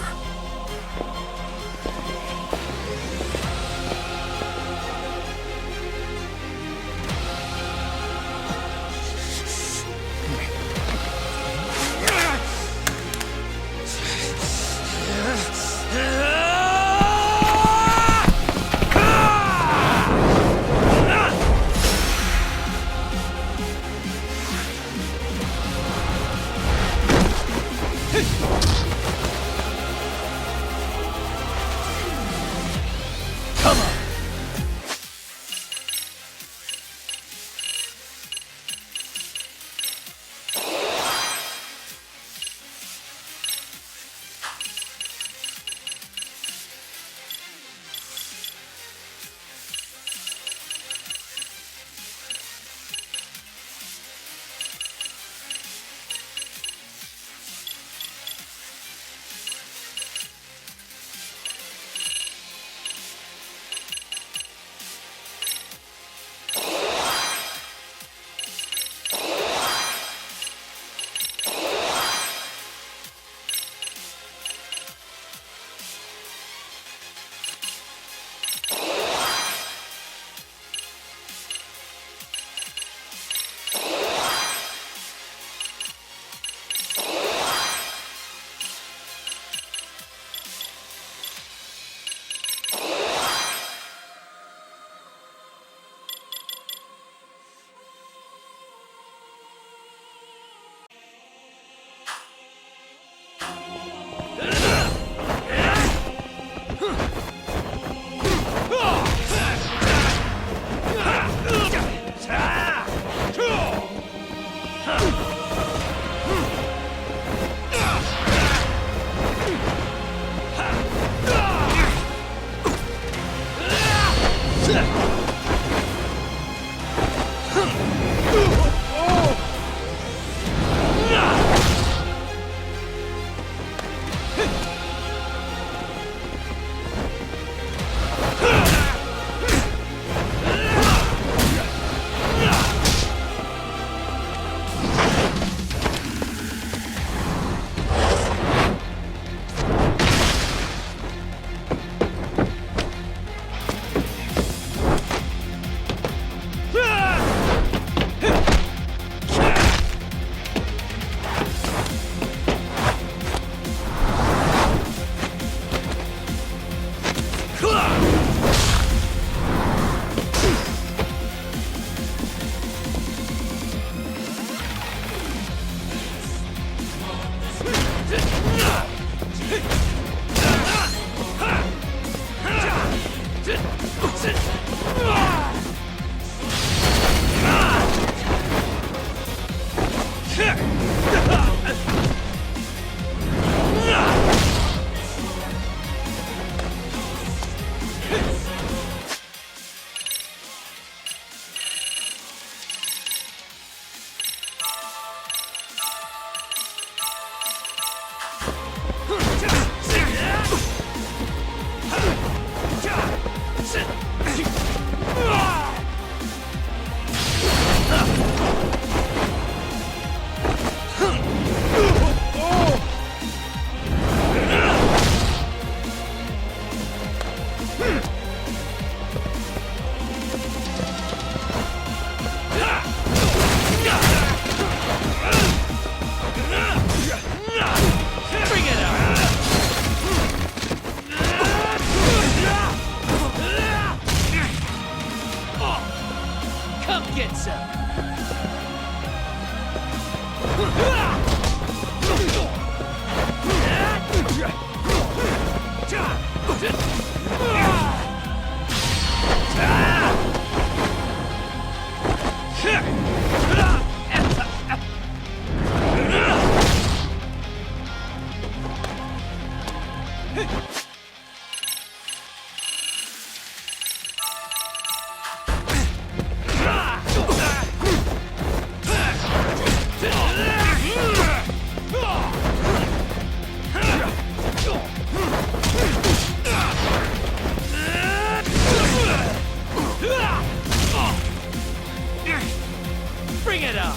Bring it on!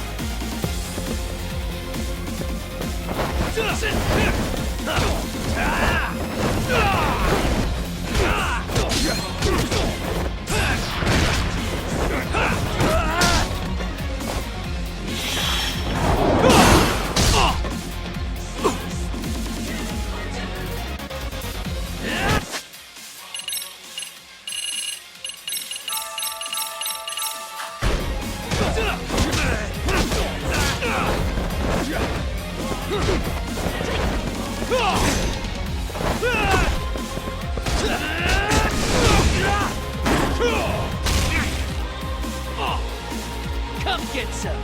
Come get some!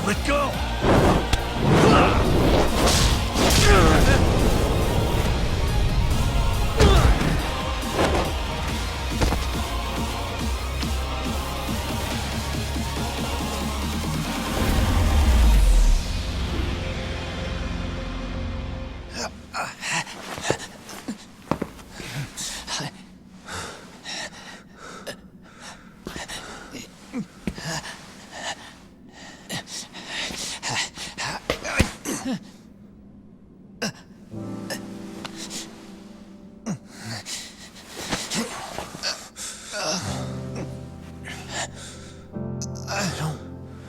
Let go!
I don't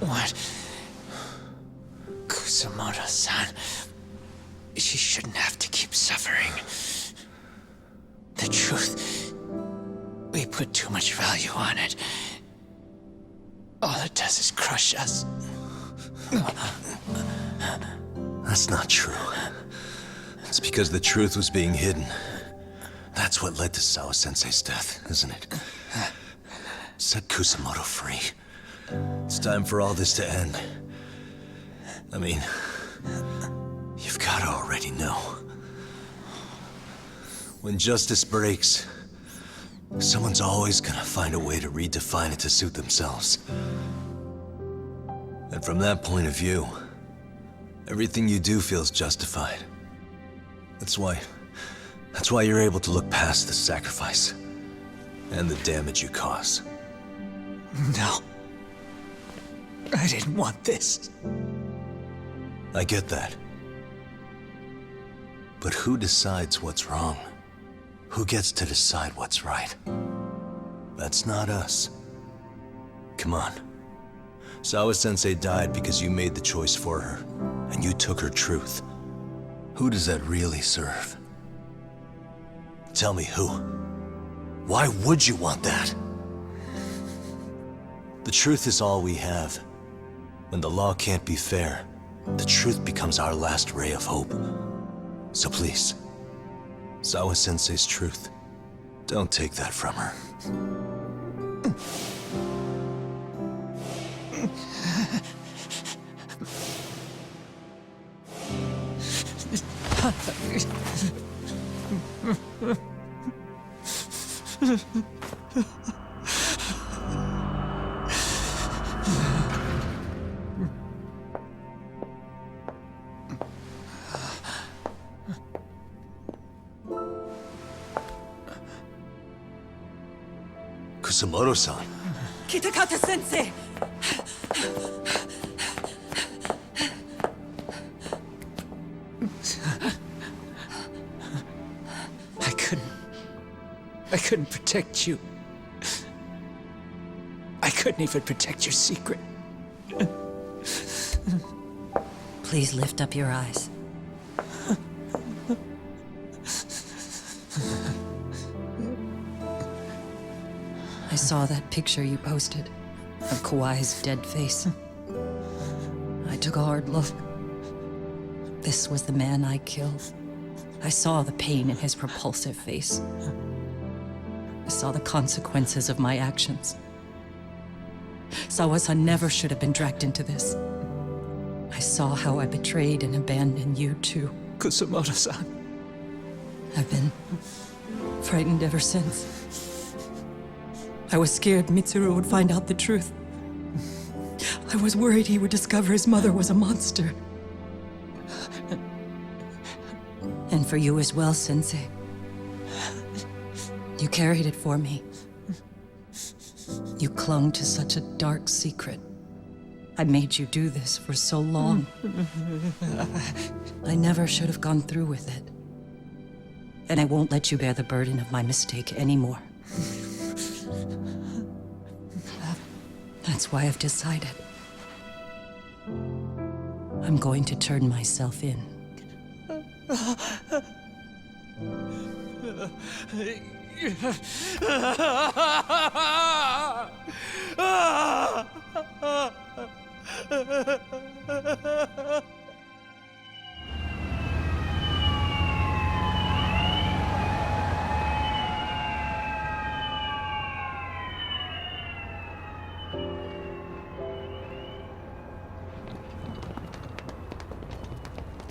want Kusamoto-san. She shouldn't have to keep suffering. The truth, we put too much value on it. All it does is crush us.
That's not true. It's because the truth was being hidden. That's what led to Sawa-sensei's death, isn't it? Set Kusamoto free. It's time for all this to end. I mean, you've gotta already know. When justice breaks, someone's always gonna find a way to redefine it to suit themselves. And from that point of view, everything you do feels justified. That's why you're able to look past the sacrifice and the damage you cause.
No. I didn't want this.
I get that. But who decides what's wrong? Who gets to decide what's right? That's not us. Come on. Sawa-sensei died because you made the choice for her, and you took her truth. Who does that really serve? Tell me who. Why would you want that? The truth is all we have. When the law can't be fair, the truth becomes our last ray of hope. So please, Sawa-sensei's truth, don't take that from her. Kusumoto-san.
Kitakata-sensei!
I couldn't protect you. I couldn't even protect your secret.
Please lift up your eyes. I saw that picture you posted of Kawai's dead face. I took a hard look. This was the man I killed. I saw the pain in his propulsive face. I saw the consequences of my actions. Sawa-san never should have been dragged into this. I saw how I betrayed and abandoned you too.
Kusumoto-san.
I've been frightened ever since. I was scared Mitsuru would find out the truth. I was worried he would discover his mother was a monster. And for you as well, Sensei. You carried it for me. You clung to such a dark secret. I made you do this for so long. I never should have gone through with it. And I won't let you bear the burden of my mistake anymore. That's why I've decided. I'm going to turn myself in.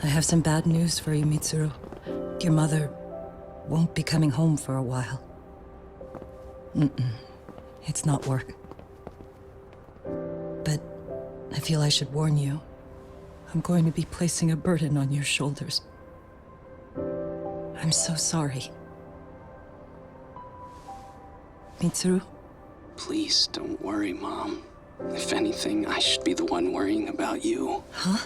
I have some bad news for you, Mitsuru. Your mother won't be coming home for a while. It's not work. But I feel I should warn you. I'm going to be placing a burden on your shoulders. I'm so sorry. Mitsuru?
Please don't worry, Mom. If anything, I should be the one worrying about you.
Huh?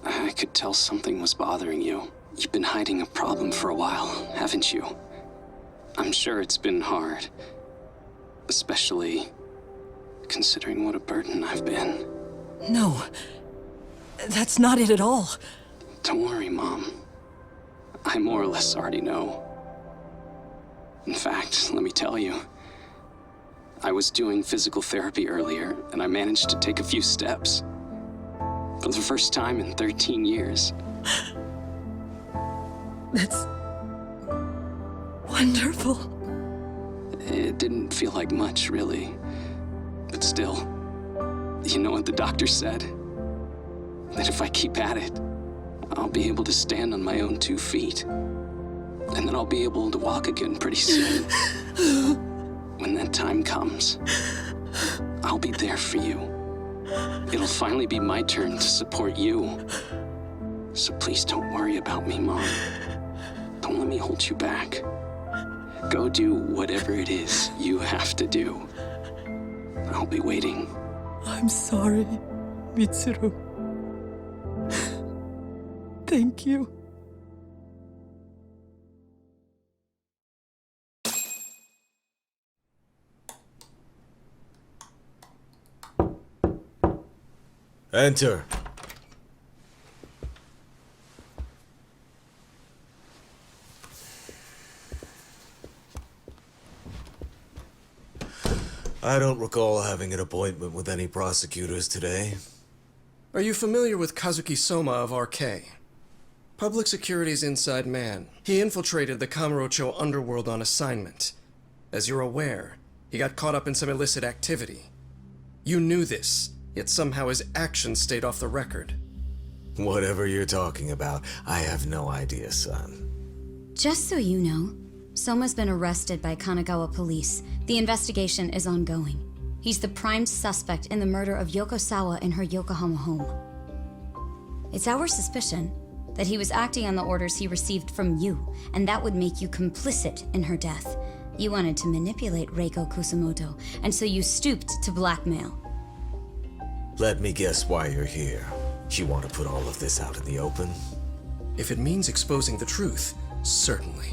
I could tell something was bothering you. You've been hiding a problem for a while, haven't you? I'm sure it's been hard. Especially considering what a burden I've been.
No. That's not it at all.
Don't worry, Mom. I more or less already know. In fact, let me tell you. I was doing physical therapy earlier, and I managed to take a few steps. For the first time in 13 years.
That's wonderful.
It didn't feel like much, really. But still, you know what the doctor said? That if I keep at it, I'll be able to stand on my own 2 feet. And then I'll be able to walk again pretty soon. When that time comes, I'll be there for you. It'll finally be my turn to support you. So please don't worry about me, Mom. Don't let me hold you back. Go do whatever it is you have to do. I'll be waiting.
I'm sorry, Mitsuru. Thank you.
Enter. I don't recall having an appointment with any prosecutors today.
Are you familiar with Kazuki Soma of RK? Public Security's inside man. He infiltrated the Kamurocho underworld on assignment. As you're aware, he got caught up in some illicit activity. You knew this, yet somehow his actions stayed off the record.
Whatever you're talking about, I have no idea, son.
Just so you know, Soma's been arrested by Kanagawa police. The investigation is ongoing. He's the prime suspect in the murder of Yoko Sawa in her Yokohama home. It's our suspicion that he was acting on the orders he received from you, and that would make you complicit in her death. You wanted to manipulate Reiko Kusumoto, and so you stooped to blackmail.
Let me guess why you're here. You want to put all of this out in the open?
If it means exposing the truth, certainly.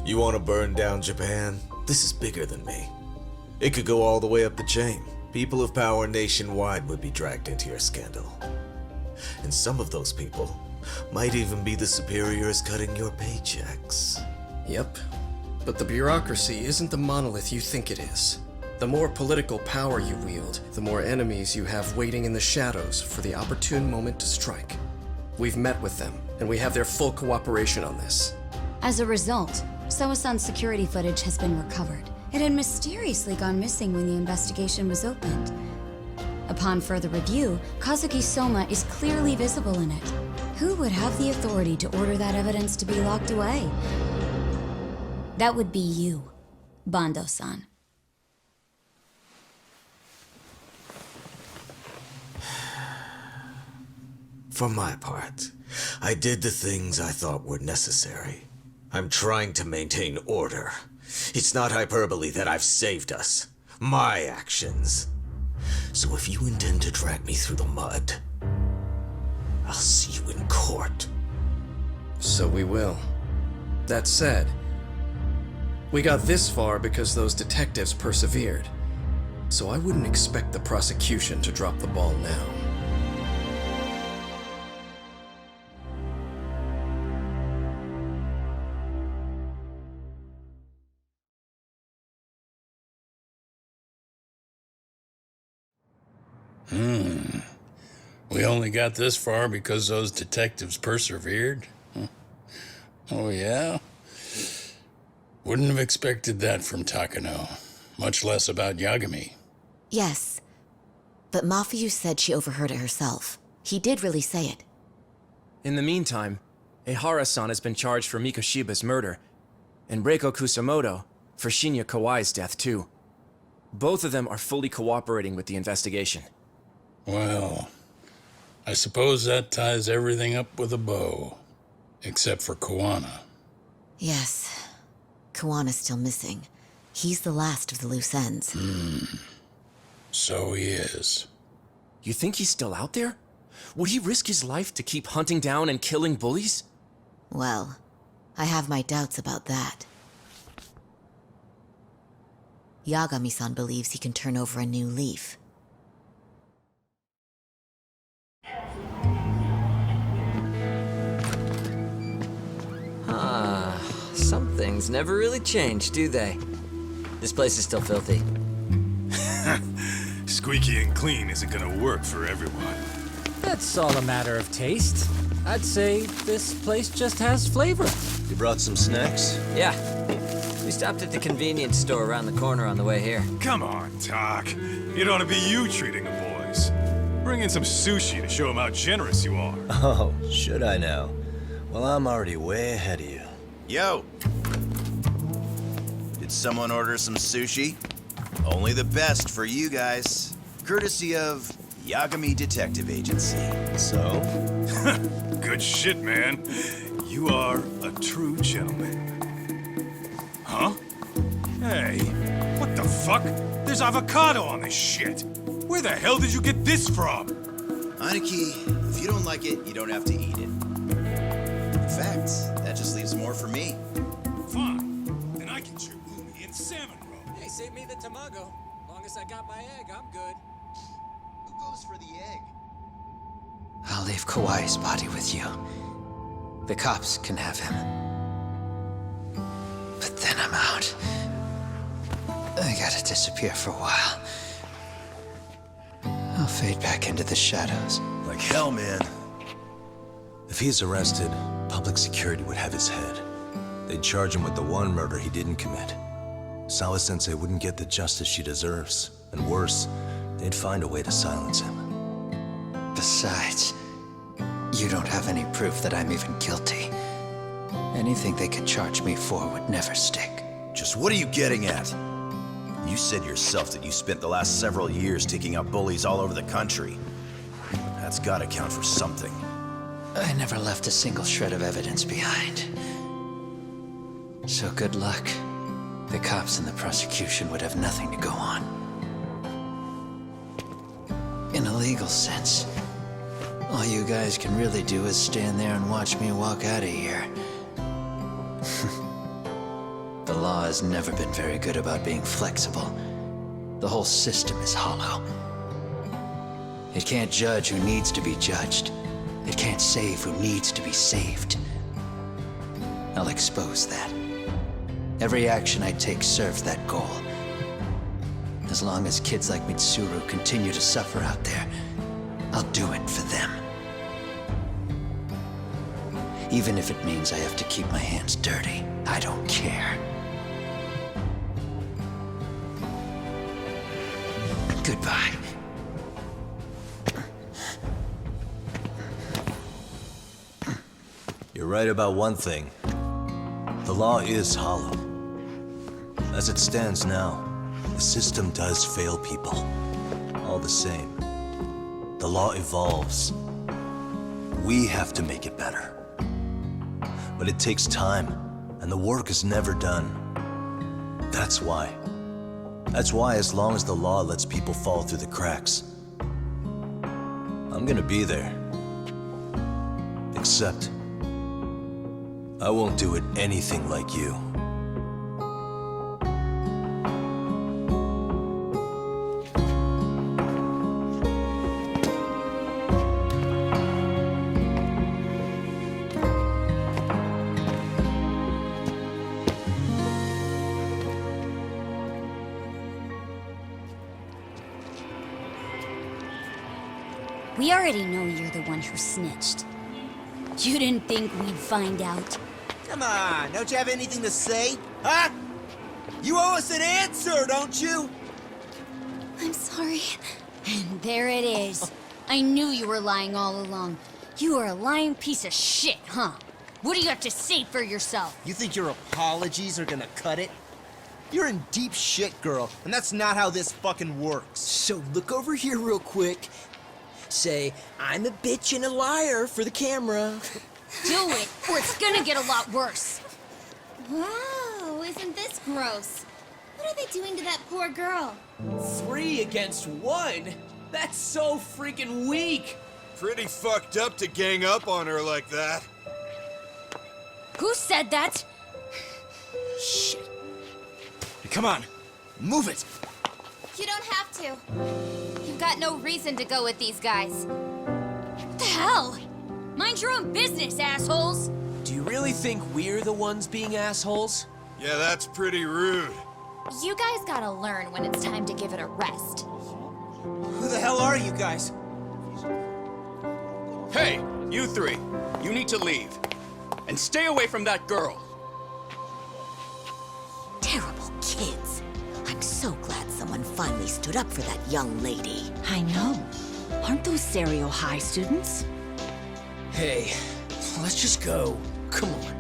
You want to burn down Japan? This is bigger than me. It could go all the way up the chain. People of power nationwide would be dragged into your scandal. And some of those people might even be the superiors cutting your paychecks.
Yep. But the bureaucracy isn't the monolith you think it is. The more political power you wield, the more enemies you have waiting in the shadows for the opportune moment to strike. We've met with them, and we have their full cooperation on this.
As a result, Sawa-san's security footage has been recovered. It had mysteriously gone missing when the investigation was opened. Upon further review, Kazuki Soma is clearly visible in it. Who would have the authority to order that evidence to be locked away? That would be you, Bando-san.
For my part, I did the things I thought were necessary. I'm trying to maintain order. It's not hyperbole that I've saved us. My actions. So if you intend to drag me through the mud, I'll see you in court.
So we will. That said, we got this far because those detectives persevered. So I wouldn't expect the prosecution to drop the ball now.
We only got this far because those detectives persevered? Huh. Oh, yeah? Wouldn't have expected that from Takano, much less about Yagami.
Yes, but Mafuyu said she overheard it herself. He did really say it.
In the meantime, Ehara-san has been charged for Mikoshiba's murder, and Reiko Kusumoto for Shinya Kawai's death, too. Both of them are fully cooperating with the investigation.
Well, I suppose that ties everything up with a bow. Except for Kuwana.
Yes. Kuwana's still missing. He's the last of the loose ends.
So he is.
You think he's still out there? Would he risk his life to keep hunting down and killing bullies?
Well, I have my doubts about that. Yagami-san believes he can turn over a new leaf.
Some things never really change, do they? This place is still filthy.
Squeaky and clean isn't gonna work for everyone.
That's all a matter of taste. I'd say this place just has flavor.
You brought some snacks?
Yeah. We stopped at the convenience store around the corner on the way here.
Come on, Doc. It ought to be you treating the boys. Bring in some sushi to show them how generous you are.
Oh, should I now? Well, I'm already way ahead of you.
Yo! Did someone order some sushi? Only the best for you guys. Courtesy of Yagami Detective Agency.
So?
Good shit, man. You are a true gentleman. Huh? Hey, what the fuck? There's avocado on this shit. Where the hell did you get this from?
Aniki, if you don't like it, you don't have to eat it. In fact, that just leaves more for me.
Fine. Then I get your umi and salmon roll.
Hey, save me the tamago. Long as I got my egg, I'm good.
Who goes for the egg?
I'll leave Kawai's body with you. The cops can have him. But then I'm out. I gotta disappear for a while. I'll fade back into the shadows.
Like hell, man. If he's arrested, public security would have his head. They'd charge him with the one murder he didn't commit. Sawa-sensei wouldn't get the justice she deserves. And worse, they'd find a way to silence him.
Besides, you don't have any proof that I'm even guilty. Anything they could charge me for would never stick.
Just what are you getting at? You said yourself that you spent the last several years taking out bullies all over the country. That's gotta count for something.
I never left a single shred of evidence behind. So good luck. The cops and the prosecution would have nothing to go on. In a legal sense, all you guys can really do is stand there and watch me walk out of here. The law has never been very good about being flexible. The whole system is hollow. It can't judge who needs to be judged. It can't save who needs to be saved. I'll expose that. Every action I take serves that goal. As long as kids like Mitsuru continue to suffer out there, I'll do it for them. Even if it means I have to keep my hands dirty, I don't care. Goodbye.
You're right about one thing. The law is hollow. As it stands now, the system does fail people. All the same, the law evolves. We have to make it better. But it takes time, and the work is never done. That's why, as long as the law lets people fall through the cracks, I'm gonna be there. Except, I won't do it anything like you.
We already know you're the one who snitched. You didn't think we'd find out?
Come on, don't you have anything to say? Huh? You owe us an answer, don't you?
I'm sorry. And there it is. I knew you were lying all along. You are a lying piece of shit, huh? What do you have to say for yourself?
You think your apologies are gonna cut it? You're in deep shit, girl, and that's not how this fucking works. So look over here real quick. Say, I'm a bitch and a liar for the camera.
Do it, or it's gonna get a lot worse.
Wow, isn't this gross? What are they doing to that poor girl?
3 against 1? That's so freaking weak!
Pretty fucked up to gang up on her like that.
Who said that?
Shit. Come on, move it.
You don't have to. You've got no reason to go with these guys.
What the hell? Mind your own business, assholes!
Do you really think we're the ones being assholes?
Yeah, that's pretty rude.
You guys gotta learn when it's time to give it a rest.
Who the hell are you guys?
Hey, you 3. You need to leave. And stay away from that girl.
Terrible kids. I'm so glad someone finally stood up for that young lady.
I know. Aren't those Serio High students?
Hey, let's just go. Come on.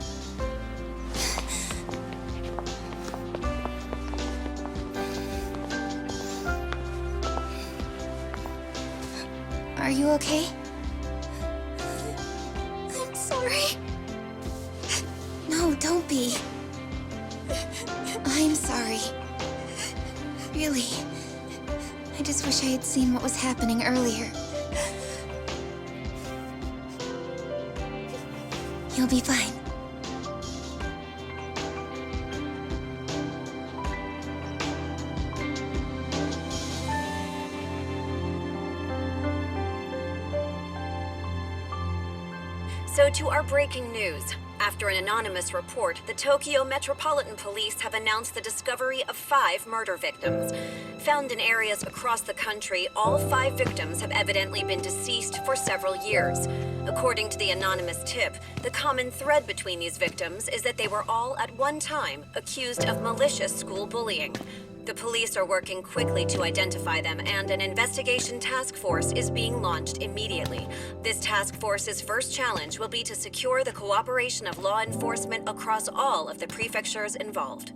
Are you okay? I'm sorry. No, don't be. I'm sorry. Really. I just wish I had seen what was happening earlier. You'll be fine.
So to our breaking news. After an anonymous report, the Tokyo Metropolitan Police have announced the discovery of 5 murder victims. Found in areas across the country, all 5 victims have evidently been deceased for several years. According to the anonymous tip, the common thread between these victims is that they were all at one time accused of malicious school bullying. The police are working quickly to identify them, and an investigation task force is being launched immediately. This task force's first challenge will be to secure the cooperation of law enforcement across all of the prefectures involved.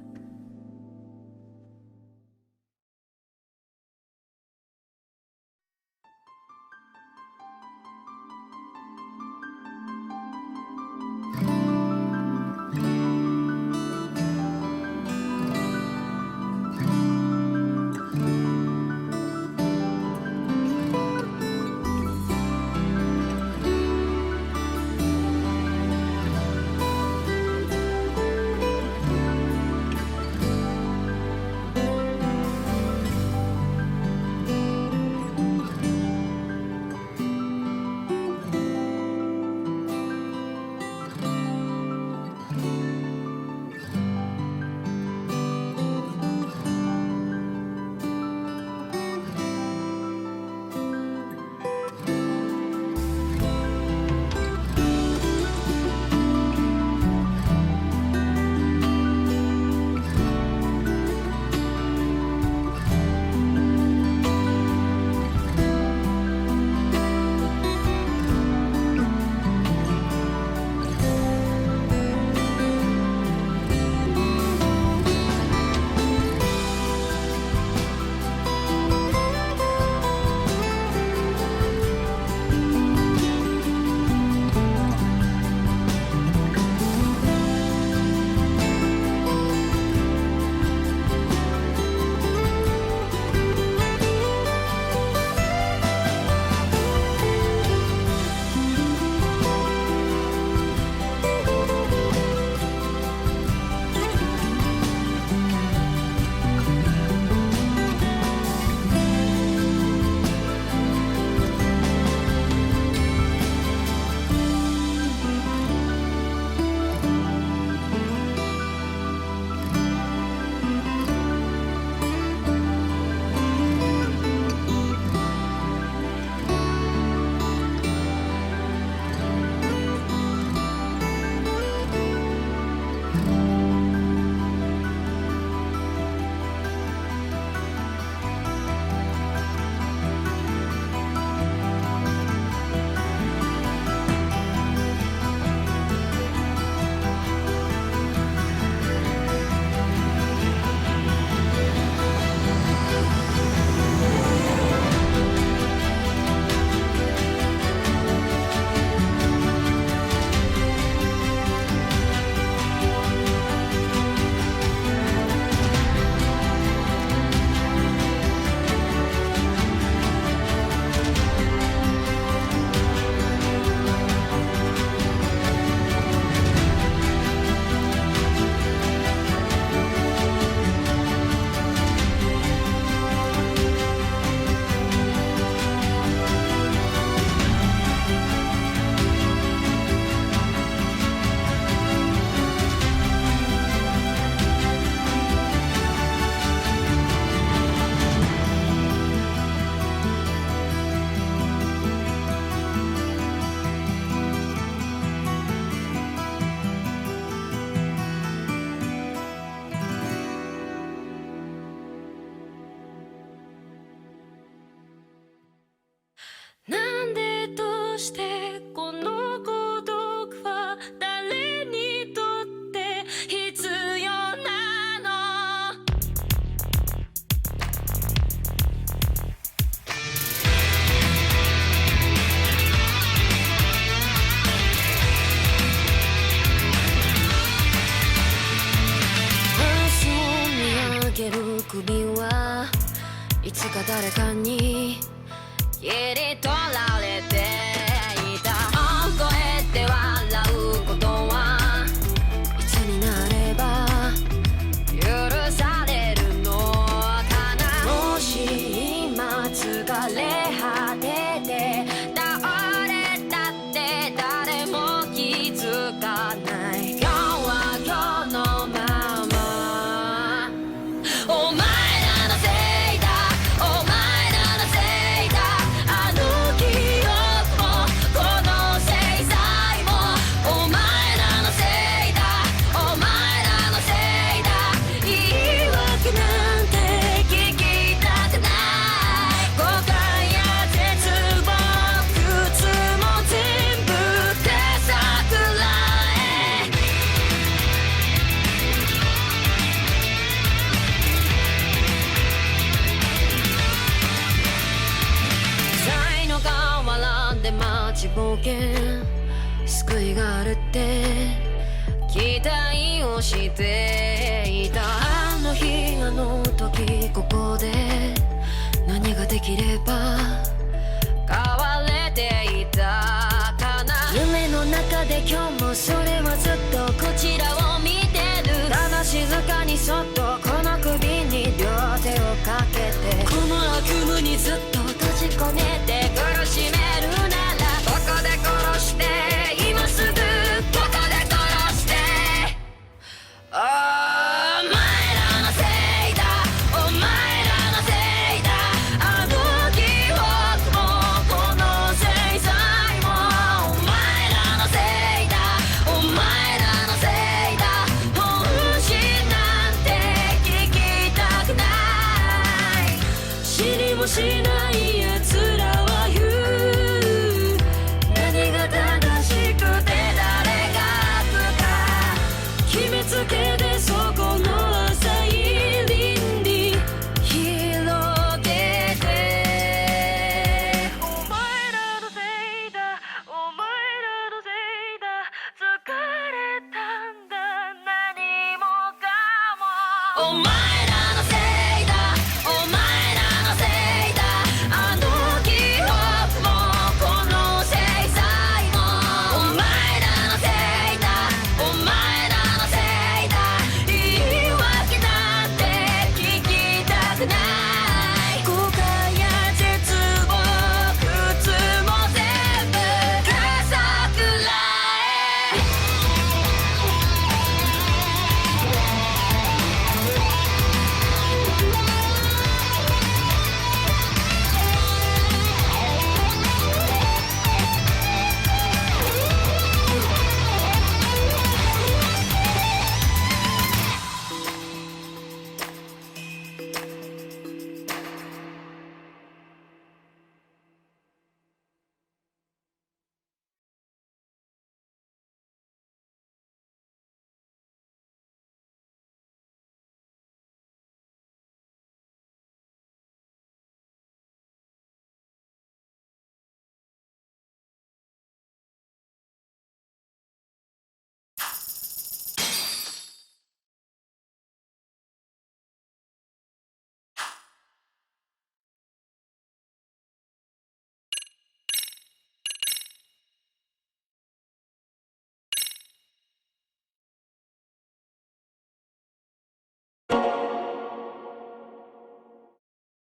誰かに切り取られていた。大声で笑うことはいつになれば許されるのかな。もし今疲れ果てて倒れたって誰もち冒険救いがあるって期待をしていたあの日あの時ここで何ができれば